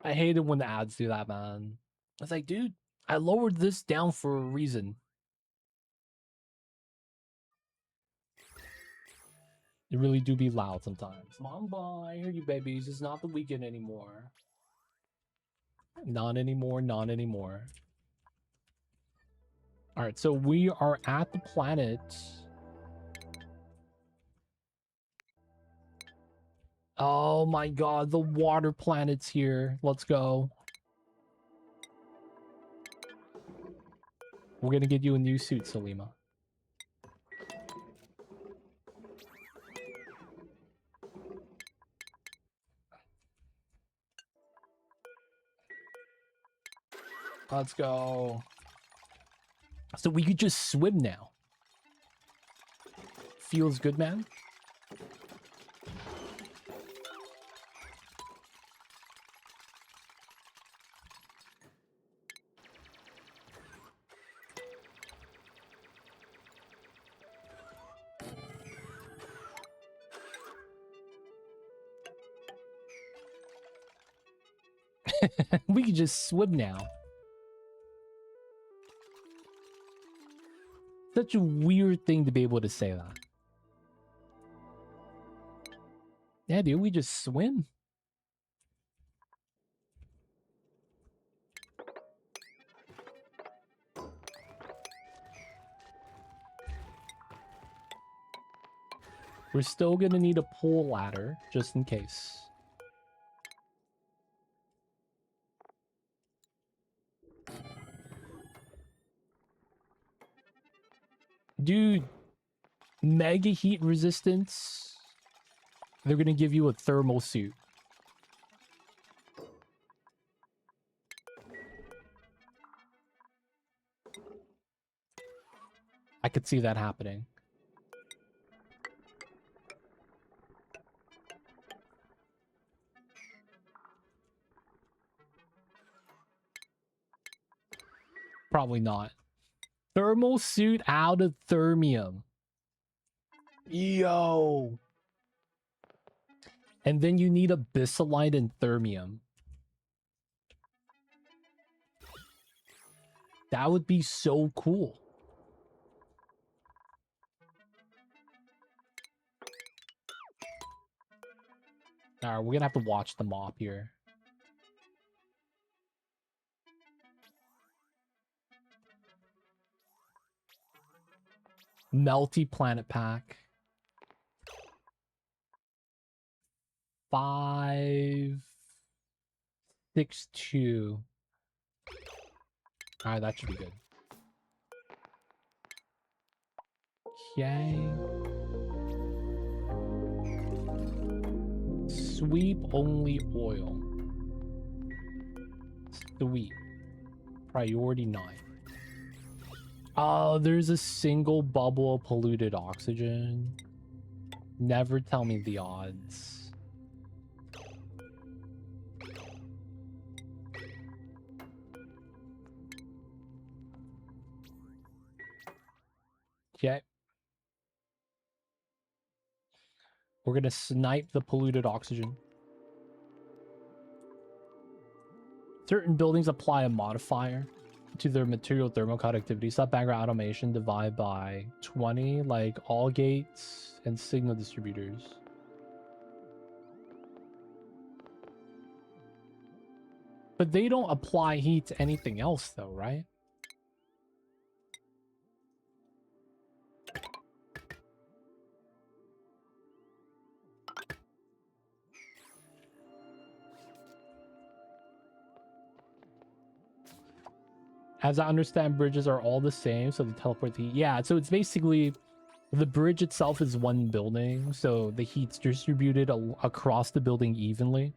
I hate it when the ads do that, man. It's like, dude, I lowered this down for a reason. They really do be loud sometimes. Mamba, I hear you, babies. It's not the weekend anymore. Not anymore, not anymore. Alright, so we are at the planet. Oh my god, the water planet's here. Let's go. We're gonna get you a new suit, Salima. Let's go. So we could just swim now. Feels good, man. We can just swim now. Such a weird thing to be able to say that. Yeah, dude, we just swim. We're still gonna need a pole ladder, just in case. Dude, mega heat resistance. They're gonna give you a thermal suit. I could see that happening. Probably not. Thermal suit out of thermium. Yo. And then you need abyssalite and thermium. That would be so cool. Alright, we're gonna have to watch the mop here. Melty planet pack. 562. Alright, that should be good. Okay. Sweep only oil. Sweep. Priority 9. Oh, there's a single bubble of polluted oxygen. Never tell me the odds. Okay. We're gonna snipe the polluted oxygen. Certain buildings apply a modifier to their material thermoconductivity. Set background automation divide by 20, like all gates and signal distributors. But they don't apply heat to anything else though, right? As I understand, bridges are all the same, so they teleport the heat. Yeah, so it's basically the bridge itself is one building, so the heat's distributed across the building evenly.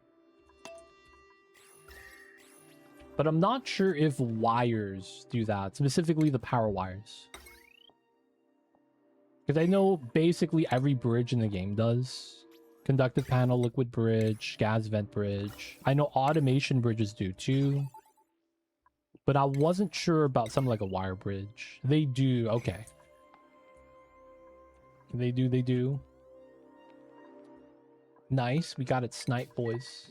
But I'm not sure if wires do that, specifically the power wires. Because I know basically every bridge in the game does. Conductive panel, liquid bridge, gas vent bridge. I know automation bridges do too. But I wasn't sure about something like a wire bridge. They do, okay. They do. Nice, we got it sniped, boys.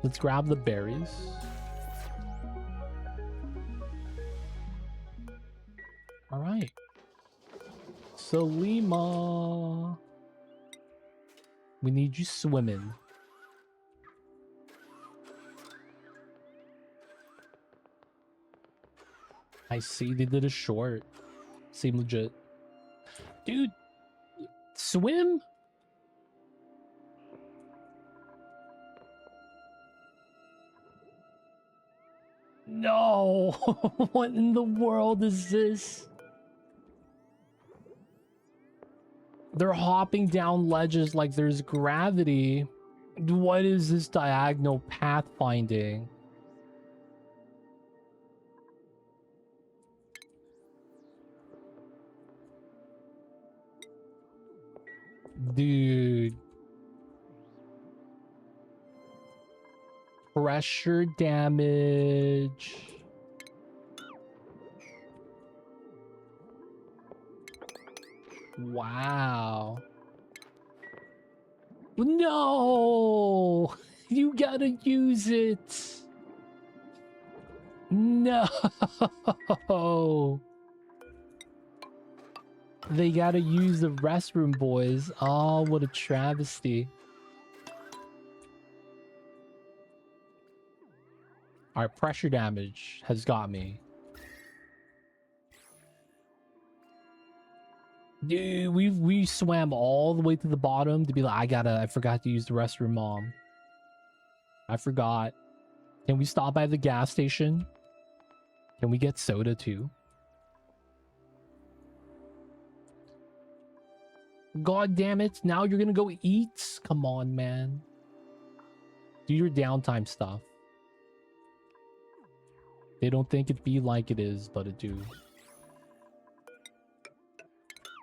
Let's grab the berries. All right. Salima. We need you swimming. I see they did a short. Seem legit. Dude, swim? No. What in the world is this? They're hopping down ledges like there's gravity. What is this diagonal pathfinding? Dude. Pressure damage. Wow. No! You gotta use it! No! They gotta use the restroom, boys. Oh, what a travesty. Alright, pressure damage has got me. Dude, we swam all the way to the bottom to be like, I forgot to use the restroom, mom. I forgot. Can we stop by the gas station? Can we get soda too? God damn it, now you're gonna go eat? Come on, man. Do your downtime stuff. They don't think it be like it is, but it do.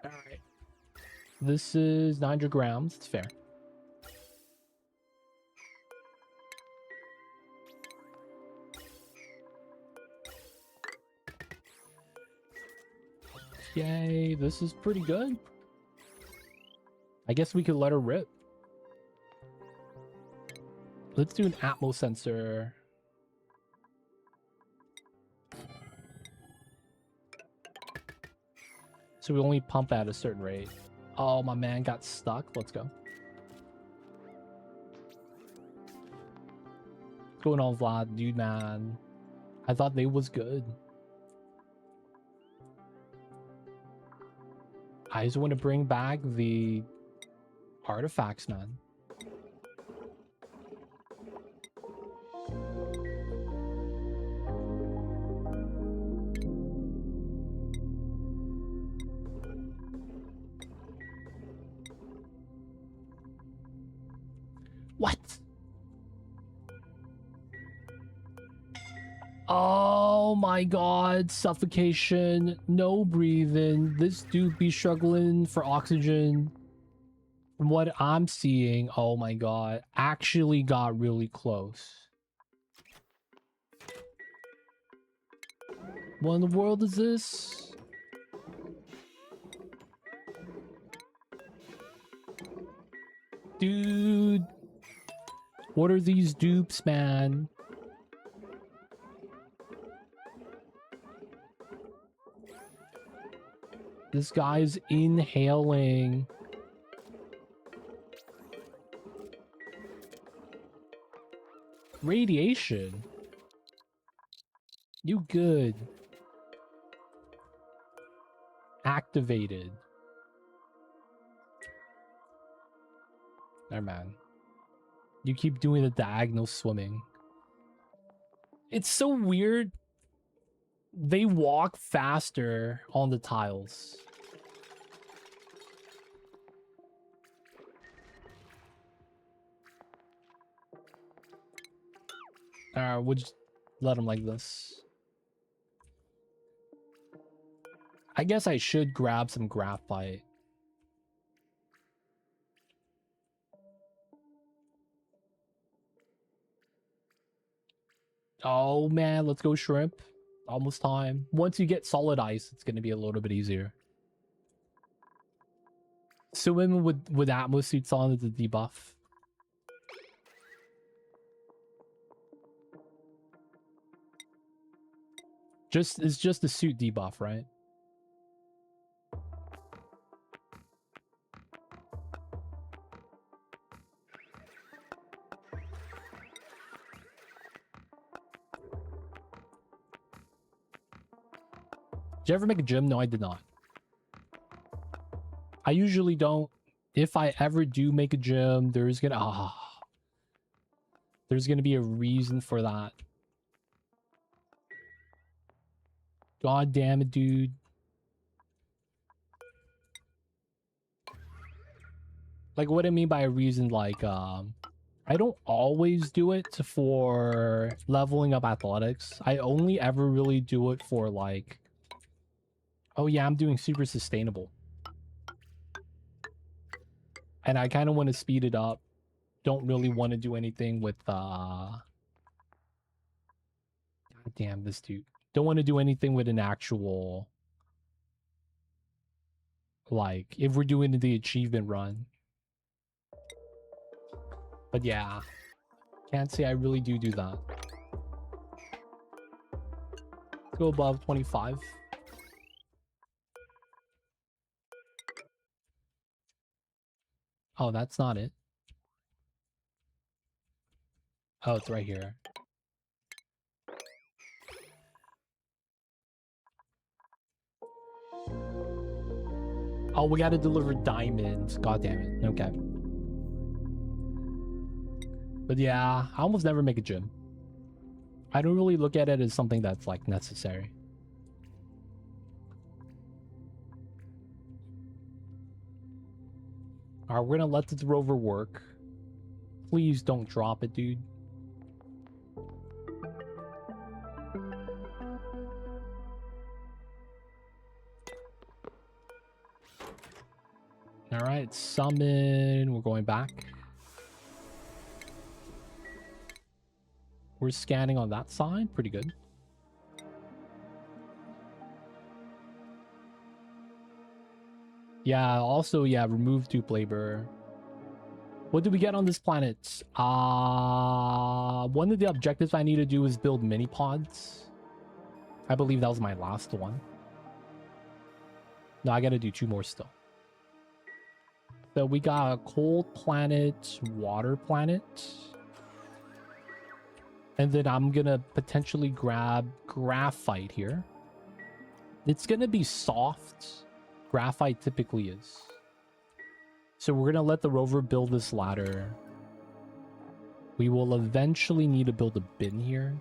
Alright. This is 900 grams. It's fair. Yay, this is pretty good. I guess we could let her rip. Let's do an Atmos sensor. So we only pump at a certain rate. Oh, my man got stuck. Let's go. What's going on, Vlad? Dude, man. I thought they was good. I just want to bring back the artifacts, man. What? Oh my god, suffocation, no breathing. This dude be struggling for oxygen. From what I'm seeing, oh my god, actually got really close. What in the world is this? Dude. What are these dupes, man? This guy's inhaling. Radiation? You good. Activated. Never mind. You keep doing the diagonal swimming. It's so weird. They walk faster on the tiles. Alright, we'll just let them like this. I guess I should grab some graphite. Oh man, let's go shrimp. Almost time. Once you get solid ice, it's gonna be a little bit easier. Swimming with Atmos suits on is a debuff. It's just a suit debuff, right? Did you ever make a gym? No, I did not. I usually don't. If I ever do make a gym, there's gonna be a reason for that. God damn it, dude. Like, what I mean by a reason, like, I don't always do it for leveling up athletics. I only ever really do it for like, oh yeah, I'm doing super sustainable. And I kind of want to speed it up. Don't really want to do anything with, God damn this dude. Don't want to do anything with an actual, like, if we're doing the achievement run. But yeah, can't say I really do that. Let's go above 25. Oh, that's not it. Oh, it's right here. Oh, we gotta deliver diamonds. God damn it. Okay. But yeah, I almost never make a gym. I don't really look at it as something that's like necessary. Alright, we're gonna let this rover work. Please don't drop it, dude. Alright, summon. We're going back. We're scanning on that side. Pretty good. Yeah, also, yeah, remove dupe labor. What did we get on this planet? One of the objectives I need to do is build mini pods. I believe that was my last one. No, I gotta do 2 more still. So we got a cold planet, water planet. And then I'm gonna potentially grab graphite here. It's gonna be soft. Graphite typically is. So we're gonna let the rover build this ladder. We will eventually need to build a bin here.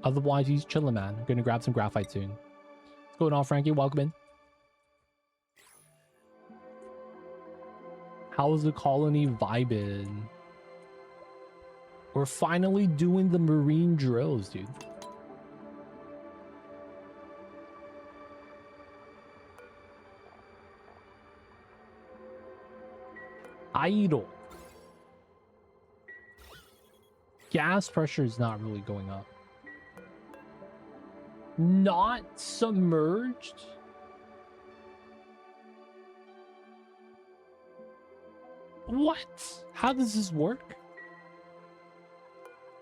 Otherwise, he's chilling, man. I'm gonna grab some graphite soon. What's going on, Frankie? Welcome in. How's the colony vibing? We're finally doing the marine drills, dude. Idle. Gas pressure is not really going up. Not submerged? What? How does this work?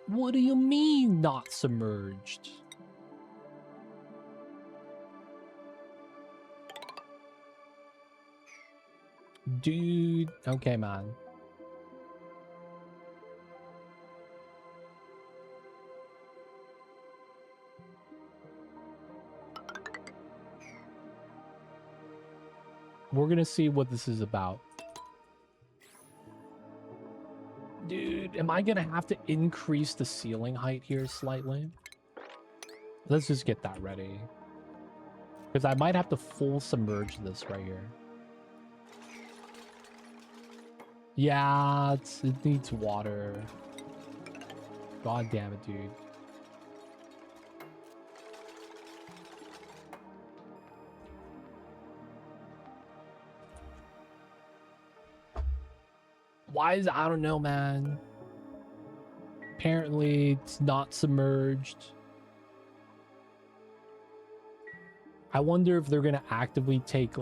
What do you mean not submerged? Dude, okay, man. We're gonna see what this is about. Dude, am I gonna have to increase the ceiling height here slightly? Let's just get that ready. Because I might have to full submerge this right here. Yeah, it needs water. God damn it, dude. Why is I don't know, man. Apparently, it's not submerged. I wonder if they're gonna actively take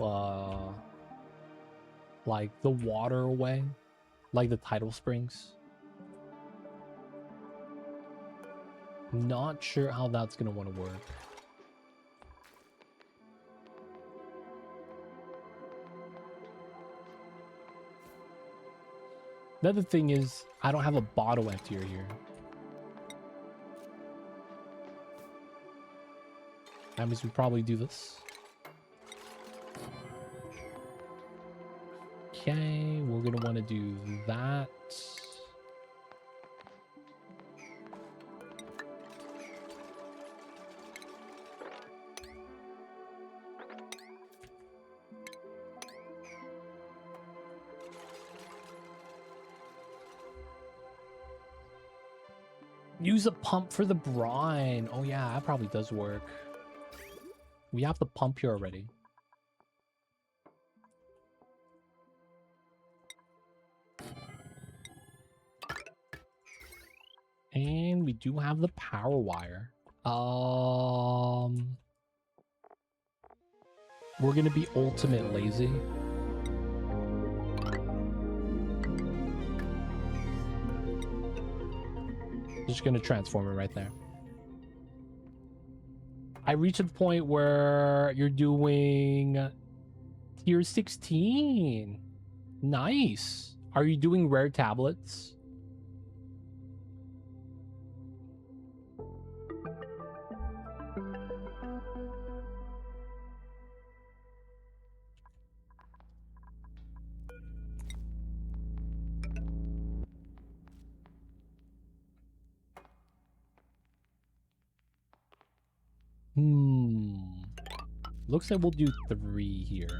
like the water away, like the tidal springs. Not sure how that's gonna want to work. Another thing is, I don't have a bottle emptier here. That means we probably do this. Okay, we're gonna want to do that. Use a pump for the brine. Oh yeah, that probably does work. We have the pump here already. And we do have the power wire. We're gonna be ultimate lazy. Just gonna transform it right there. I reached the point where you're doing tier 16. Nice. Are you doing rare tablets? Looks like we'll do 3 here.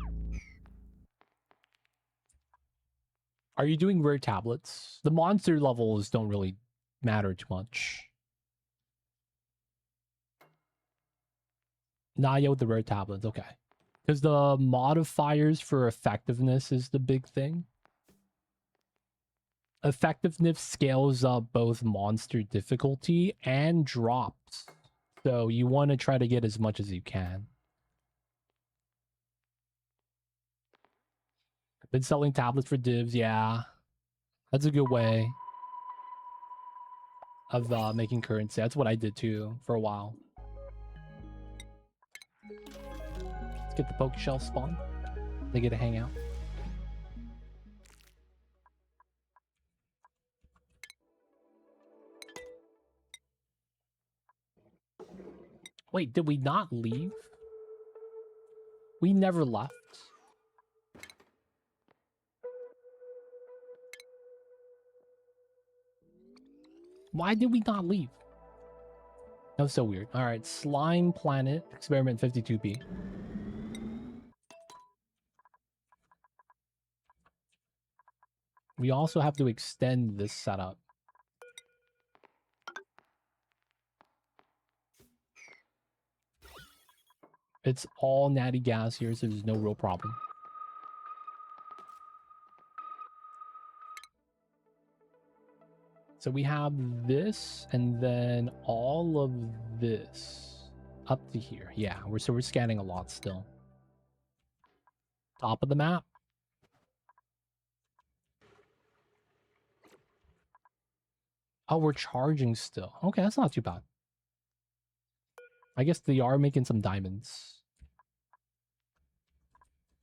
Are you doing rare tablets? The monster levels don't really matter too much. Not yet with the rare tablets, okay. Because the modifiers for effectiveness is the big thing. Effectiveness scales up both monster difficulty and drops. So you want to try to get as much as you can. Been selling tablets for divs, yeah. That's a good way of making currency. That's what I did too for a while. Let's get the poke shell spawn. They get to hang out. Wait, did we not leave? We never left. Why did we not leave? That was so weird. All right, Slime Planet, Experiment 52p. We also have to extend this setup. It's all natty gas here, so there's no real problem. So we have this, and then all of this up to here. Yeah, we're scanning a lot still. Top of the map. Oh, we're charging still. Okay, that's not too bad. I guess they are making some diamonds.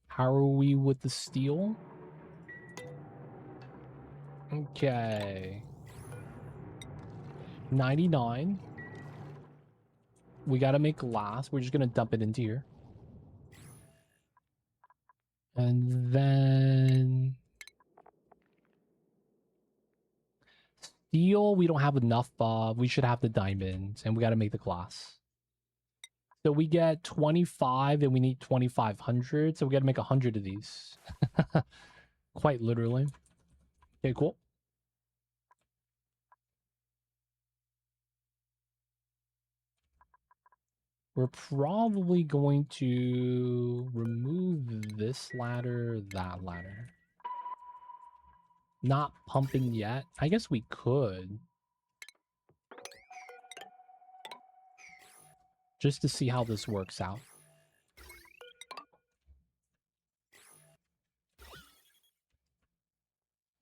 How are we with the steel? Okay. 99. We gotta make glass. We're just gonna dump it into here. And then... steel, we don't have enough of. We should have the diamonds, and we gotta make the glass. So we get 25, and we need 2,500, so we gotta make 100 of these. Quite literally. Okay, cool. We're probably going to remove this ladder, that ladder. Not pumping yet. I guess we could. Just to see how this works out.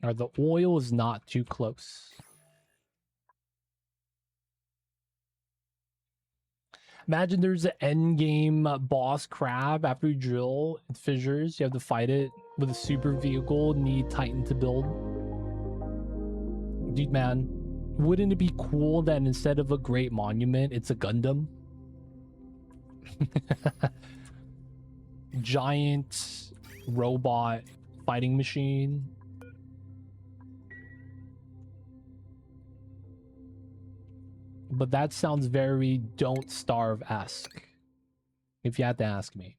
Or the oil is not too close. Imagine there's an end game boss crab after you drill in Fissures. You have to fight it with a super vehicle. Need Titan to build. Dude, man, wouldn't it be cool that instead of a great monument, it's a Gundam? Giant robot fighting machine. But that sounds very Don't Starve-esque, if you had to ask me.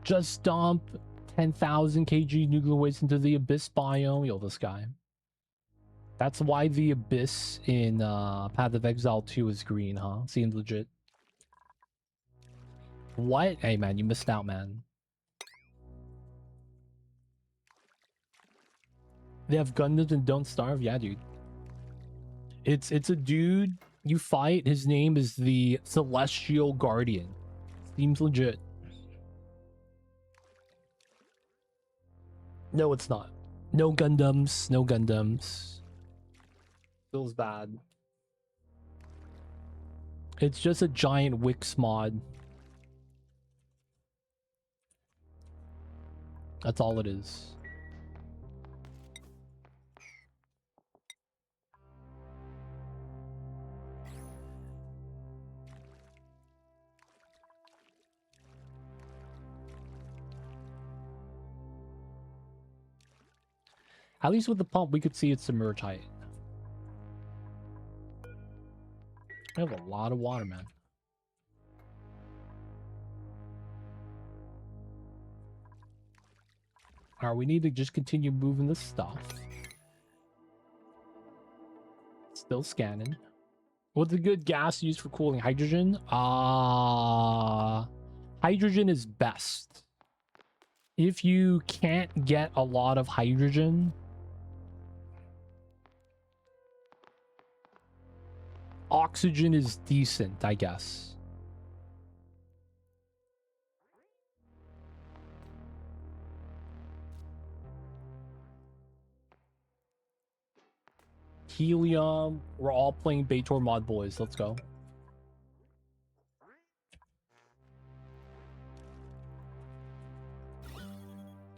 Just dump 10,000 kg nuclear waste into the abyss biome. Yo, this guy. That's why the abyss in Path of Exile 2 is green, huh? Seems legit. What? Hey, man, you missed out, man. They have Gundams and don't starve? Yeah, dude. It's a dude you fight. His name is the Celestial Guardian. Seems legit. No, it's not. No Gundams. No Gundams. Feels bad. It's just a giant Wix mod. That's all it is. At least with the pump, we could see its submerge height. I have a lot of water, man. Alright, we need to just continue moving this stuff. Still scanning. What's a good gas used for cooling? Hydrogen? Hydrogen is best. If you can't get a lot of hydrogen, oxygen is decent, I guess. Helium. We're all playing Baitor mod, boys. Let's go.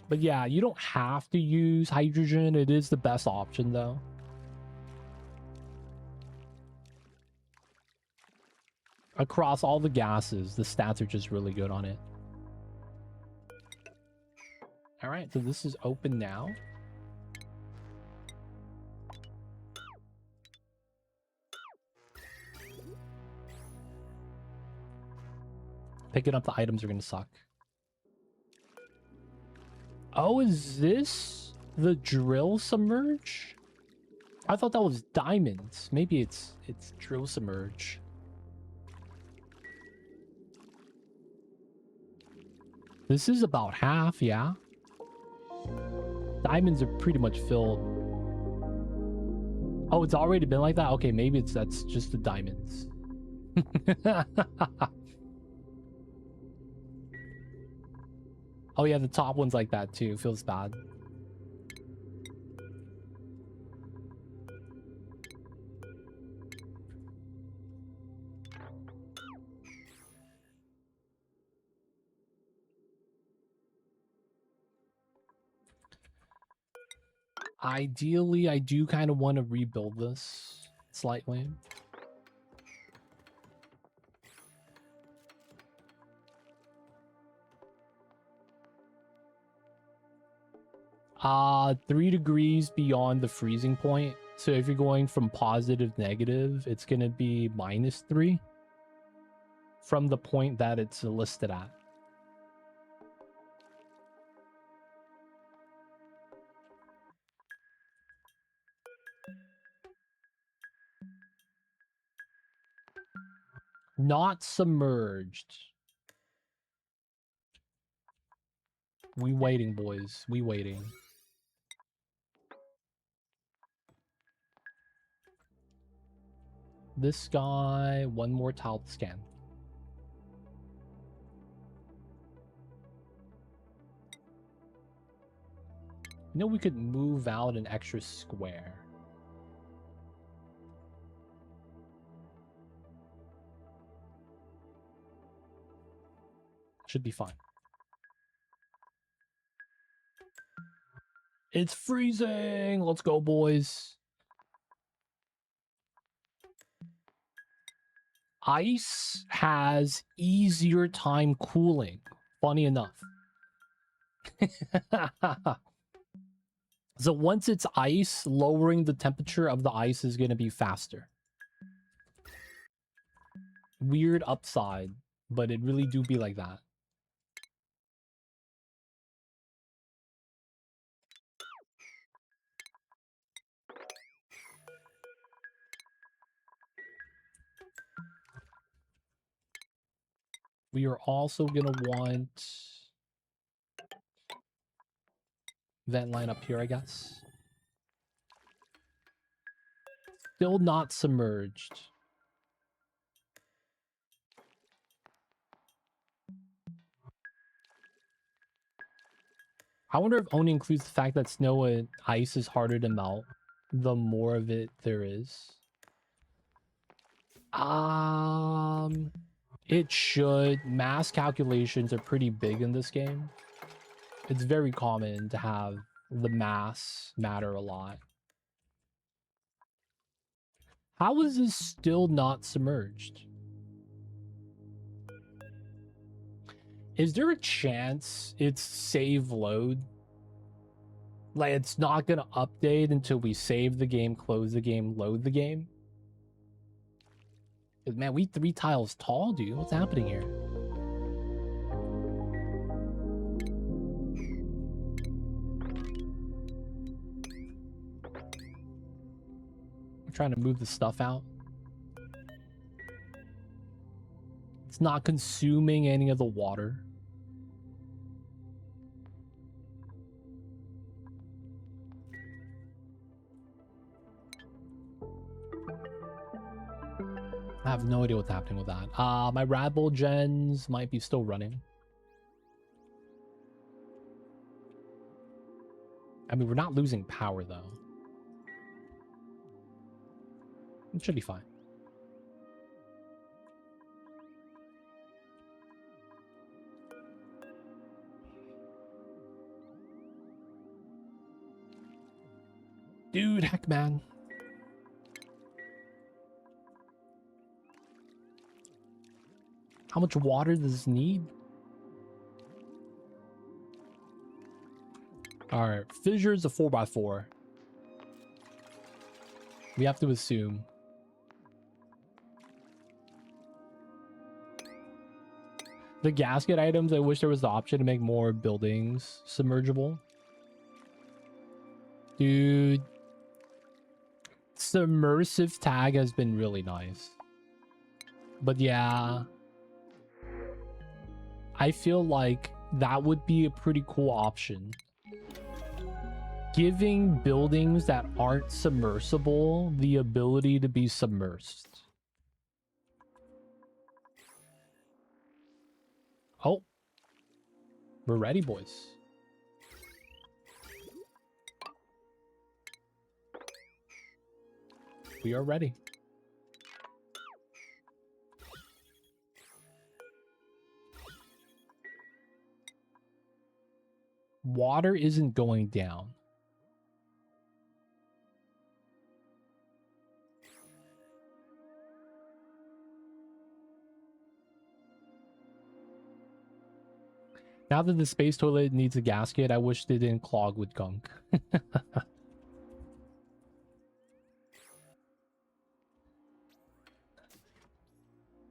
But yeah, you don't have to use hydrogen. It is the best option, though. Across all the gases, the stats are just really good on it. All right, so this is open now. Picking up the items are going to suck. Oh, is this the drill submerge? I thought that was diamonds. Maybe it's drill submerge. This is about half, yeah. Diamonds are pretty much filled. Oh, it's already been like that? Okay, maybe that's just the diamonds. Oh yeah, the top one's like that too. Feels bad. Ideally, I do kind of want to rebuild this slightly. Uh, 3 degrees beyond the freezing point. So if you're going from positive negative, it's going to be -3 from the point that it's listed at. Not submerged. We waiting, boys. We waiting. This guy, one more tile to scan. You know, we could move out an extra square. Should be fine. It's freezing. Let's go, boys. Ice has easier time cooling. Funny enough. So once it's ice, lowering the temperature of the ice is going to be faster. Weird upside, but it really do be like that. We are also gonna want vent line up here, I guess. Still not submerged. I wonder if only includes the fact that snow and ice is harder to melt the more of it there is. It should. Mass calculations are pretty big in this game. It's very common to have the mass matter a lot. How is this still not submerged? Is there a chance it's save load? Like, it's not gonna update until we save the game, close the game, load the game? Man, we 3 tiles tall, dude. What's happening here? I'm trying to move the stuff out. It's not consuming any of the water. I have no idea what's happening with that. My Red Bull gens might be still running. I mean, we're not losing power, though. It should be fine. Dude, heck, man. How much water does this need? Alright, Fissures a 4x4. We have to assume. The gasket items, I wish there was the option to make more buildings submergible. Dude. Submersive tag has been really nice. But yeah. I feel like that would be a pretty cool option. Giving buildings that aren't submersible the ability to be submersed. Oh. We're ready, boys. We are ready. Water isn't going down. Now that the space toilet needs a gasket, I wish they didn't clog with gunk.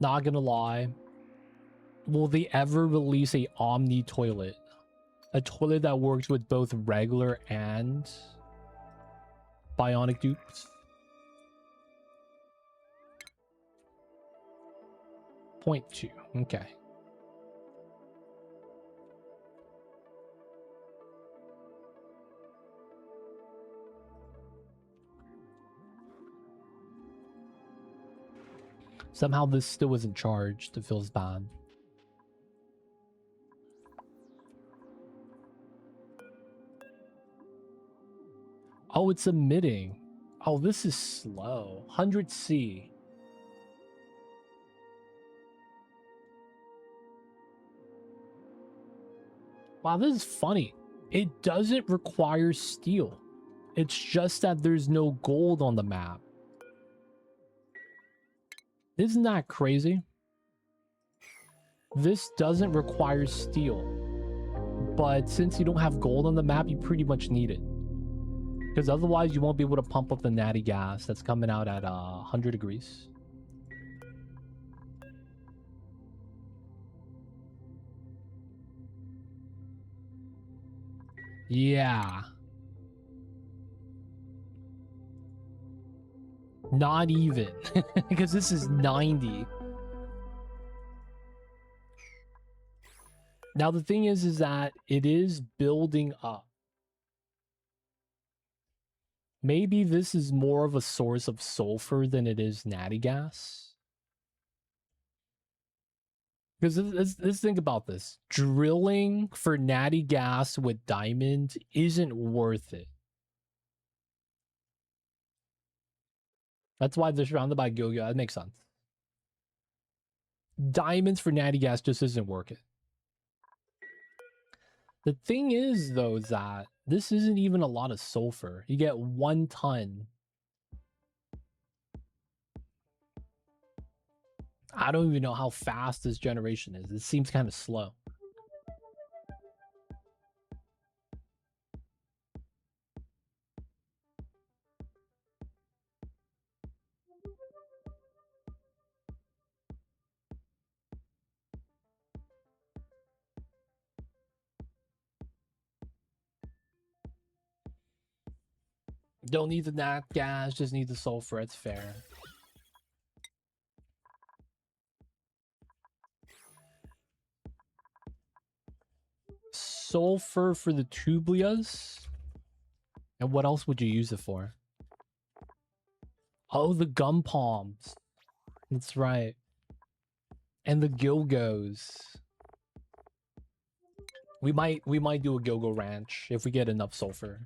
Not gonna lie. Will they ever release a Omni toilet? A toilet that works with both regular and bionic dupes? 0.2. Okay. Somehow this still isn't charged. It feels bad. Oh, it's emitting. Oh, this is slow. 100C. Wow, this is funny. It doesn't require steel. It's just that there's no gold on the map. Isn't that crazy? This doesn't require steel. But since you don't have gold on the map, you pretty much need it. Because otherwise you won't be able to pump up the natty gas that's coming out at 100 degrees. Yeah. Not even. Because this is 90. Now the thing is that it is building up. Maybe this is more of a source of sulfur than it is natty gas. Because let's think about this. Drilling for natty gas with diamond isn't worth it. That's why they're surrounded by Gilga. That makes sense. Diamonds for natty gas just isn't worth it. The thing is, though, that this isn't even a lot of sulfur. You get 1 ton. I don't even know how fast this generation is. It seems kind of slow. Don't need the nat gas, just need the sulfur. It's fair. Sulfur for the tublias? And what else would you use it for? Oh, the gum palms. That's right. And the Gilgos. We might do a Gilgo ranch if we get enough sulfur.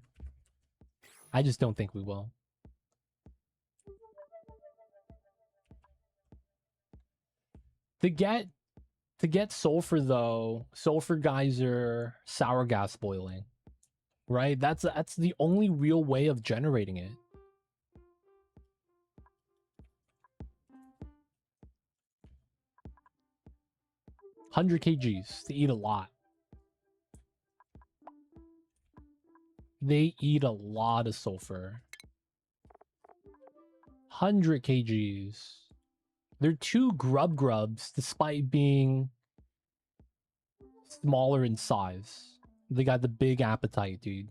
I just don't think we will. To get sulfur though, sulfur geyser, sour gas boiling, right? That's the only real way of generating it. $100 kgs. They eat a lot. They eat a lot of sulfur. 100 kgs. They're 2 grubs despite being smaller in size. They got the big appetite, dude.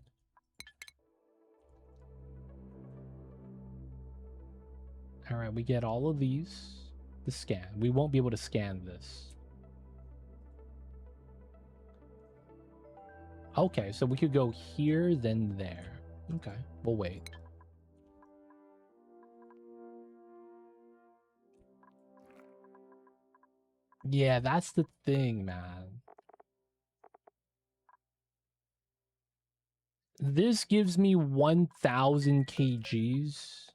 Alright, we get all of these to scan. We won't be able to scan this. Okay, so we could go here, then there. Okay, we'll wait. Yeah, that's the thing, man. This gives me 1,000 kgs,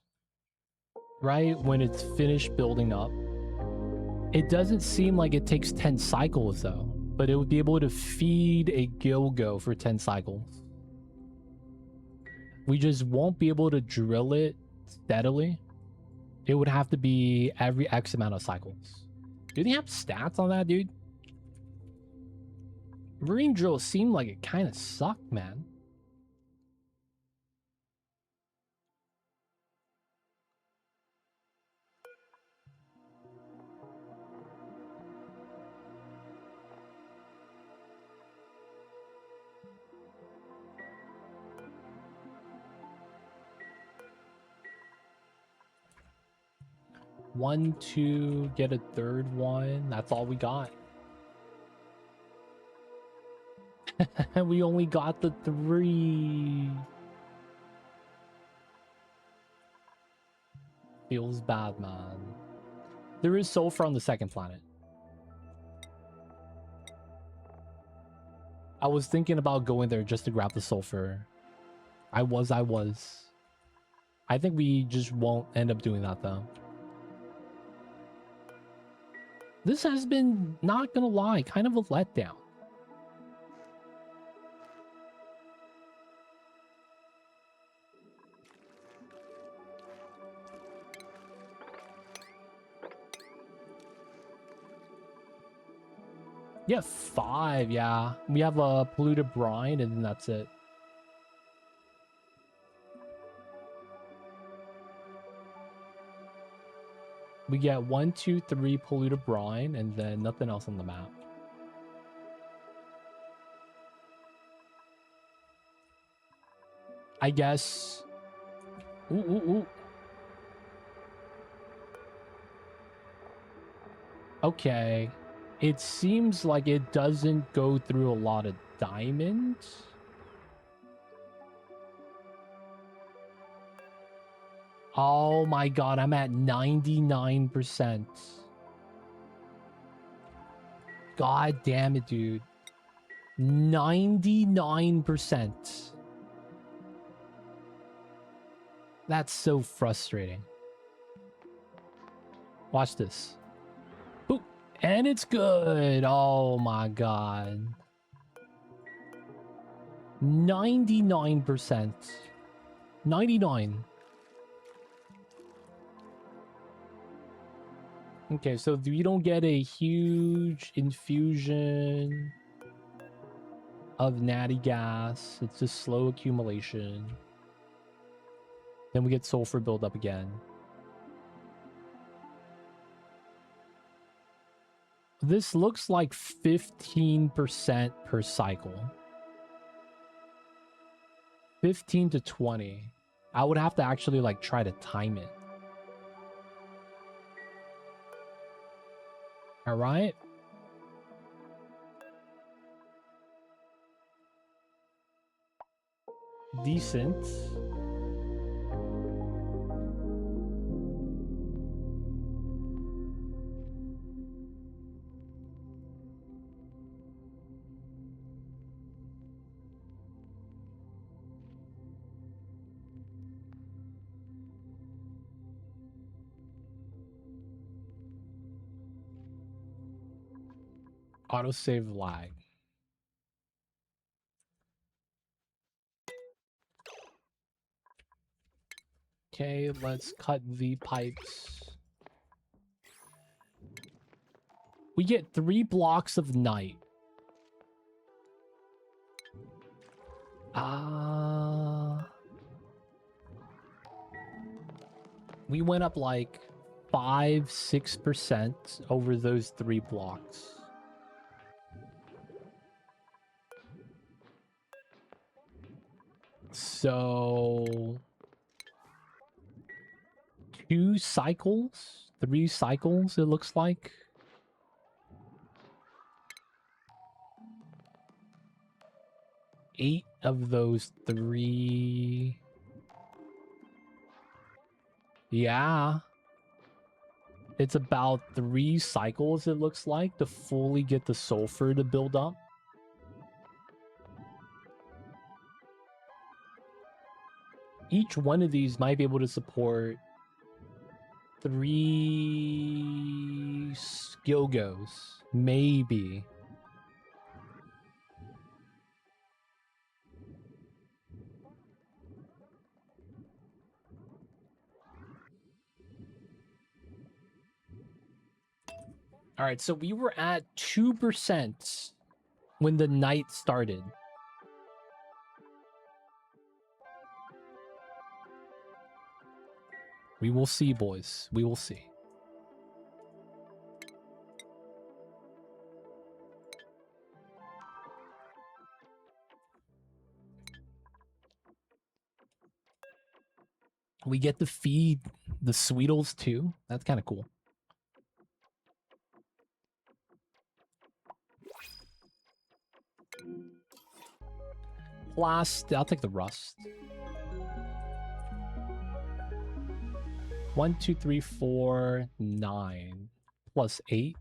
right? When it's finished building up. It doesn't seem like it takes 10 cycles, though. But it would be able to feed a Gilgo for 10 cycles. We just won't be able to drill it steadily. It would have to be every X amount of cycles. Do they have stats on that, dude? Marine drill seemed like it kind of sucked, man. One, two, get a third one. That's all we got. We only got the 3. Feels bad, man. There is sulfur on the second planet. I was thinking about going there just to grab the sulfur. I was. I think we just won't end up doing that, though. This has been, not gonna lie, kind of a letdown. Yeah, 5, yeah. We have a polluted brine, and then that's it. We get 1, 2, 3 polluted brine, and then nothing else on the map. I guess... Ooh. Okay. It seems like it doesn't go through a lot of diamonds. Oh my god, I'm at 99%. God damn it, dude. 99%. That's so frustrating. Watch this. Boop. And it's good. Oh my god. 99%. 99. Okay, so we don't get a huge infusion of natty gas. It's just slow accumulation. Then we get sulfur buildup again. This looks like 15% per cycle. 15 to 20. I would have to actually like try to time it. All right. Decent. Autosave lag. Okay, let's cut the pipes. We get 3 blocks of night. We went up like 5-6% over those 3 blocks. So 2 cycles, 3 cycles, it looks like. Eight of those 3. Yeah. It's about 3 cycles, it looks like, to fully get the sulfur to build up. Each one of these might be able to support 3 Skilgos. Maybe. All right, so we were at 2% when the night started. We will see, boys. We will see. We get to feed the Sweetles too. That's kind of cool. Last, I'll take the rust. 1, 2, 3, 4, 9 plus 8.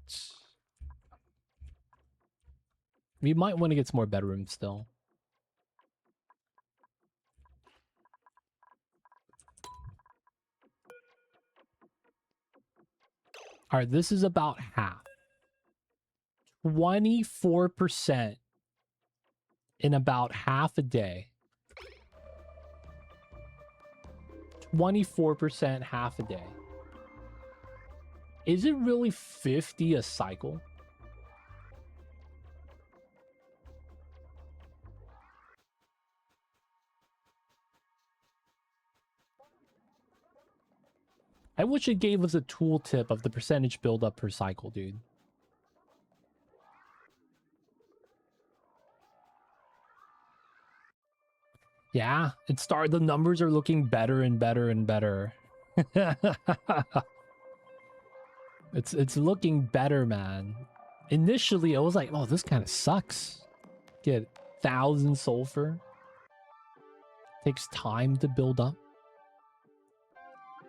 We might want to get some more bedrooms still. All right, this is about half. 24% in about half a day. 24% half a day. Is it really 50 a cycle? I wish it gave us a tooltip of the percentage buildup per cycle, dude. Yeah, the numbers are looking better and better and better. It's looking better, man. Initially, I was like, oh, this kind of sucks. Get 1,000 sulfur. Takes time to build up.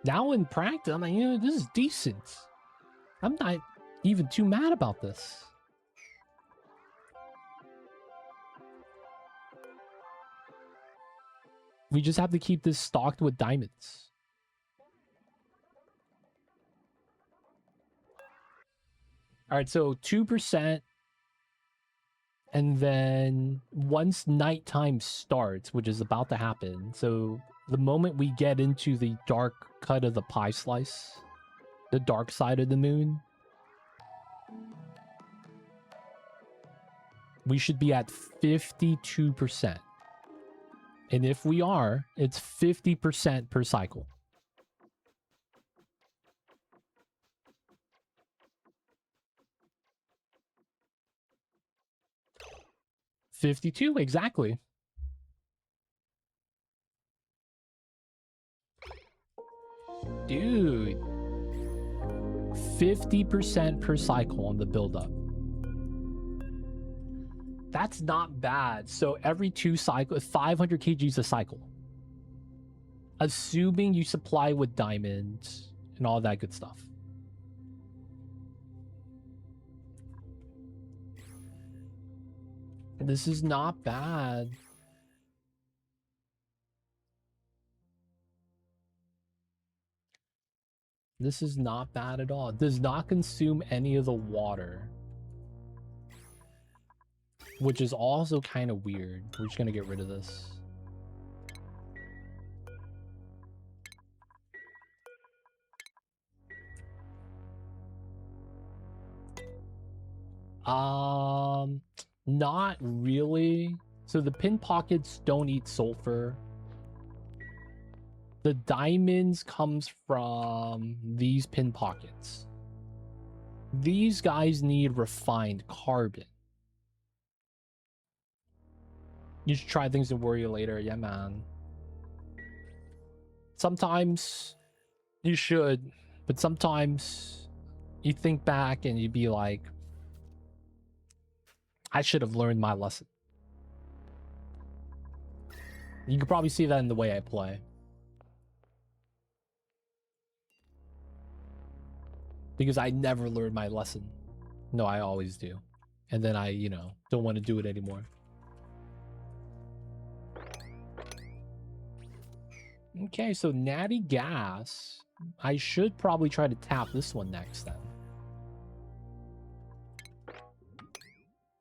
Now in practice, I'm like, you know, this is decent. I'm not even too mad about this. We just have to keep this stocked with diamonds. All right, so 2%. And then once nighttime starts, which is about to happen, so the moment we get into the dark cut of the pie slice, the dark side of the moon, we should be at 52%. And if we are, it's 50% per cycle. $52, exactly. Dude. 50% per cycle on the buildup. That's not bad. So every 2 cycles, 500 kgs a cycle. Assuming you supply with diamonds and all that good stuff. This is not bad. This is not bad at all. It does not consume any of the water. Which is also kind of weird. We're just gonna get rid of this. Not really. So the pin pockets don't eat sulfur. The diamonds comes from these pin pockets. These guys need refined carbon. You should try things and worry later. Yeah, man. Sometimes you should, but sometimes you think back and you'd be like, I should have learned my lesson. You can probably see that in the way I play. Because I never learned my lesson. No, I always do. And then I, you know, don't want to do it anymore. Okay, so Natty Gas. I should probably try to tap this one next then.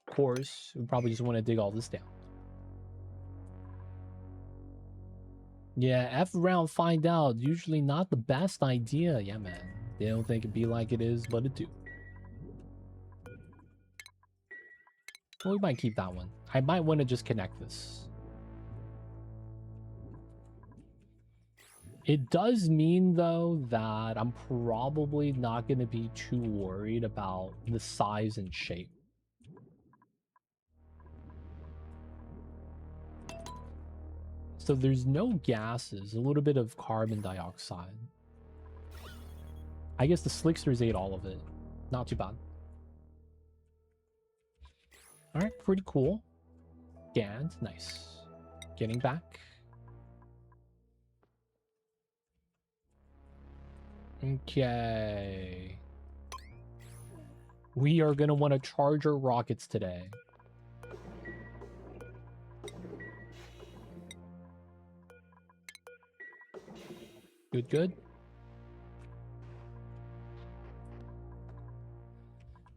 Of course, we probably just want to dig all this down. Yeah, F around, find out. Usually not the best idea. Yeah, man. They don't think it be like it is, but it do. Well, we might keep that one. I might want to just connect this. It does mean, though, that I'm probably not going to be too worried about the size and shape. So there's no gases, a little bit of carbon dioxide. I guess the slicksters ate all of it. Not too bad. Alright, pretty cool. Gand, nice. Getting back. Okay. We are going to want to charge our rockets today. Good, good.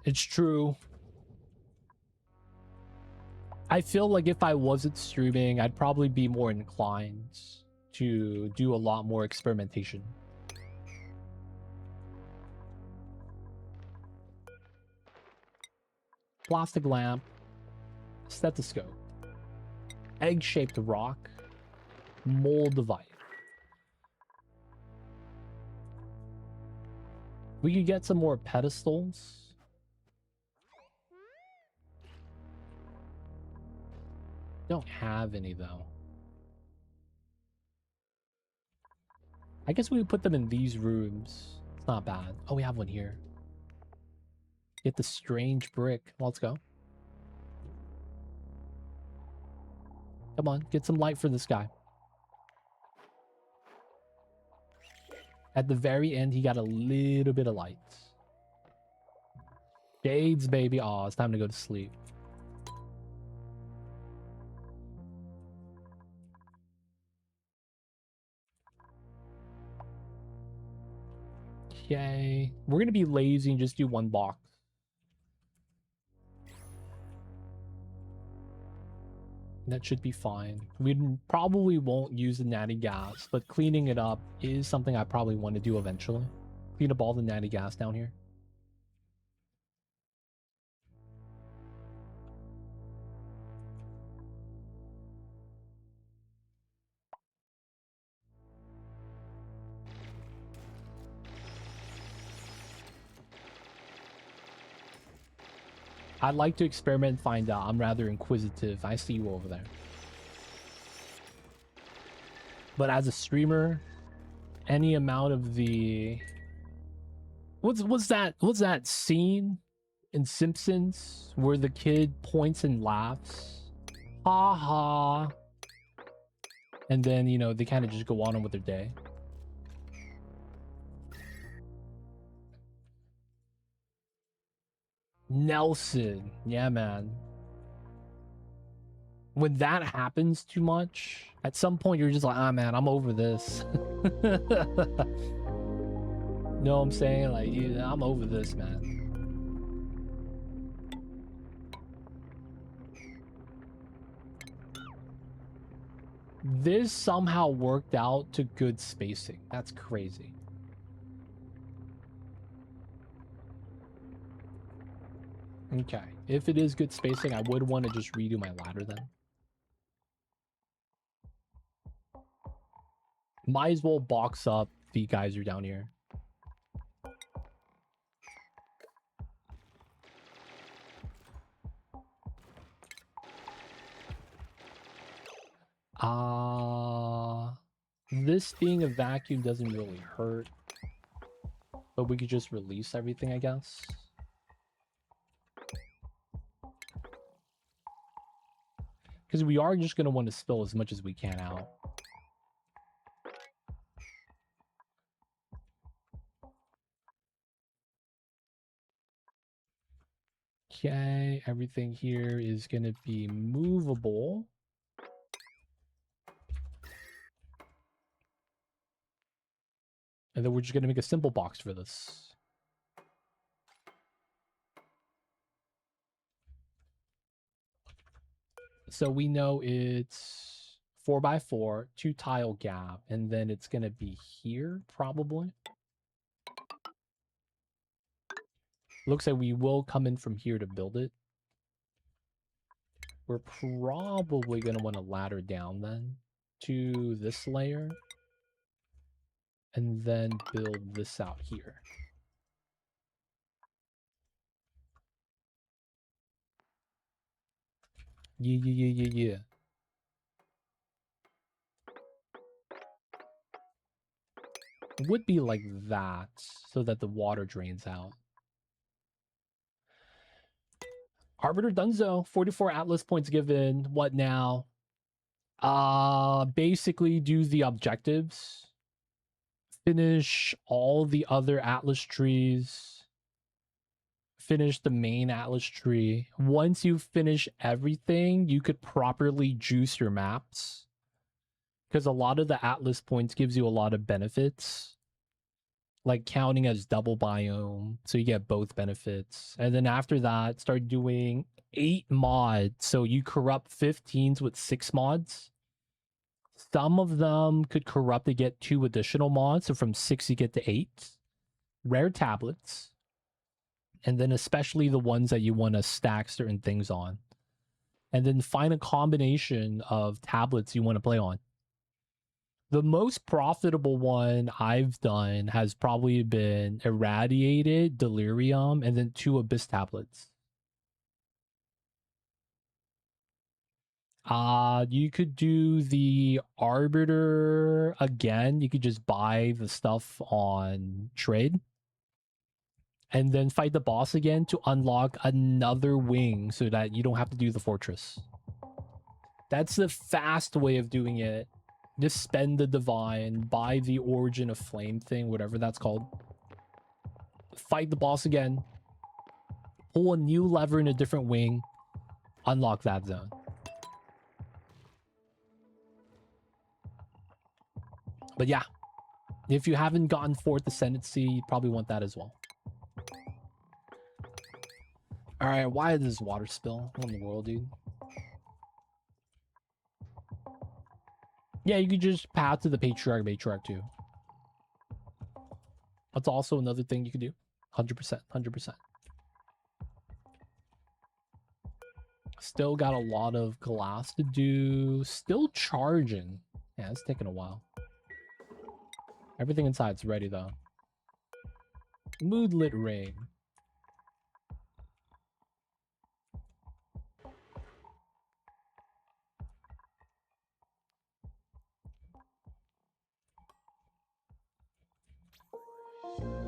It's true. I feel like if I wasn't streaming, I'd probably be more inclined to do a lot more experimentation. Plastic lamp, stethoscope, egg-shaped rock, mold device. We could get some more pedestals. Don't have any though. I guess we would put them in these rooms. It's not bad. Oh, we have one here. Get the strange brick. Let's go. Come on, get some light for this guy. At the very end, he got a little bit of light. Shades, baby. Aw, it's time to go to sleep. Okay. We're gonna be lazy and just do one box. That should be fine. We probably won't use the natty gas, but cleaning it up is something I probably want to do eventually. Clean up all the natty gas down here. I'd like to experiment and find out. I'm rather inquisitive. I see you over there. But as a streamer, any amount of the... What's that scene in Simpsons where the kid points and laughs? Ha ha. And then, you know, they kind of just go on with their day. Nelson. Yeah, man. When that happens too much, at some point you're just like, ah, man, I'm over this. Know what I'm saying? Like, yeah, I'm over this, man. This somehow worked out to good spacing. That's crazy. Okay. If it is good spacing, I would want to just redo my ladder then. Might as well box up the geyser down here. This being a vacuum doesn't really hurt. But we could just release everything, I guess. Because we are just going to want to spill as much as we can out. Okay, everything here is going to be movable. And then we're just going to make a simple box for this. So we know it's 4x4, 2 tile gap, and then it's going to be here, probably. Looks like we will come in from here to build it. We're probably going to want to ladder down then to this layer. And then build this out here. Yeah. Would be like that, so that the water drains out. Arbiter Dunzo, 44 Atlas points given. What now? Basically do the objectives. Finish all the other Atlas trees. Finish the main Atlas tree. Once you finish everything, you could properly juice your maps. Because a lot of the Atlas points gives you a lot of benefits. Like counting as double biome. So you get both benefits. And then after that, start doing 8 mods. So you corrupt 15s with 6 mods. Some of them could corrupt to get 2 additional mods. So from 6 you get to 8. Rare tablets. And then especially the ones that you want to stack certain things on. And then find a combination of tablets you want to play on. The most profitable one I've done has probably been Irradiated, Delirium, and then 2 Abyss tablets. You could do the Arbiter again. You could just buy the stuff on trade. and then fight the boss again to unlock another wing so that you don't have to do the fortress. That's the fast way of doing it. Just spend the divine, buy the origin of flame thing, whatever that's called. Fight the boss again. Pull a new lever in a different wing. Unlock that zone. But yeah, if you haven't gotten Fourth Ascendancy, you probably want that as well. Alright, why is this water spill? What in the world, dude? Yeah, you could just path to the matriarch too. That's also another thing you could do. 100%, 100%. Still got a lot of glass to do. Still charging. Yeah, it's taking a while. Everything inside's ready though. Moodlit rain.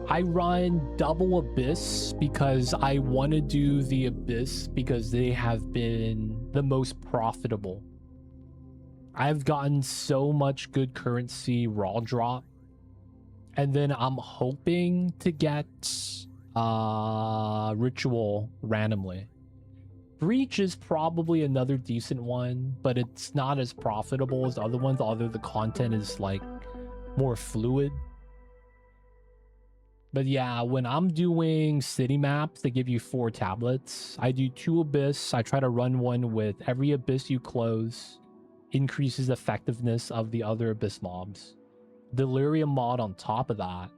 I run double Abyss because I want to do the Abyss because they have been the most profitable. I've gotten so much good currency raw drop. And then I'm hoping to get Ritual randomly. Breach is probably another decent one, but it's not as profitable as other ones, although the content is like more fluid. But yeah, when I'm doing city maps that give you 4 tablets, I do 2 Abyss. I try to run one with every Abyss you close increases effectiveness of the other Abyss mobs. Delirium mod on top of that.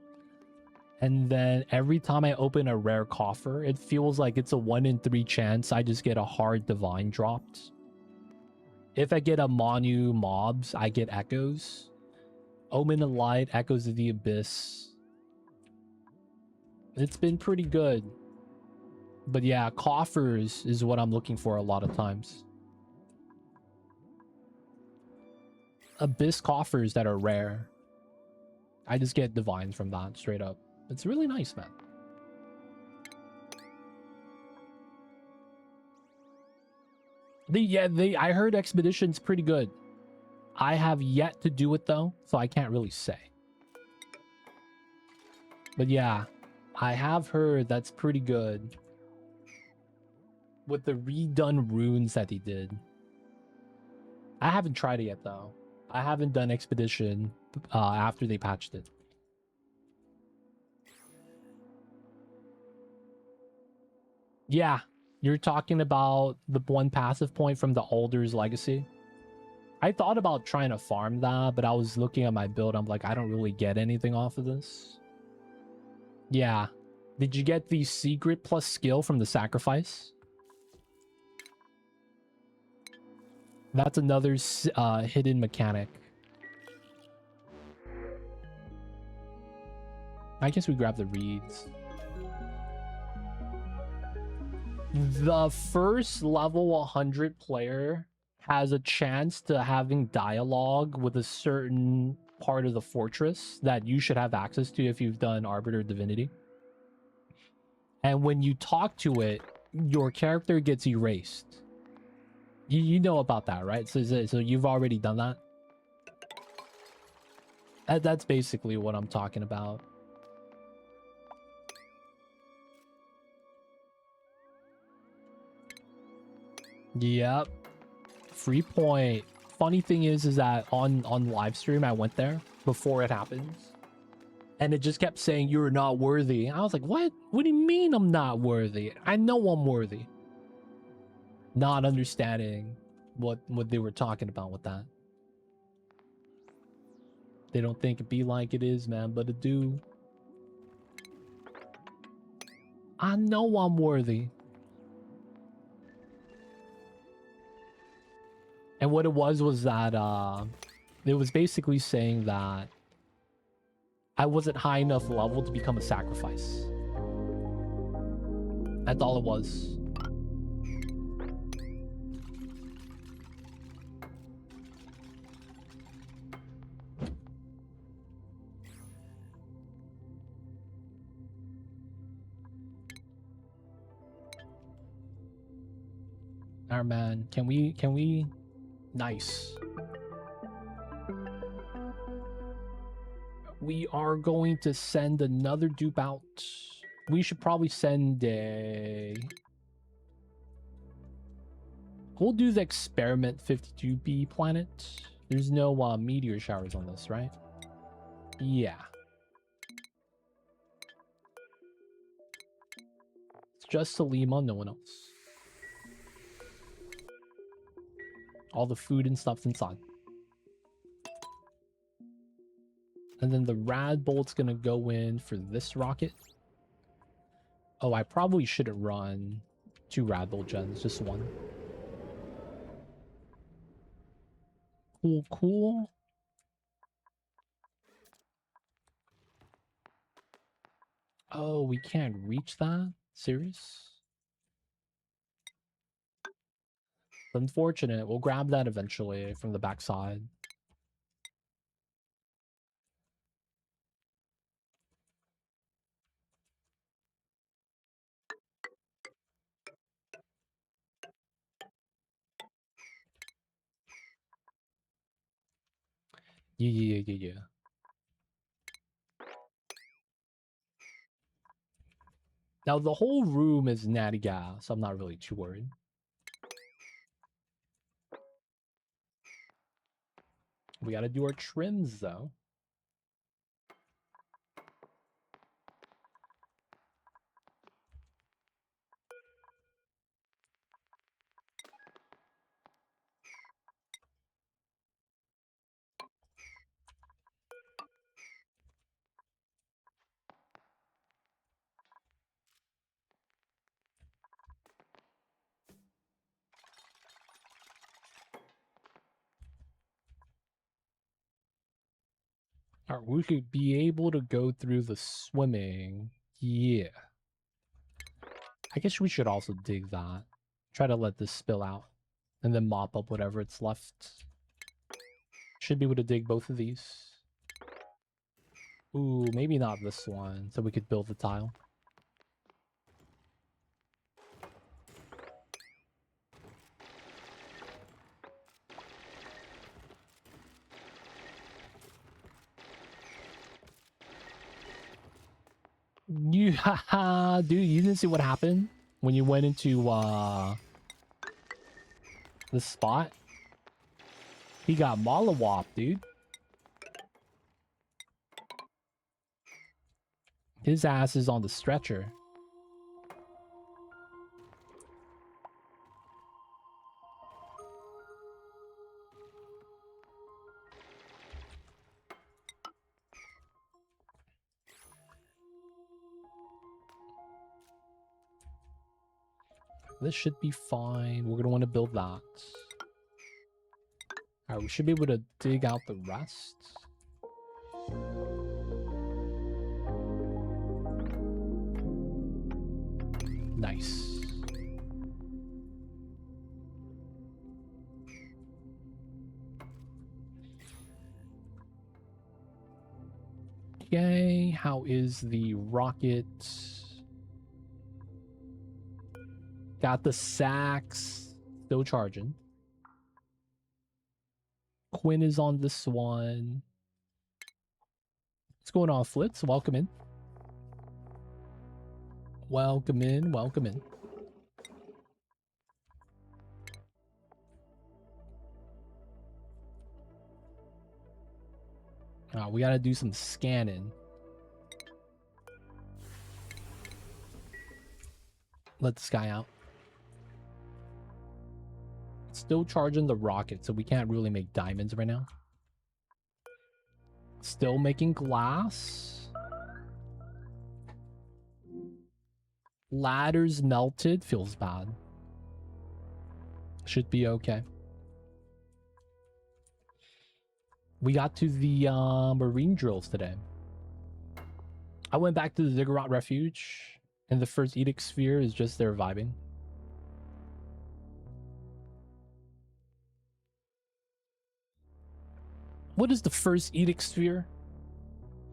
And then every time I open a rare coffer, it feels like it's a 1 in 3 chance I just get a hard divine dropped. If I get a Manu mobs, I get echoes. Omen of Light, Echoes of the Abyss. It's been pretty good. But yeah, coffers is what I'm looking for a lot of times. Abyss coffers that are rare. I just get divines from that straight up. It's really nice, man. I heard Expedition's pretty good. I have yet to do it though, so I can't really say. But yeah, I have heard that's pretty good. With the redone runes that he did. I haven't tried it yet though. I haven't done Expedition after they patched it. Yeah, you're talking about the one passive point from the Alder's Legacy. I thought about trying to farm that, but I was looking at my build. I'm like, I don't really get anything off of this. Yeah. Did you get the secret plus skill from the sacrifice? That's another hidden mechanic. I guess we grab the reeds. The first level 100 player has a chance to having dialogue with a certain part of the fortress that you should have access to if you've done Arbiter Divinity. And when you talk to it, your character gets erased. You know about that, right? So you've already done that? That's basically what I'm talking about. Yep. Free point. Funny thing is that on live stream, I went there before it happens. And it just kept saying, you're not worthy. I was like, what? What do you mean I'm not worthy? I know I'm worthy. Not understanding what they were talking about with that. They don't think it be like it is, man, but it do. I know I'm worthy. And what it was that it was basically saying that I wasn't high enough level to become a sacrifice. That's all it was. Our man, can we? Nice. We are going to send another dupe out. We should probably send a... We'll do the experiment 52B planet. There's no meteor showers on this, right? Yeah. It's just Salima, no one else. All the food and stuff's inside. And then the rad bolt's gonna go in for this rocket. Oh, I probably shouldn't run 2 rad bolt gens, just 1. Cool, cool. Oh, we can't reach that? Serious? Unfortunate. We'll grab that eventually from the backside. Yeah. Now, the whole room is natty gas, so I'm not really too worried. We gotta do our trims, though. Alright, we could be able to go through the swimming. Yeah. I guess we should also dig that. Try to let this spill out. And then mop up whatever it's left. Should be able to dig both of these. Ooh, maybe not this one. So we could build the tile. You, haha, dude, you didn't see what happened when you went into the spot? He got mollywop, dude. His ass is on the stretcher. This should be fine. We're gonna want to build that. Alright, we should be able to dig out the rest. Nice. Okay, how is the rocket? Got the sacks. Still charging. Quinn is on this one. What's going on, Flitz? Welcome in. Welcome in. Welcome in. We gotta do some scanning. Let this guy out. Still charging the rocket, so we can't really make diamonds right now. Still making glass. Ladders melted. Feels bad. Should be okay. We got to the marine drills today. I went back to the Ziggurat Refuge, and the first Edict Sphere is just there vibing. What is the first Edict Sphere?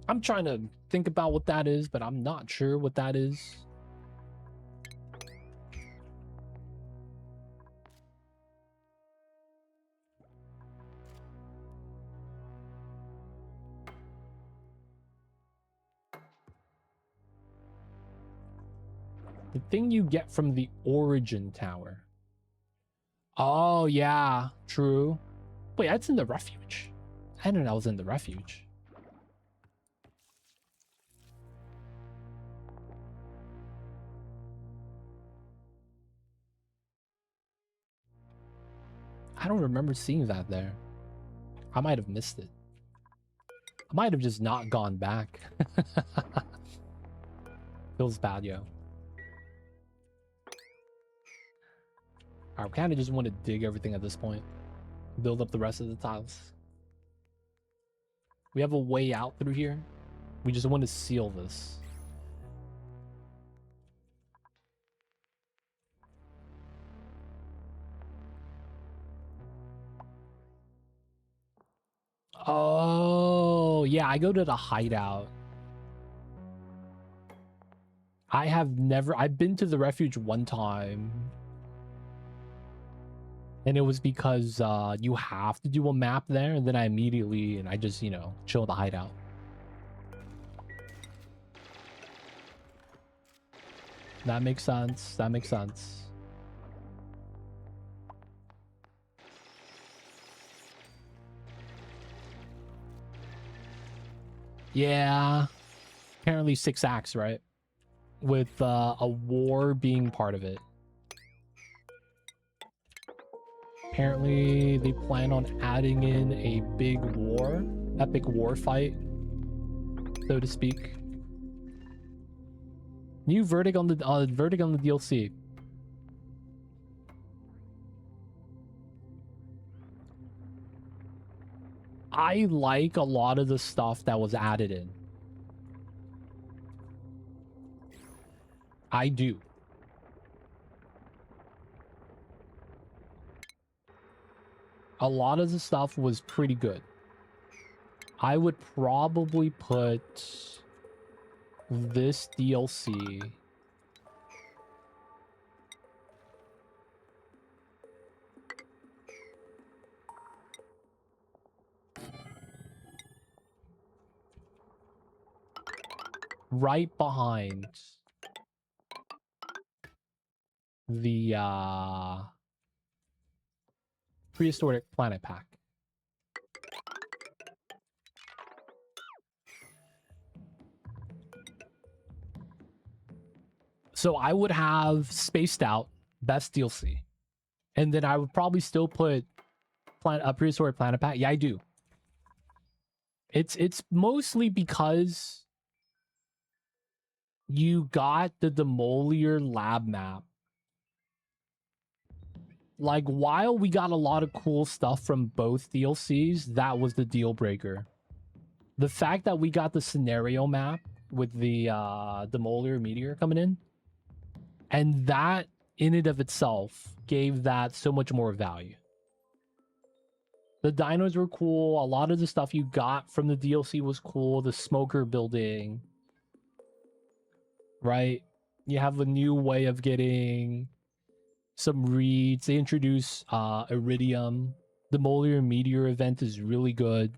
I'm trying to think about what that is, but I'm not sure what that is. The thing you get from the origin tower. Oh, yeah. True. Wait, that's in the refuge. I didn't know that was in the refuge. I don't remember seeing that there. I might have missed it. I might have just not gone back. Feels bad, yo. I kind of just want to dig everything at this point. Build up the rest of the tiles. We have a way out through here. We just want to seal this. Oh, yeah, I go to the hideout. I've been to the refuge one time. And it was because you have to do a map there, and then I just, you know, chill the hideout. That makes sense. That makes sense. Yeah. Apparently 6 acts, right? With a war being part of it. Apparently they plan on adding in a big war, epic war fight, so to speak. New verdict on the DLC. I like a lot of the stuff that was added in. I do. A lot of the stuff was pretty good. I would probably put this DLC right behind the prehistoric planet pack. So I would have Spaced Out, best DLC. And then I would probably still put prehistoric planet pack. Yeah, I do. It's mostly because you got the Demolier lab map. Like, while we got a lot of cool stuff from both DLCs, that was the deal breaker. The fact that we got the scenario map with the Demolier meteor coming in, and that in and of itself gave that so much more value. The dinos were cool. A lot of the stuff you got from the DLC was cool. The smoker building, right? You have a new way of getting some reeds. They introduce Iridium. The Demolier meteor event is really good.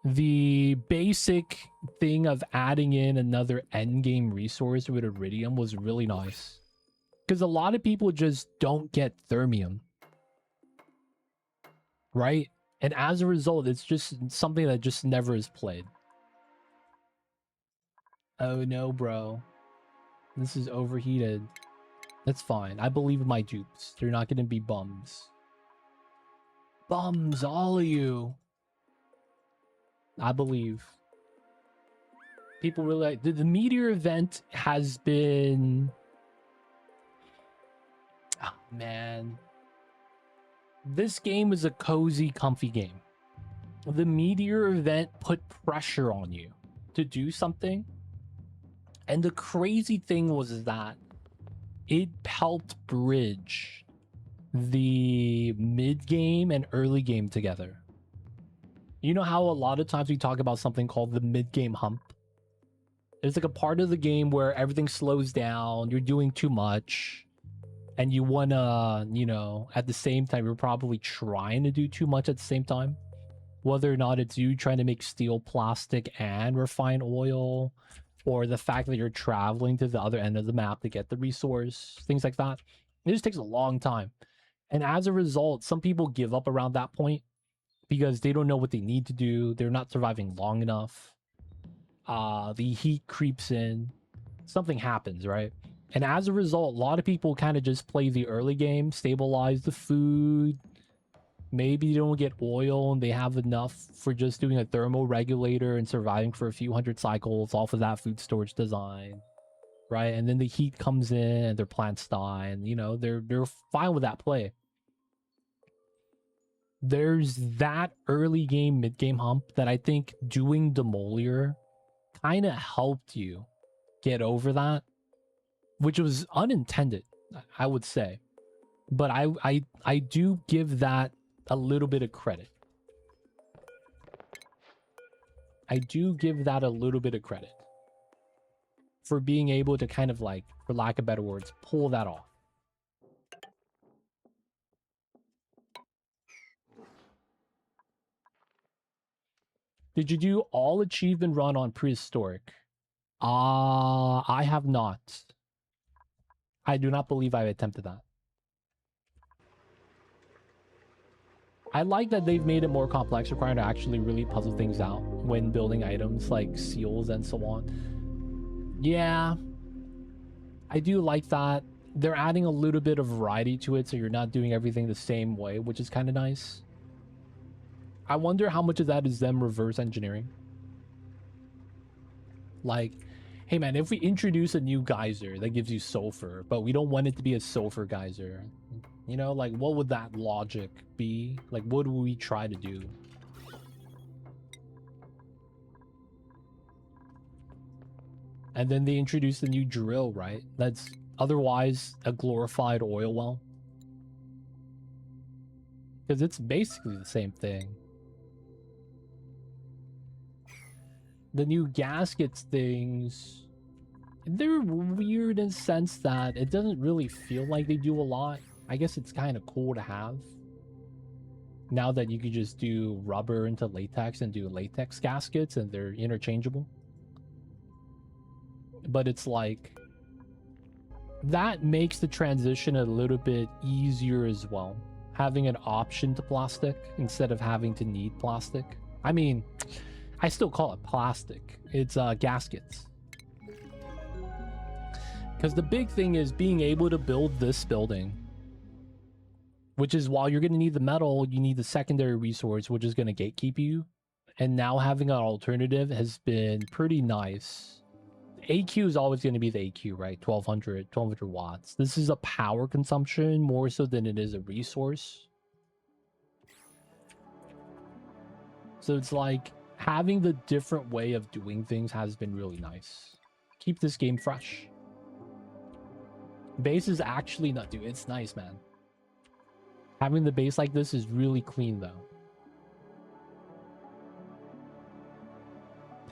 The basic thing of adding in another endgame resource with Iridium was really nice. Because a lot of people just don't get Thermium. Right? And as a result, it's just something that just never is played. Oh no, bro. This is overheated. That's fine. I believe in my dupes. They're not going to be bums. Bums, all of you. I believe. People really like... The meteor event has been... Oh, man. This game is a cozy, comfy game. The meteor event put pressure on you to do something. And the crazy thing was that it helped bridge the mid-game and early game together. You know how a lot of times we talk about something called the mid-game hump? It's like a part of the game where everything slows down, you're doing too much, and you wanna, you know, at the same time, you're probably trying to do too much at the same time. Whether or not it's you trying to make steel, plastic, and refine oil, or the fact that you're traveling to the other end of the map to get the resource, things like that. It just takes a long time. And as a result, some people give up around that point because they don't know what they need to do. They're not surviving long enough. The heat creeps in. Something happens, right? And as a result, a lot of people kind of just play the early game, stabilize the food. Maybe they don't get oil and they have enough for just doing a thermal regulator and surviving for a few hundred cycles off of that food storage design, right? And then the heat comes in and their plants die, and you know, they're fine with that play. There's that early game, mid game hump that I think doing Demolier kind of helped you get over that, which was unintended, I would say. But I do give that a little bit of credit. I do give that a little bit of credit for being able to kind of like, for lack of better words, pull that off. Did you do all achievement run on prehistoric? I have not. I do not believe I've attempted that. I like that they've made it more complex, requiring to actually really puzzle things out when building items like seals and so on. Yeah, I do like that. They're adding a little bit of variety to it, so you're not doing everything the same way, which is kind of nice. I wonder how much of that is them reverse engineering. Like, hey man, if we introduce a new geyser that gives you sulfur, but we don't want it to be a sulfur geyser, you know, like what would that logic be? Like, what would we try to do? And then they introduced the new drill, right? That's otherwise a glorified oil well. Because it's basically the same thing. The new gaskets things, they're weird in the sense that it doesn't really feel like they do a lot. I guess it's kind of cool to have. Now that you could just do rubber into latex and do latex gaskets and they're interchangeable. But it's like, that makes the transition a little bit easier as well. Having an option to plastic instead of having to need plastic. I mean, I still call it plastic. It's gaskets. Because the big thing is being able to build this building. Which is, while you're going to need the metal, you need the secondary resource, which is going to gatekeep you. And now having an alternative has been pretty nice. AQ is always going to be the AQ, right? 1200 watts. This is a power consumption more so than it is a resource. So it's like, having the different way of doing things has been really nice. Keep this game fresh. Base is actually not, dude, it's nice, man. Having the base like this is really clean, though.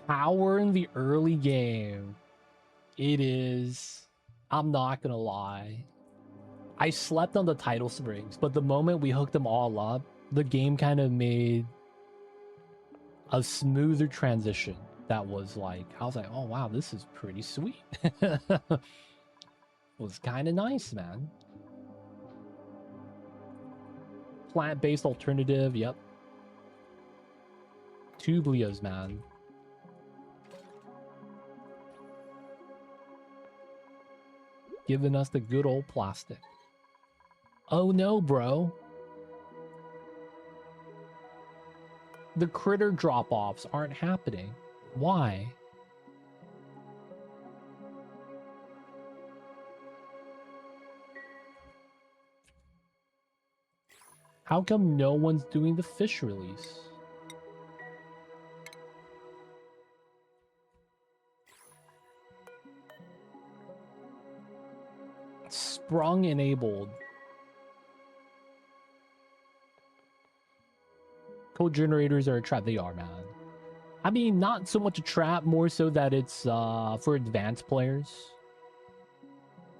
Power in the early game. It is. I'm not gonna lie. I slept on the tidal springs, but the moment we hooked them all up, the game kind of made a smoother transition. That was like, I was like, oh wow, this is pretty sweet. It was kind of nice, man. Plant-based alternative, yep. Tublias, man. Giving us the good old plastic. Oh no, bro. The critter drop-offs aren't happening. Why? How come no one's doing the fish release? Sprung enabled. Code generators are a trap. They are, man. I mean, not so much a trap, more so that it's for advanced players.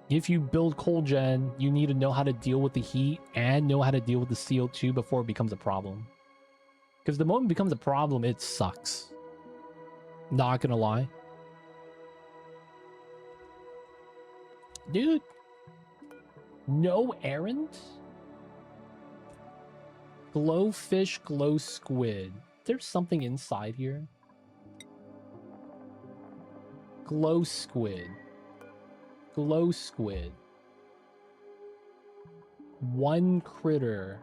If you build cold gen, you need to know how to deal with the heat and know how to deal with the CO2 before it becomes a problem. Because the moment it becomes a problem, it sucks. Not gonna lie. Dude. No errand? Glow fish, glow squid. There's something inside here. Glow squid. Glow squid. One critter.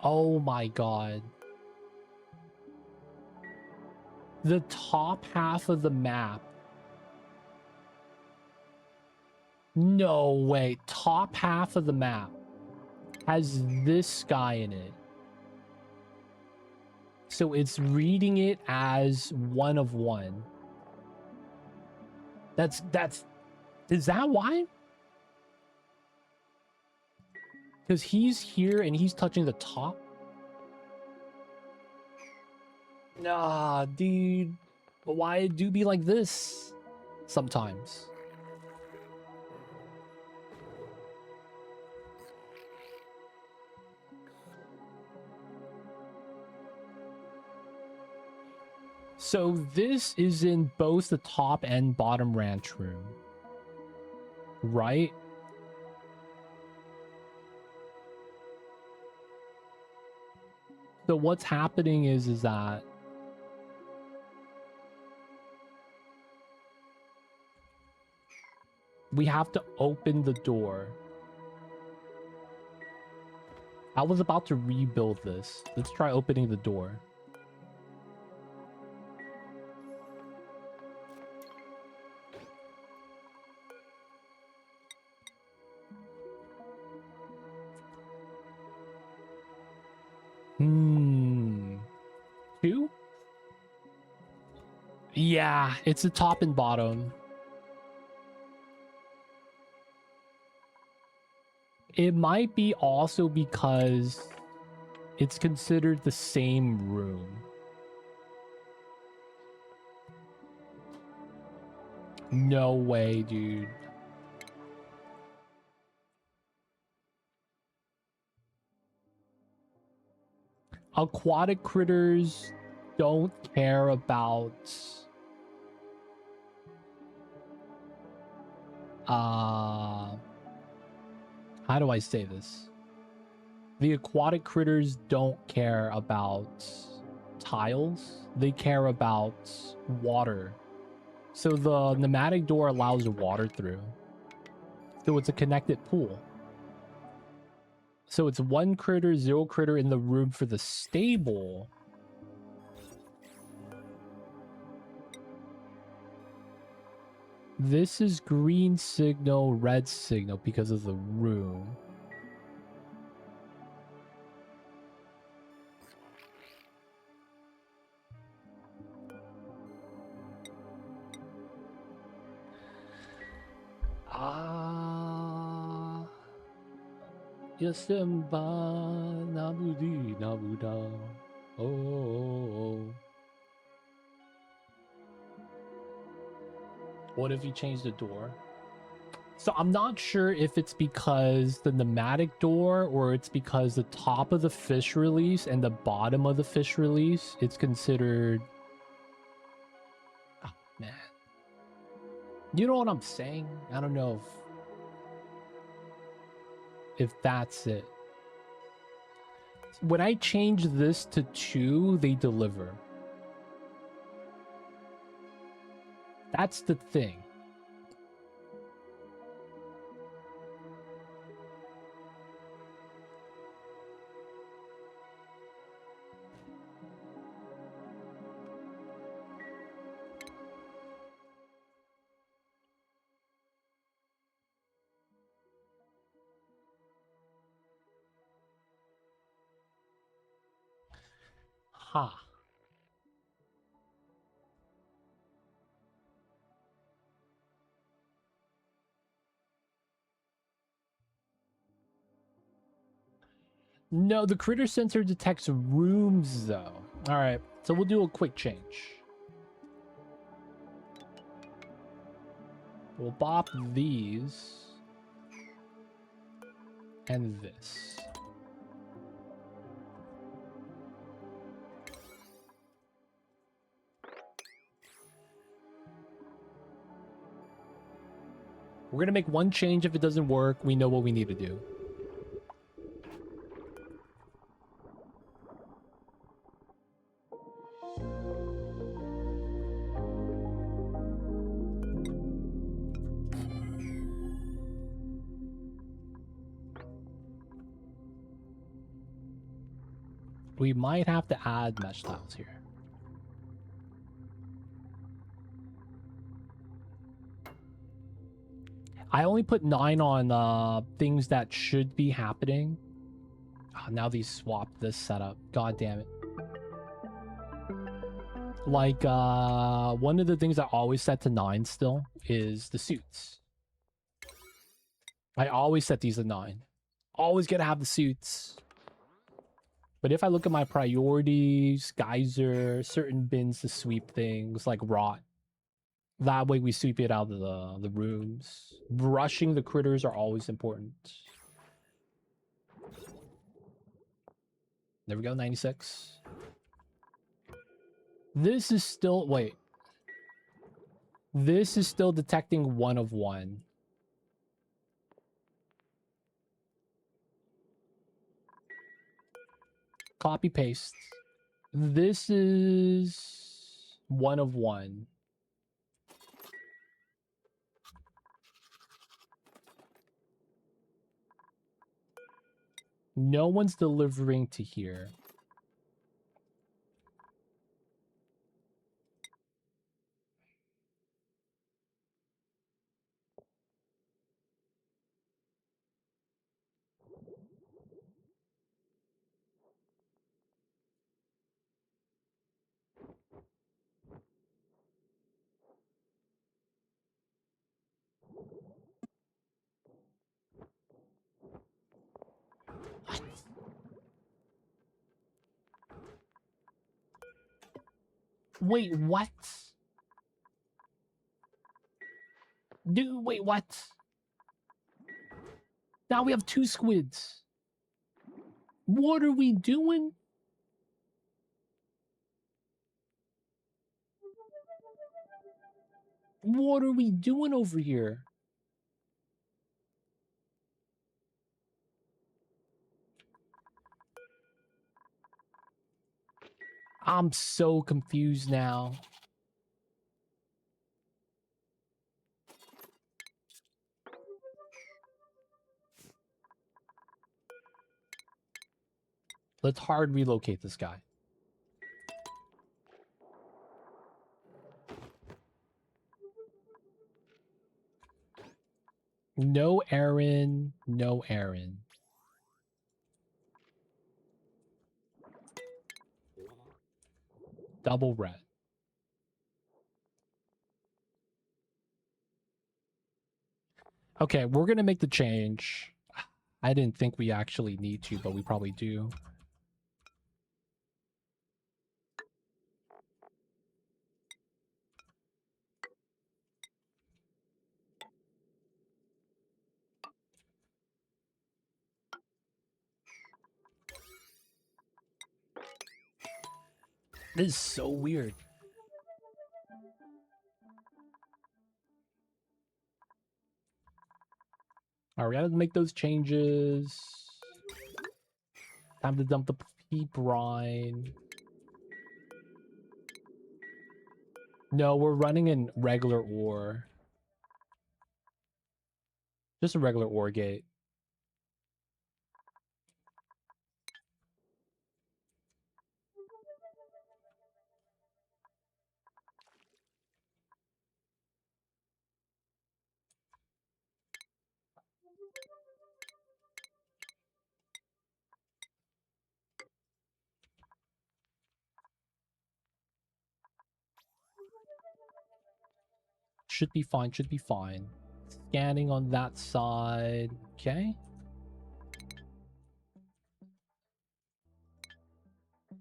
Oh my god. The top half of the map. No way. Top half of the map has this guy in it. So it's reading it as 1 of 1. Is that why? Because he's here and he's touching the top? Nah, dude. But why it do be like this? Sometimes. So this is in both the top and bottom ranch room. Right? So what's happening is that we have to open the door. I was about to rebuild this. Let's try opening the door. Two? Yeah, it's the top and bottom. It might be also because it's considered the same room. No way, dude. Aquatic critters don't care about how do I say this? The aquatic critters don't care about tiles. They care about water. So the pneumatic door allows water through. So it's a connected pool. So it's 1 critter, 0 critter in the room for the stable. This is green signal, red signal because of the room. Yasemba Nabudi Nabuda. Oh. What if you change the door? So I'm not sure if it's because the pneumatic door or it's because the top of the fish release and the bottom of the fish release, it's considered... Oh, man. You know what I'm saying? I don't know if that's it. When I change this to 2, they deliver. That's the thing. Ha. No, the critter sensor detects rooms, though. All right, so we'll do a quick change. We'll bop these and this. We're gonna make one change. If it doesn't work, we know what we need to do. We might have to add mesh tiles here. I only put 9 on things that should be happening. Oh, now these swapped this setup. God damn it. Like, one of the things I always set to 9 still is the suits. I always set these to 9. Always gotta have the suits. But if I look at my priorities, geyser, certain bins to sweep things like rot, that way we sweep it out of the rooms. Brushing the critters are always important. There we go, 96. This is still, wait. This is still detecting 1 of 1. Copy paste. This is 1 of 1. No one's delivering to here. What? Wait, what? Dude, wait, what? Now we have 2 squids. What are we doing? What are we doing over here? I'm so confused now. Let's hard relocate this guy. No Aaron, no Aaron. Double red. Okay, we're gonna make the change. I didn't think we actually need to, but we probably do. This is so weird. Alright, we gotta make those changes. Time to dump the pea brine. No, we're running in regular ore. Just a regular ore gate. Should be fine, should be fine. Scanning on that side. Okay.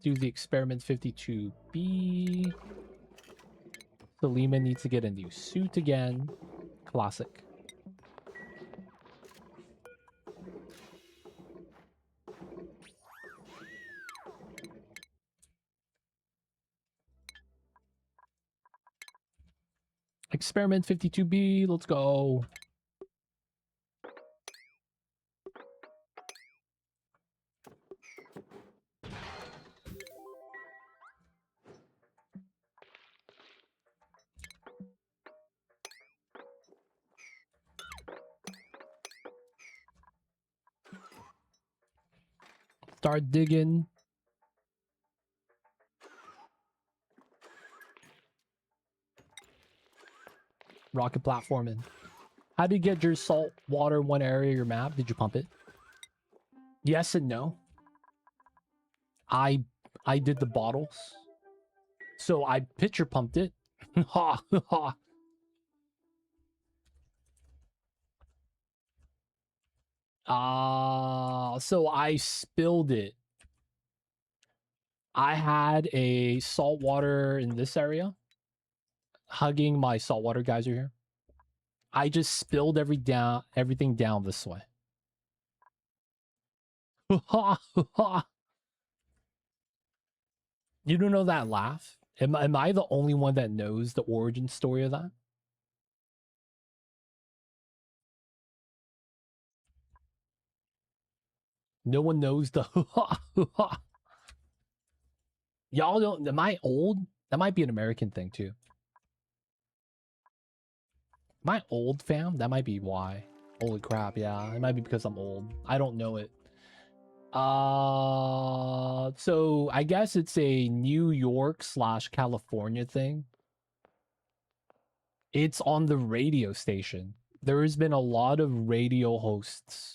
Do the experiment 52B. Selima needs to get a new suit again. Classic. Experiment 52B, let's go. Start digging. Rocket platforming. How do you get your salt water in one area of your map? Did you pump it? Yes and no. I did the bottles. So I pitcher pumped it. Ha ha. So I spilled it. I had a saltwater in this area, hugging my saltwater geyser here. I just spilled everything down this way. You don't know that laugh? Am I the only one that knows the origin story of that? No one knows the Y'all don't. Am I old? That might be an American thing too. Am I old, fam? That might be why. Holy crap, yeah. It might be because I'm old. I don't know it. So I guess it's a New York / California thing. It's on the radio station. There has been a lot of radio hosts.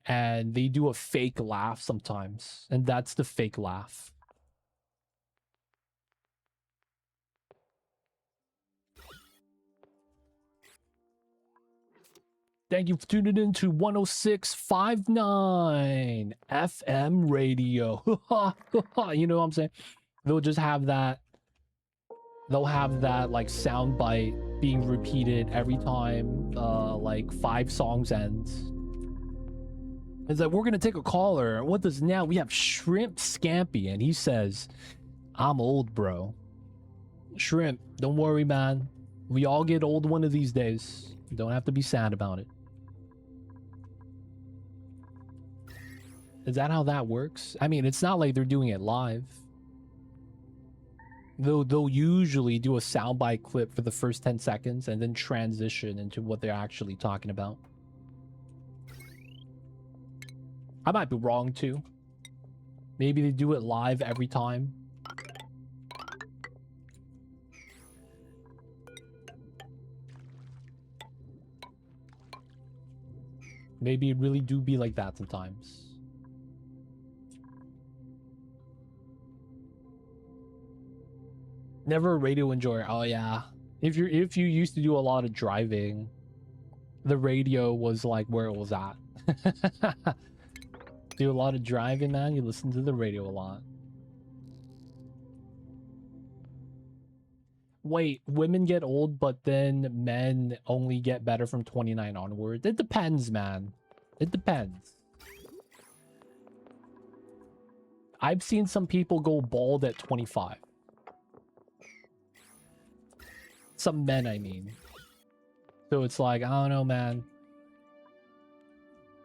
And they do a fake laugh sometimes. And that's the fake laugh. Thank you for tuning in to 106.59 FM radio. You know what I'm saying? They'll just have that. They'll have that like sound bite being repeated every time like 5 songs ends. It's like, we're gonna take a caller. What does now? We have Shrimp Scampy, and he says, I'm old, bro. Shrimp, don't worry, man. We all get old one of these days. You don't have to be sad about it. Is that how that works? I mean, it's not like they're doing it live. They'll usually do a soundbite clip for the first 10 seconds and then transition into what they're actually talking about. I might be wrong too. Maybe they do it live every time. Maybe it really do be like that sometimes. Never a radio enjoyer. Oh yeah. If you used to do a lot of driving, the radio was like where it was at. Do a lot of driving, man. You listen to the radio a lot. Wait, women get old, but then men only get better from 29 onward. It depends, man. It depends. I've seen some people go bald at 25. Some men, I mean. So it's like, I don't know, man.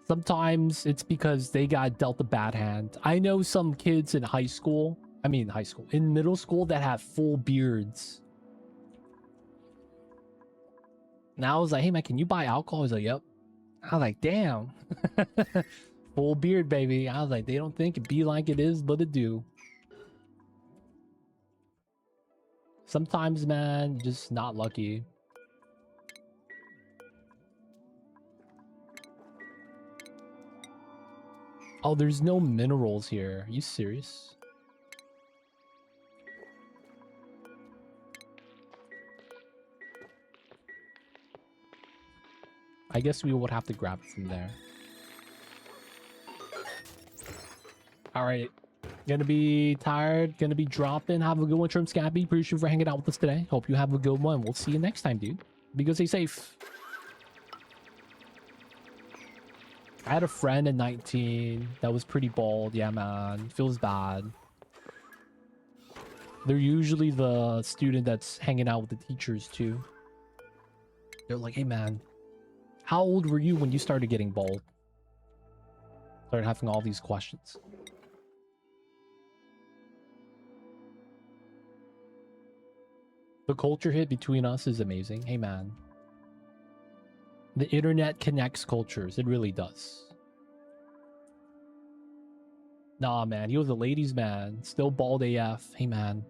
Sometimes it's because they got dealt a bad hand. I know some kids in high school. I mean, high school. In middle school that have full beards. And I was like, hey, man, can you buy alcohol? He's like, yep. I was like, damn. Full beard, baby. I was like, they don't think it be like it is, but it do. Sometimes, man, you're just not lucky. Oh, there's no minerals here. Are you serious? I guess we would have to grab it from there. Alright. Gonna be tired. Gonna be dropping. Have a good one, Shrimp Scappy. Appreciate you for hanging out with us today. Hope you have a good one. We'll see you next time, dude. Be good, stay safe. I had a friend at 19 that was pretty bald. Yeah, man. Feels bad. They're usually the student that's hanging out with the teachers, too. They're like, hey, man. How old were you when you started getting bald? Started having all these questions. The culture hit between us is amazing. Hey, man. The internet connects cultures. It really does. Nah, man, he was a ladies' man. Still bald AF. Hey, man.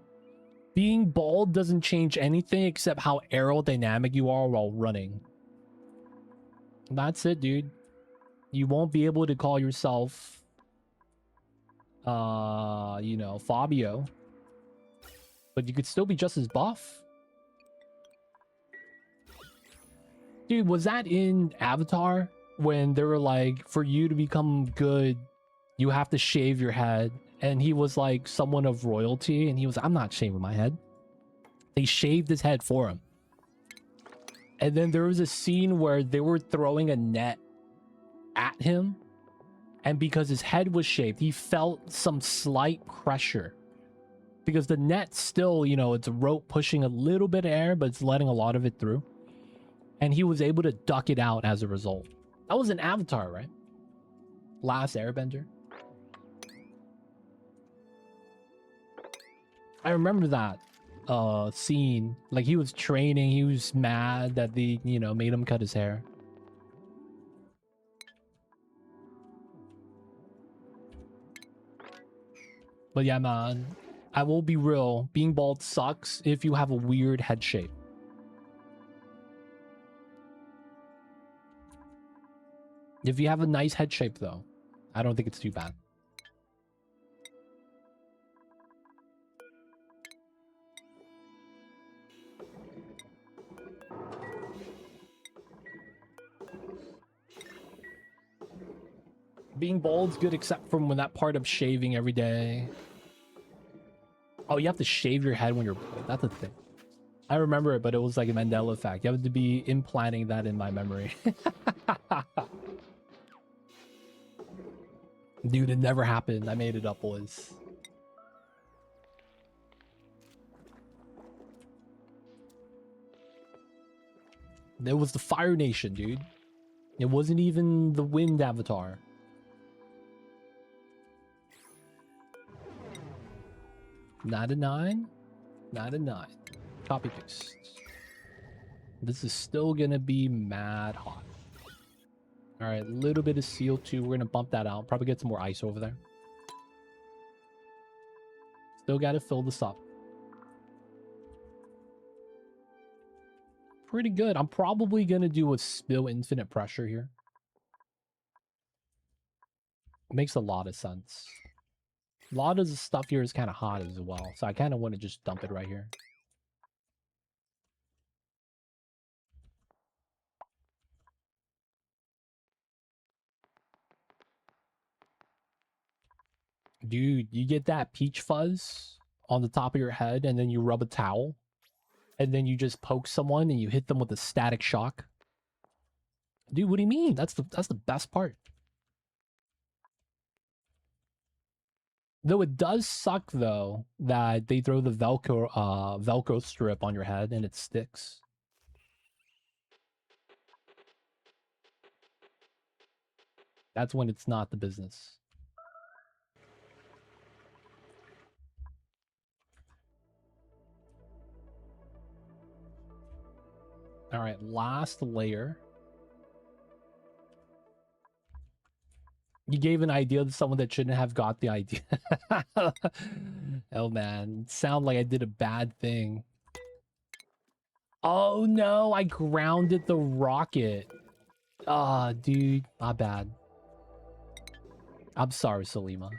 Being bald doesn't change anything except how aerodynamic you are while running. That's it, dude. You won't be able to call yourself, you know, Fabio. But you could still be just as buff. Dude, was that in Avatar? When they were like, for you to become good, you have to shave your head. And he was like someone of royalty. And he was, I'm not shaving my head. They shaved his head for him. And then there was a scene where they were throwing a net at him. And because his head was shaved, he felt some slight pressure. Because the net still, you know, it's a rope pushing a little bit of air, but it's letting a lot of it through. And he was able to duck it out as a result. That was an Avatar, right? Last Airbender. I remember that scene. Like, he was training, he was mad that they, you know, made him cut his hair. But yeah, man, I will be real. Being bald sucks if you have a weird head shape. If you have a nice head shape, though, I don't think it's too bad. Being bald's good except from when that part of shaving every day. Oh, you have to shave your head when you're bald. That's a thing. I remember it, but it was like a Mandela effect. You have to be implanting that in my memory. Dude, it never happened. I made it up, boys. It was the Fire Nation, dude. It wasn't even the Wind Avatar. Not a 9. Not a 9. Copy paste. This is still gonna be mad hot. Alright, a little bit of CO2. We're gonna bump that out. Probably get some more ice over there. Still gotta fill this up. Pretty good. I'm probably gonna do a spill infinite pressure here. Makes a lot of sense. A lot of the stuff here is kind of hot as well, so I kind of want to just dump it right here. Dude, you get that peach fuzz on the top of your head, and then you rub a towel, and then you just poke someone, and you hit them with a static shock. Dude, what do you mean? That's the best part. Though it does suck, though, that they throw the Velcro strip on your head, and it sticks. That's when it's not the business. All right, last layer. You gave an idea to someone that shouldn't have got the idea. Oh, man. Sound like I did a bad thing. Oh, no. I grounded the rocket. Ah, dude. My bad. I'm sorry, Salima.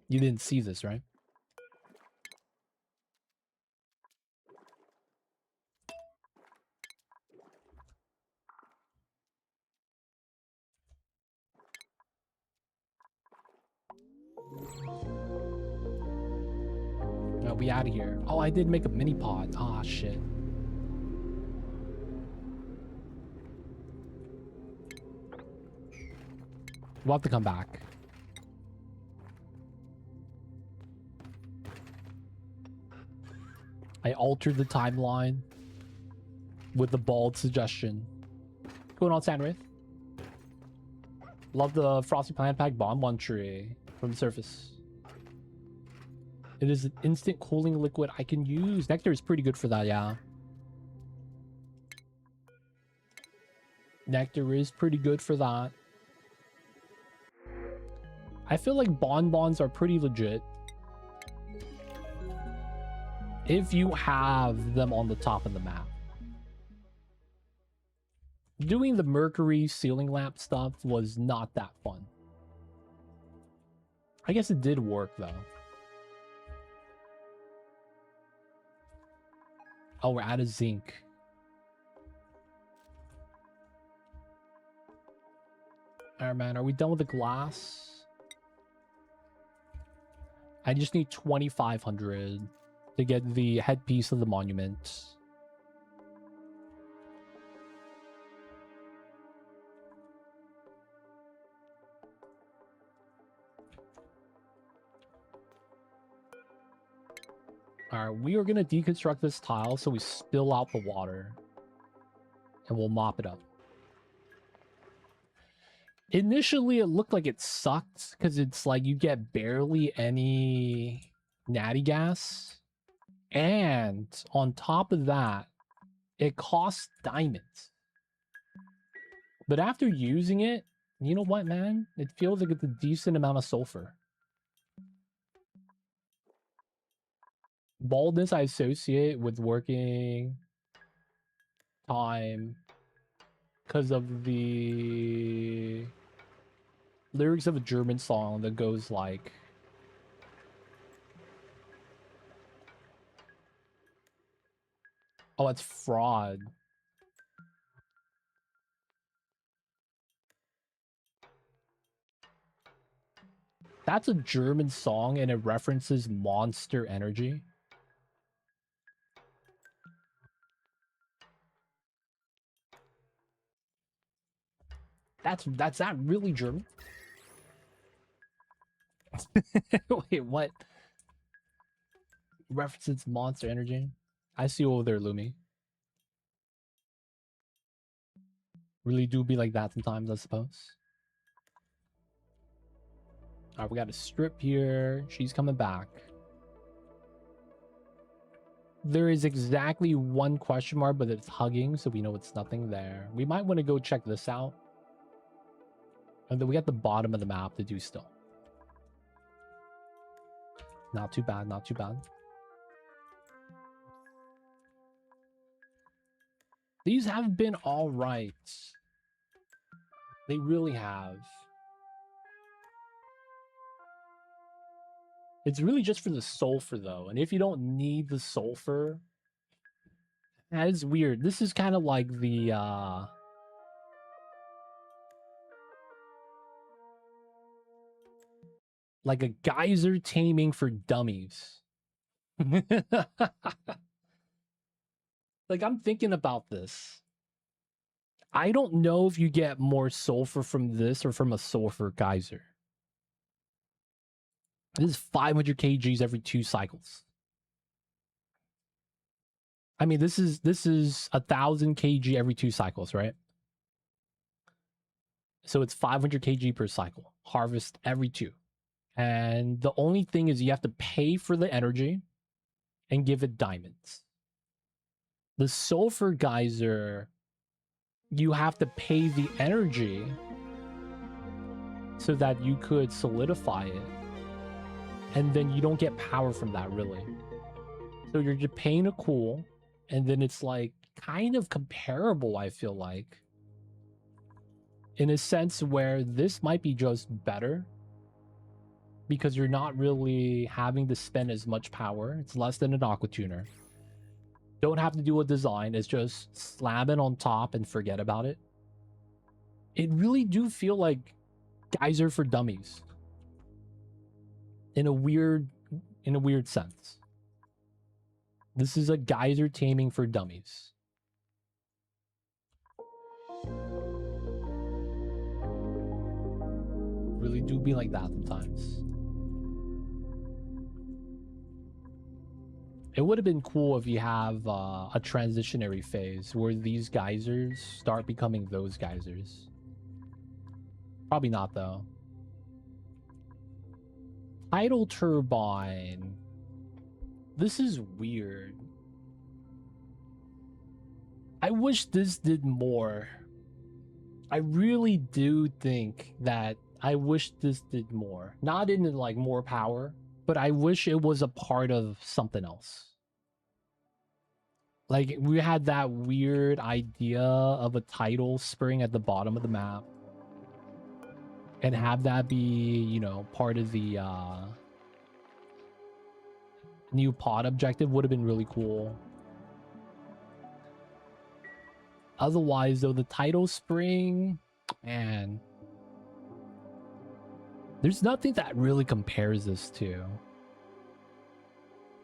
You didn't see this, right? No, we out of here. Oh, I did make a mini pod. Ah, shit. We'll have to come back. I altered the timeline with the bald suggestion. What's going on, Sandwraith? Love the Frosty Plant Pack Bomb One Tree from the surface. It is an instant cooling liquid I can use. Nectar is pretty good for that, yeah. Nectar is pretty good for that. I feel like bonbons are pretty legit if you have them on the top of the map. Doing the Mercury ceiling lamp stuff was not that fun. I guess it did work though. Oh, we're out of zinc. Alright, man, are we done with the glass? I just need 2,500 to get the headpiece of the monument. Alright, we are going to deconstruct this tile so we spill out the water. And we'll mop it up. Initially, it looked like it sucked because it's like you get barely any natty gas. And on top of that, it costs diamonds. But after using it, you know what, man? It feels like it's a decent amount of sulfur. Baldness I associate with working time because of the lyrics of a German song that goes like, oh, it's fraud. That's a German song and it references Monster Energy. That's not really German. Wait, what? References Monster Energy? I see you over there, Lumi. Really do be like that sometimes, I suppose. Alright, we got a strip here. She's coming back. There is exactly one question mark, but it's hugging, so we know it's nothing there. We might want to go check this out. And then we got the bottom of the map to do still. Not too bad, not too bad. These have been all right. They really have. It's really just for the sulfur, though. And if you don't need the sulfur, that is weird. This is kind of like the, like a geyser taming for dummies. Like, I'm thinking about this. I don't know if you get more sulfur from this or from a sulfur geyser. This is 500 kgs every 2 cycles. I mean, this is 1,000 kg every 2 cycles, right? So it's 500 kg per cycle. Harvest every 2. And the only thing is you have to pay for the energy and give it diamonds. The sulfur geyser, you have to pay the energy so that you could solidify it. And then you don't get power from that, really. So you're just paying to cool, and then it's like kind of comparable, I feel like. In a sense where this might be just better because you're not really having to spend as much power. It's less than an aqua tuner. Don't have to do a design. It's just slam it on top and forget about it. It really do feel like geyser for dummies. In a weird sense. This is a geyser taming for dummies. Really do be like that sometimes. It would have been cool if you have a transitionary phase where these geysers start becoming those geysers. Probably not, though. Tidal turbine. This is weird. I wish this did more. I really do think that I wish this did more. Not in like more power, but I wish it was a part of something else. Like, we had that weird idea of a tidal spring at the bottom of the map. And have that be, you know, part of the new pod objective would have been really cool. Otherwise, though, the tidal spring, man, there's nothing that really compares this to.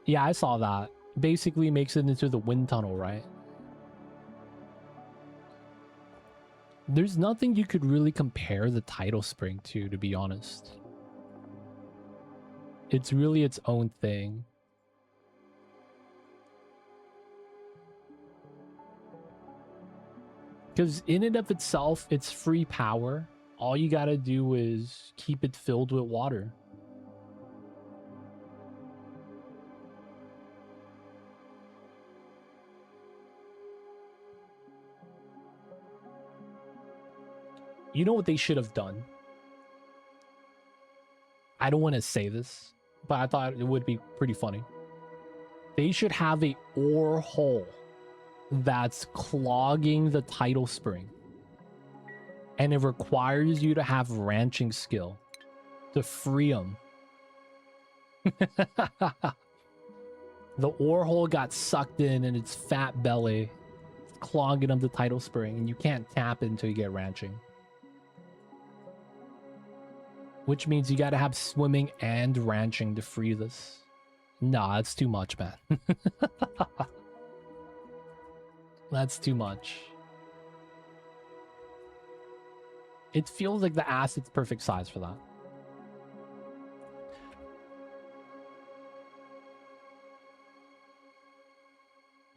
Yeah, I saw that. Basically makes it into the wind tunnel, right? There's nothing you could really compare the tidal spring to be honest. It's really its own thing. Because in and of itself, it's free power. All you gotta do is keep it filled with water. You know what they should have done? I don't want to say this, but I thought it would be pretty funny. They should have a ore hole that's clogging the tidal spring. And it requires you to have ranching skill to free them. The ore hole got sucked in and its fat belly clogging up the tidal spring, and you can't tap it until you get ranching. Which means you gotta have swimming and ranching to free this. Nah, that's too much, man. That's too much. It feels like the acid's perfect size for that.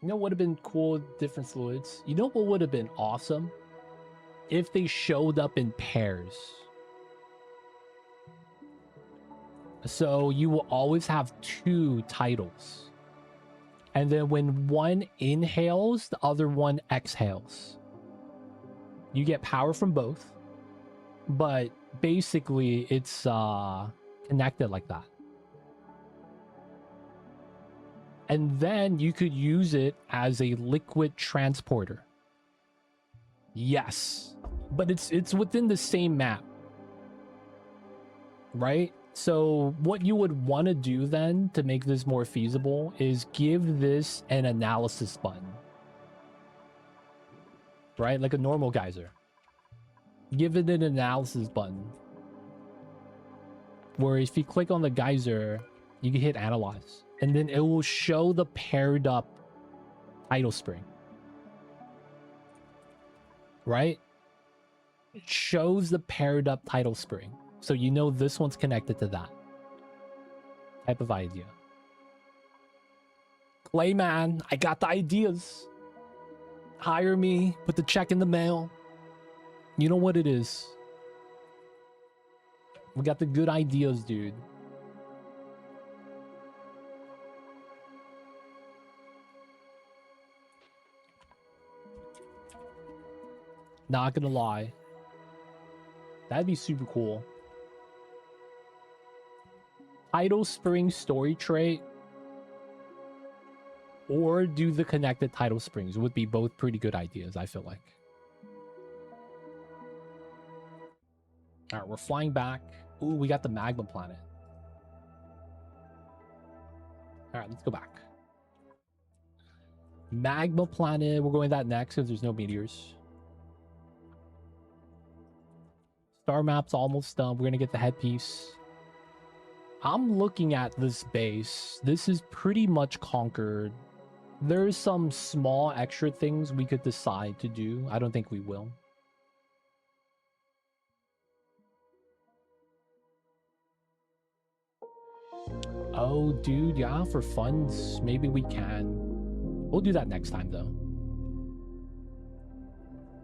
You know what would have been cool with different fluids? You know what would have been awesome? If they showed up in pairs. So you will always have two titles. And then when one inhales, the other one exhales. You get power from both. But basically, it's connected like that. And then you could use it as a liquid transporter. Yes. But it's within the same map. Right? So what you would want to do then to make this more feasible is give this an analysis button. Right? Like a normal geyser. Give it an analysis button. Where if you click on the geyser, you can hit analyze. And then it will show the paired up tidal spring. Right? It shows the paired up tidal spring. So you know this one's connected to that type of idea. Klei, man, I got the ideas. Hire me, put the check in the mail. You know what it is. We got the good ideas, dude. Not gonna lie. That'd be super cool. Tidal spring story trait or do the connected tidal springs would be both pretty good ideas, I feel like. All right, we're flying back. Ooh, we got the magma planet. All right, let's go back. Magma planet. We're going that next because there's no meteors. Star map's almost done. We're going to get the headpiece. I'm looking at this base. This is pretty much conquered. There's some small extra things we could decide to do. I don't think we will. Oh, dude, yeah, for funds, maybe we can. We'll do that next time, though.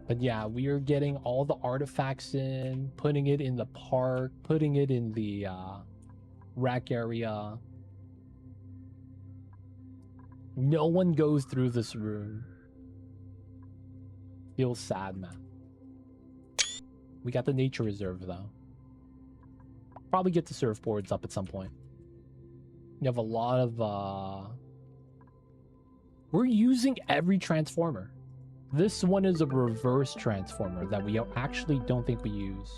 But yeah, we are getting all the artifacts in, putting it in the park, putting it in the rack area. No one goes through this room. Feels sad, man. We got the nature reserve, though. Probably get the surfboards up at some point. You have a lot of we're using every transformer. This one is a reverse transformer that we actually don't think we use.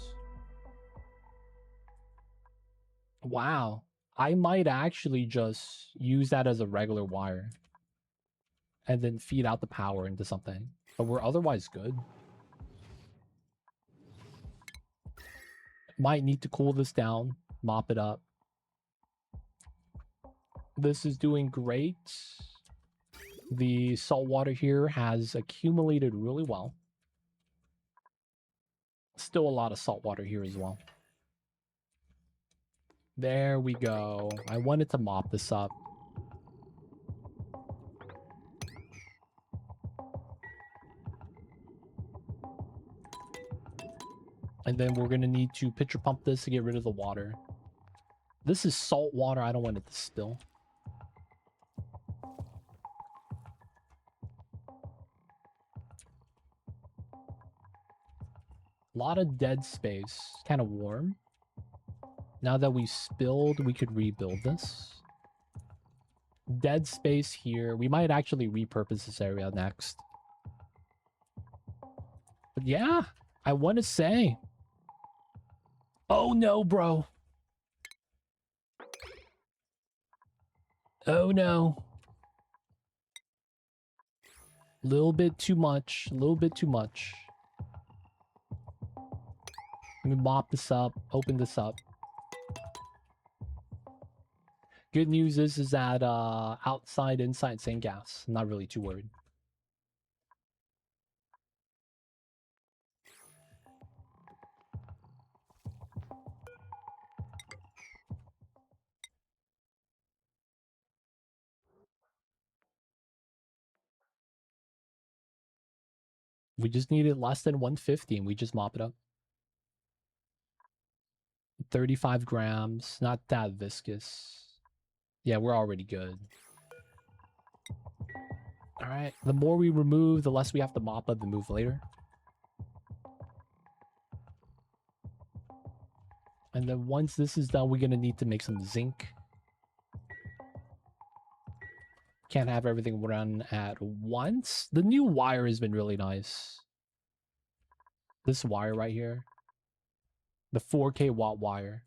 Wow. I might actually just use that as a regular wire. And then feed out the power into something. But we're otherwise good. Might need to cool this down. Mop it up. This is doing great. The salt water here has accumulated really well. Still a lot of salt water here as well. There we go. I wanted to mop this up. And then we're going to need to pitcher pump this to get rid of the water. This is salt water. I don't want it to spill. A lot of dead space. Kind of warm. Now that we spilled, we could rebuild this. Dead space here. We might actually repurpose this area next. But yeah, I want to say... Oh no, bro. Oh no. Little bit too much. A little bit too much. Let me mop this up. Open this up. Good news is that outside, inside, same gas. I'm not really too worried. We just needed less than 150 and we just mop it up. 35 grams. Not that viscous. Yeah, we're already good. Alright, the more we remove, the less we have to mop up and move later. And then once this is done, we're going to need to make some zinc. Can't have everything run at once. The new wire has been really nice. This wire right here. The 4K watt wire.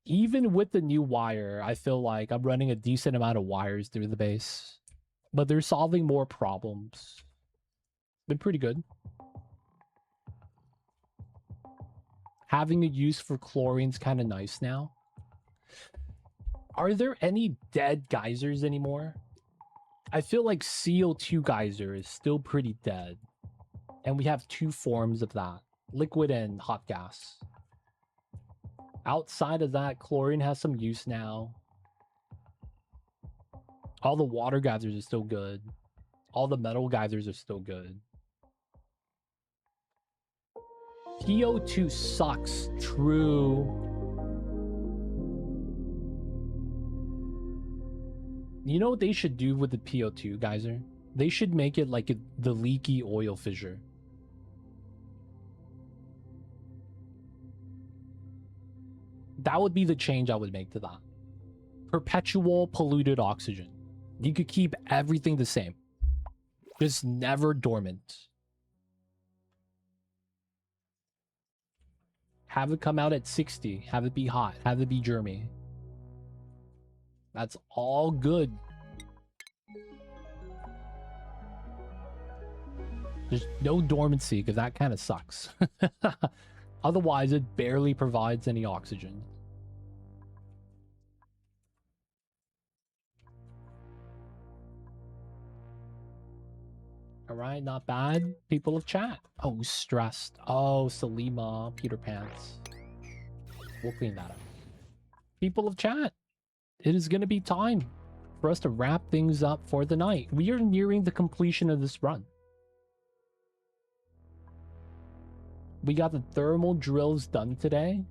Even with the new wire, I feel like I'm running a decent amount of wires through the base. But they're solving more problems. Been pretty good. Having a use for chlorine's kind of nice now. Are there any dead geysers anymore? I feel like CO2 geyser is still pretty dead. And we have two forms of that. Liquid and hot gas. Outside of that, chlorine has some use now. All the water geysers are still good. All the metal geysers are still good. PO2 sucks. True. You know what they should do with the PO2 geyser? They should make it like the leaky oil fissure. That would be the change I would make to that. Perpetual polluted oxygen. You could keep everything the same. Just never dormant. Have it come out at 60. Have it be hot. Have it be germy. That's all good. There's no dormancy because that kind of sucks. Otherwise, it barely provides any oxygen. Alright, not bad. People of chat. Oh, stressed. Oh, Salima, Peter Pants. We'll clean that up. People of chat. It is going to be time for us to wrap things up for the night. We are nearing the completion of this run. We got the thermal drills done today.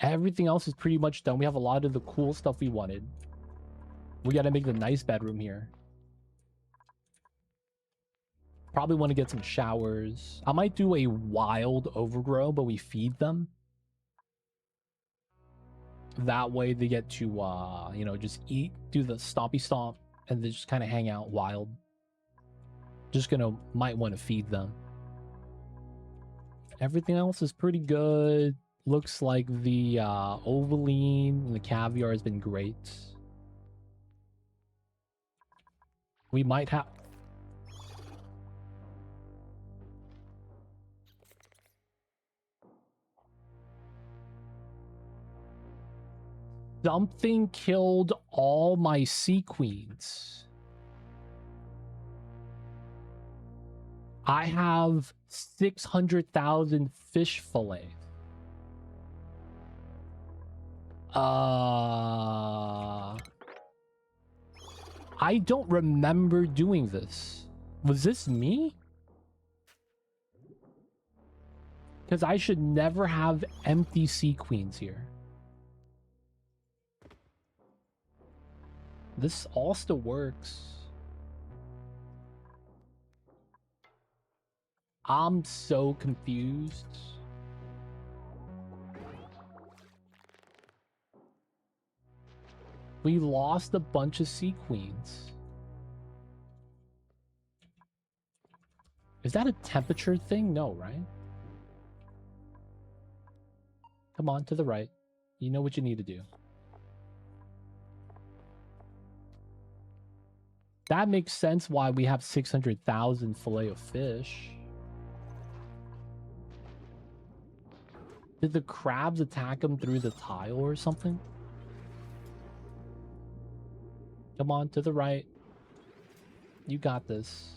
Everything else is pretty much done. We have a lot of the cool stuff we wanted. We got to make the nice bedroom here. Probably want to get some showers. I might do a wild overgrow, but we feed them. That way they get to, you know, just eat, do the stompy stomp, and then just kind of hang out wild. Just gonna, might want to feed them. Everything else is pretty good. Looks like the Ovaline and the caviar has been great. We might have... Something killed all my sea queens. I have 600,000 fish fillets. I don't remember doing this. Was this me? Because I should never have empty sea queens here. This all still works. I'm so confused. We lost a bunch of sea queens. Is that a temperature thing? No, right? Come on, to the right. You know what you need to do. That makes sense why we have 600,000 fillet of fish. Did the crabs attack them through the tile or something? Come on, to the right. You got this.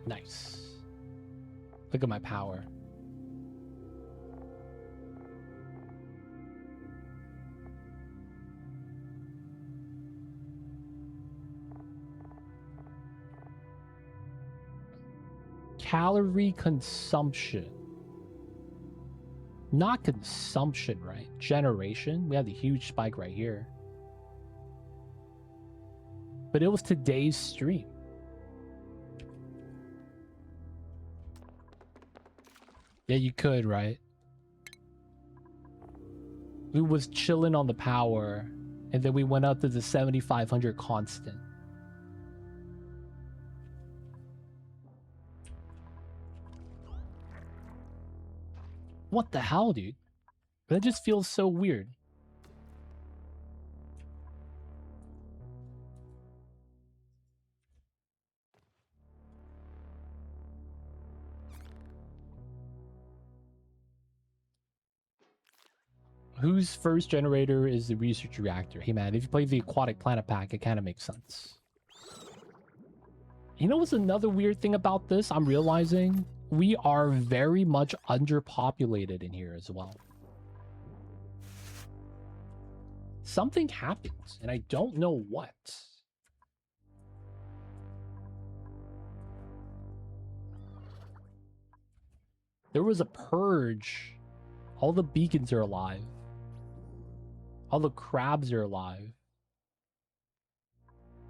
Nice. Look at my power. Calorie consumption. Not consumption, right? Generation. We have the huge spike right here. But it was today's stream. Yeah, you could, right? We was chilling on the power, and then we went up to the 7,500 constant. What the hell, dude? That just feels so weird. Whose first generator is the research reactor? Hey man, if you play the Aquatic Planet Pack, it kind of makes sense. You know what's another weird thing about this? I'm realizing we are very much underpopulated in here as well. Something happens, and I don't know what. There was a purge. All the beacons are alive. All the crabs are alive.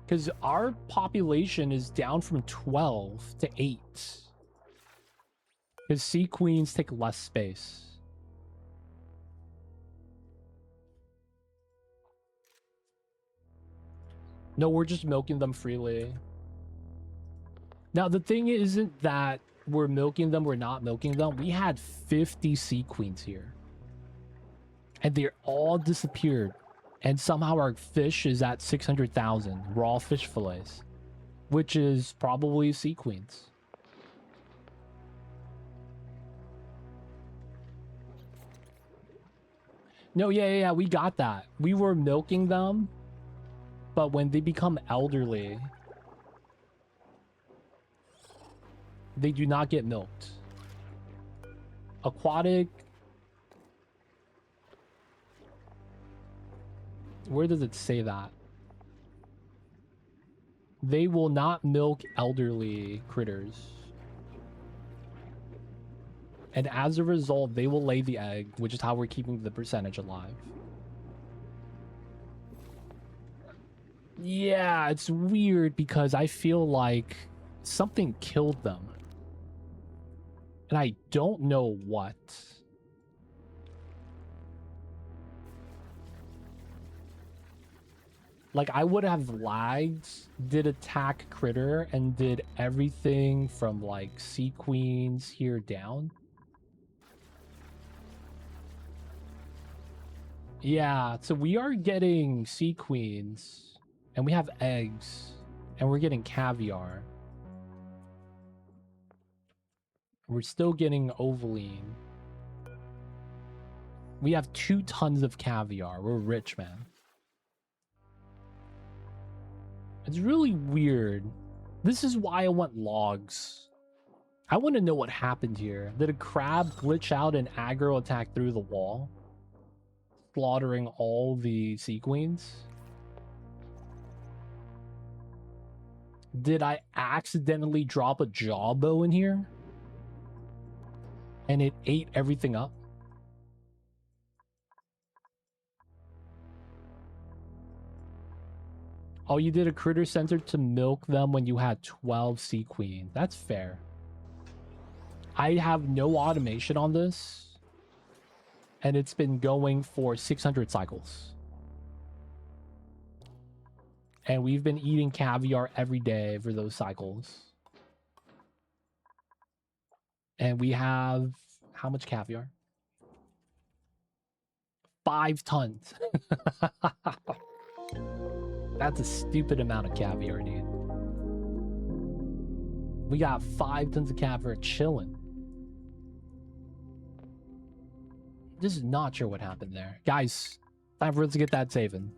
Because our population is down from 12 to 8. Because sea queens take less space. No, we're just milking them freely. Now, the thing isn't that we're milking them, we're not milking them. We had 50 sea queens here. And they're all disappeared. And somehow our fish is at 600,000 raw fish fillets. Which is probably sea queens. No, yeah, we got that. We were milking them. But when they become elderly, they do not get milked. Aquatic. Where does it say that? They will not milk elderly critters. And as a result, they will lay the egg, which is how we're keeping the percentage alive. Yeah, it's weird because I feel like something killed them. And I don't know what. Like, I would have lagged, did attack critter, and did everything from, like, sea queens here down. Yeah, so we are getting sea queens, and we have eggs, and we're getting caviar. We're still getting ovaline. We have 2 tons of caviar. We're rich, man. It's really weird. This is why I want logs. I want to know what happened here. Did a crab glitch out and aggro attack through the wall, slaughtering all the sea queens? Did I accidentally drop a jawbow in here and it ate everything up? Oh, you did a critter center to milk them when you had 12 sea queens. That's fair. I have no automation on this, and it's been going for 600 cycles. And we've been eating caviar every day for those cycles. And we have... how much caviar? 5 tons. That's a stupid amount of caviar, dude. We got 5 tons of caviar chilling. Just not sure what happened there. Guys, time for us to get that saving.